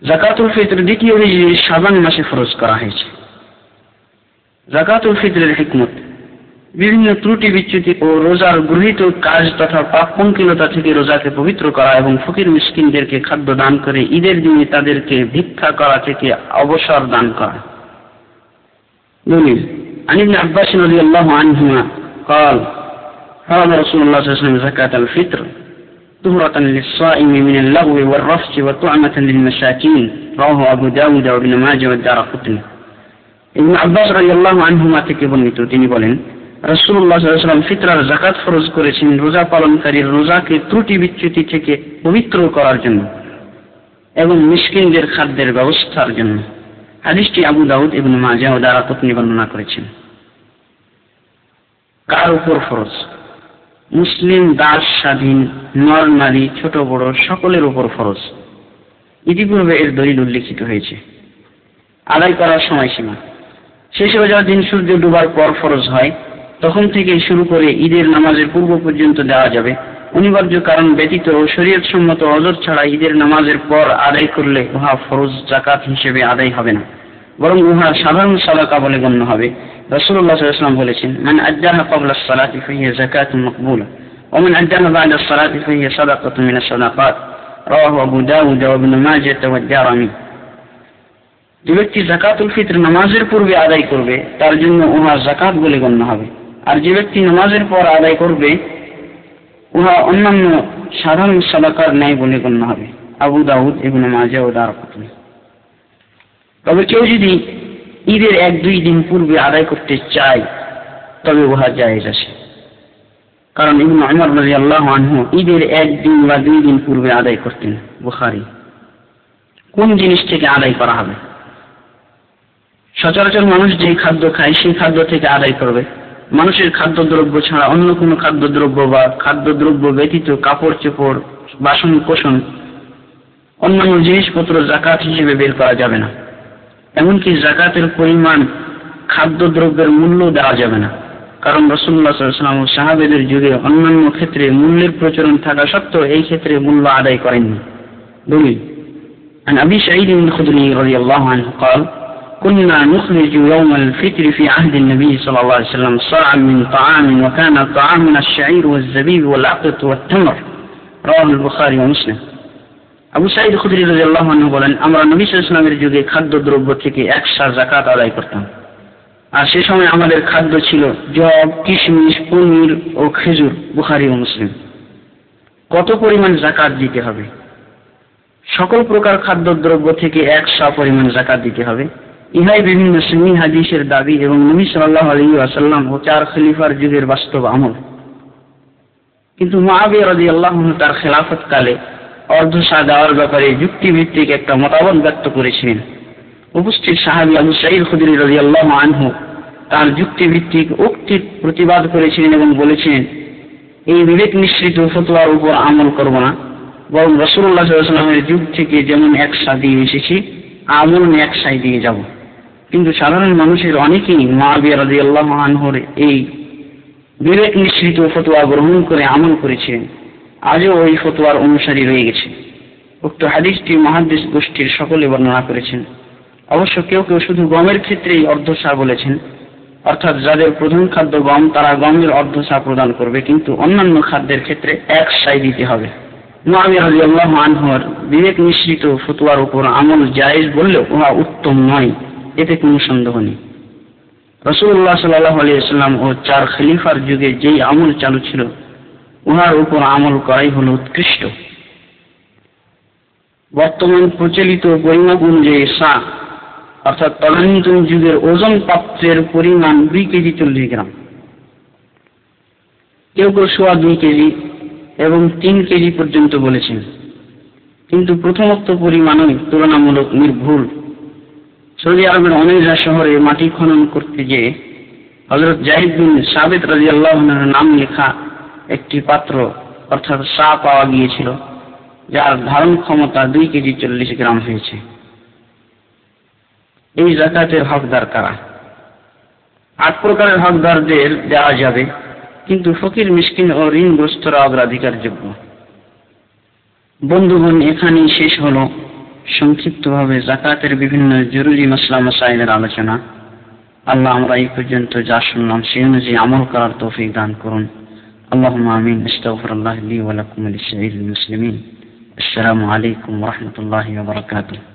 যাকাতুল ফিতর দ্বিতীয় হিজরি শাবান মাসে ফরজ করা হয়েছে। যাকাতুল ফিতরের হিকমত। বিভিন্ন ত্রুটি বিচ্যুতি ও রোজার গৃহীত কাজ তথা পাপ পঙ্কিলতা থেকে রোজাকে পবিত্র করা এবং ফকির মিসকিনদেরকে খাদ্য দান করে ঈদের দিনে তাদেরকে ভিক্ষা করা থেকে অবসর দান করা। দলিল। عن ابن عباس رضي الله عنهما قال فرض رسول الله صلى الله عليه وسلم زكاة الفطر طهرة للصائم من اللغو والرفث وطعمة للمساكين رواه أبو داود وابن ماجه والدارقطني. ইবনে আব্বাস রাদিয়াল্লাহু আনহুমা থেকে বর্ণিত, তিনি বলেন, রাসূলুল্লাহ সাল্লাল্লাহু আলাইহি ওয়াসাল্লাম ফিতরার যাকাত ফরজ করেছেন রোজা পালনকারীর রোজাকে ত্রুটি বিচ্যুতি থেকে পবিত্র করার জন্য এবং মিসকিনদের খাদ্যের ব্যবস্থার জন্য। হাদিসটি আবু দাউদ, ইবনে মাজাহ ও দারাকুতনি বর্ণনা করেছেন। কার উপর ফরজ? মুসলিম দাস, স্বাধীন, নর নারী, ছোট বড় সকলের উপর ফরজ। ইতিপূর্বে এর দলিল উল্লেখিত হয়েছে। আদায় করার সময়সীমা। শেষ রোজার দিন সূর্য ডুবার পর ফরজ হয়, তখন থেকে শুরু করে ঈদের নামাজের পূর্ব পর্যন্ত দেওয়া যাবে। অনিবার্য কারণ ব্যতীত ও শরীয়ত সম্মত ওযর ছাড়া ঈদের নামাজের পর আদায় করলে উহা ফরজ যাকাত হিসেবে আদায় হবে না, বরং উহা সাধারণ সাদাকা বলে গণ্য হবে। রাসূলুল্লাহ সাল্লাল্লাহু আলাইহি ওয়াসাল্লাম বলেছেন, মান আদ্দাহা ক্বাবলা আস-সালাতি ফাহিয়া যাকাতুন মাকবুলা ওয়া মান আদ্দাহা বা'দা আস-সালাতি ফাহিয়া সাদাকাতুন মিনাস সাদাকাত। রাওয়াহু আবু দাউদ ওয়া ইবনে মাজাহ ওয়া দারামি। যে ব্যক্তি যাকাতুল ফিতর নামাজের পূর্বে আদায় করবে তার জন্য উহা যাকাত বলে গণ্য হবে, আর যে ব্যক্তি নামাজের পর আদায় করবে উহা অন্যান্য সাধারণ সাদাকার ন্যায় বলে গণ্য হবে। আবু দাউদ, ইবনে মাজাহ ও দারকুতনি। তবে কেউ যদি ঈদের 1-2 দিন পূর্বে আদায় করতে চায় তবে উহা জায়েজ আছে, কারণ ইবনে উমর রাদিয়াল্লাহু আনহু ঈদের 1 দিন বা 2 দিন পূর্বে আদায় করতেন। বুখারী। কোন জিনিস থেকে আদায় করা হবে? সচরাচর মানুষ যে খাদ্য খায় সেই খাদ্য থেকে আদায় করবে। মানুষের খাদ্যদ্রব্য ছাড়া অন্য কোনো খাদ্যদ্রব্য বা খাদ্যদ্রব্য ব্যতীত কাপড় চোপড়, বাসন কোসন, অন্যান্য জিনিসপত্র যাকাত হিসেবে বের করা যাবে না। এমনকি যাকাতের পরিমাণ খাদ্যদ্রব্যের মূল্য দেওয়া যাবে না, কারণ রাসূলুল্লাহ সাল্লাল্লাহু আলাইহি ওয়াসাল্লাম ও সাহাবাদের যুগে অন্যান্য ক্ষেত্রে মূল্যের প্রচলন থাকা সত্ত্বেও এই ক্ষেত্রে মূল্য আদায় করেননি। দলিল। عن أبي سعيد الخدري رضي الله عنه قال كنا نخرج يوم الفطر في عهد النبي صلى الله عليه وسلم صاعا من طعام وكان طعامنا الشعير والزبيب والعقط والتمر رواه البخاري ومسلم. আবু সাঈদ খুদরি রাদিয়াল্লাহু আনহু বলেন, আমরা নবী সাল্লাল্লাহু আলাইহি ওয়াসাল্লামের যুগে খাদ্যদ্রব্য থেকে 1 সা যাকাত আদায় করতাম, আর সে সময় আমাদের খাদ্য ছিল জব, কিশমিশ, পনির ও খেজুর। বুখারী ও মুসলিম। কত পরিমাণ যাকাত দিতে হবে? সকল প্রকার খাদ্যদ্রব্য থেকে 1 সা পরিমাণ যাকাত দিতে হবে। ইহাই বিভিন্ন সুন্নি হাদিসের দাবি এবং নবী সাল্লাল্লাহু আলাইহি ওয়াসাল্লাম ও 4 খলিফার যুগের বাস্তব আমল। কিন্তু মুআবিয়া রাদিয়াল্লাহু আনহু তার খেলাফত কালে অর্ধ সা দেওয়ার ব্যাপারে যুক্তিভিত্তিক একটা মতামত ব্যক্ত করেছিলেন। উপস্থিত সাহাবী আবু সাঈদ খুদরি রাদিয়াল্লাহু আনহু তার যুক্তিভিত্তিক উক্তির প্রতিবাদ করেছিলেন এবং বলেছিলেন, এই বিবেক মিশ্রিত ফতোয়ার উপর আমল করব না, বরং রাসূলুল্লাহ সাল্লাল্লাহু আলাইহি ওয়াসাল্লামের যুগ থেকে যেমন এক সাথ দিয়ে এসেছি, আমল এক সাথ দিয়ে যাব। কিন্তু সাধারণ মানুষের অনেকেই মুআবিয়া রাদিয়াল্লাহু আনহুর এই বিবেক নিঃসৃত ফতোয়া গ্রহণ করে আমল করেছিলেন, আজও ওই ফতোয়ার অনুসারী রয়ে গেছে। উক্ত হাদিসটি মুহাদ্দিস গোষ্ঠীর সকলে বর্ণনা করেছেন। অবশ্য কেউ কেউ শুধু গমের ক্ষেত্রেই অর্ধসা বলেছেন, অর্থাৎ যাদের প্রধান খাদ্য গম তারা গমের অর্ধসা প্রদান করবে, কিন্তু অন্যান্য খাদ্যের ক্ষেত্রে এক সাই দিতে হবে। মুআবিয়া রাদিয়াল্লাহু আনহুর বিবেক নিঃসৃত ফতোয়ার উপর আমল জায়েজ বললেও উহা উত্তম নয়, এতে কোনো সন্দেহ নেই। রাসূলুল্লাহ সাল্লাল্লাহু আলাইহি ওয়াসাল্লাম ও 4 খলিফার যুগে যেই আমল চালু ছিল উহার উপর আমল করাই হলো উৎকৃষ্ট। বর্তমান প্রচলিত পরিমাপ অনুযায়ী সা অর্থাৎ তদানীন্তন যুগের ওজন পাত্রের পরিমাণ 2 কেজি 40 গ্রাম, কেউ কেউ 2.25 কেজি এবং 3 কেজি পর্যন্ত বলেছেন, কিন্তু প্রথমোক্ত পরিমাণই তুলনামূলক নির্ভুল। সৌদি আরবের অনেজা শহরে মাটি খনন করতে গিয়ে হযরত যায়েদ বিন সাবিত রাদিয়াল্লাহু আনহুর নাম লেখা একটি পাত্র অর্থাৎ সা পাওয়া গিয়েছিল, যার ধারণ ক্ষমতা 2 কেজি 40 গ্রাম হয়েছে। এই যাকাতের হকদার কারা? 8 প্রকারের হকদারদের দেওয়া যাবে, কিন্তু ফকির মিসকিন ও ঋণগ্রস্তরা অগ্রাধিকারযোগ্য। বন্ধুগণ, এখানেই শেষ হলো সংক্ষিপ্তভাবে যাকাতের বিভিন্ন জরুরি মাসলা মাসাইলের আলোচনা। আল্লাহ আমরা এই পর্যন্ত যা শুনলাম সেই অনুযায়ী আমল করার তৌফিক দান করুন। আল্লাহুম্মা আমিন। আস্তাগফিরুল্লাহ লি ওয়া লাকুম ওয়া লিসাইরিল মুসলিমিন। আসসালামু আলাইকুম ওয়া রাহমাতুল্লাহি ওয়া বারাকাতুহু।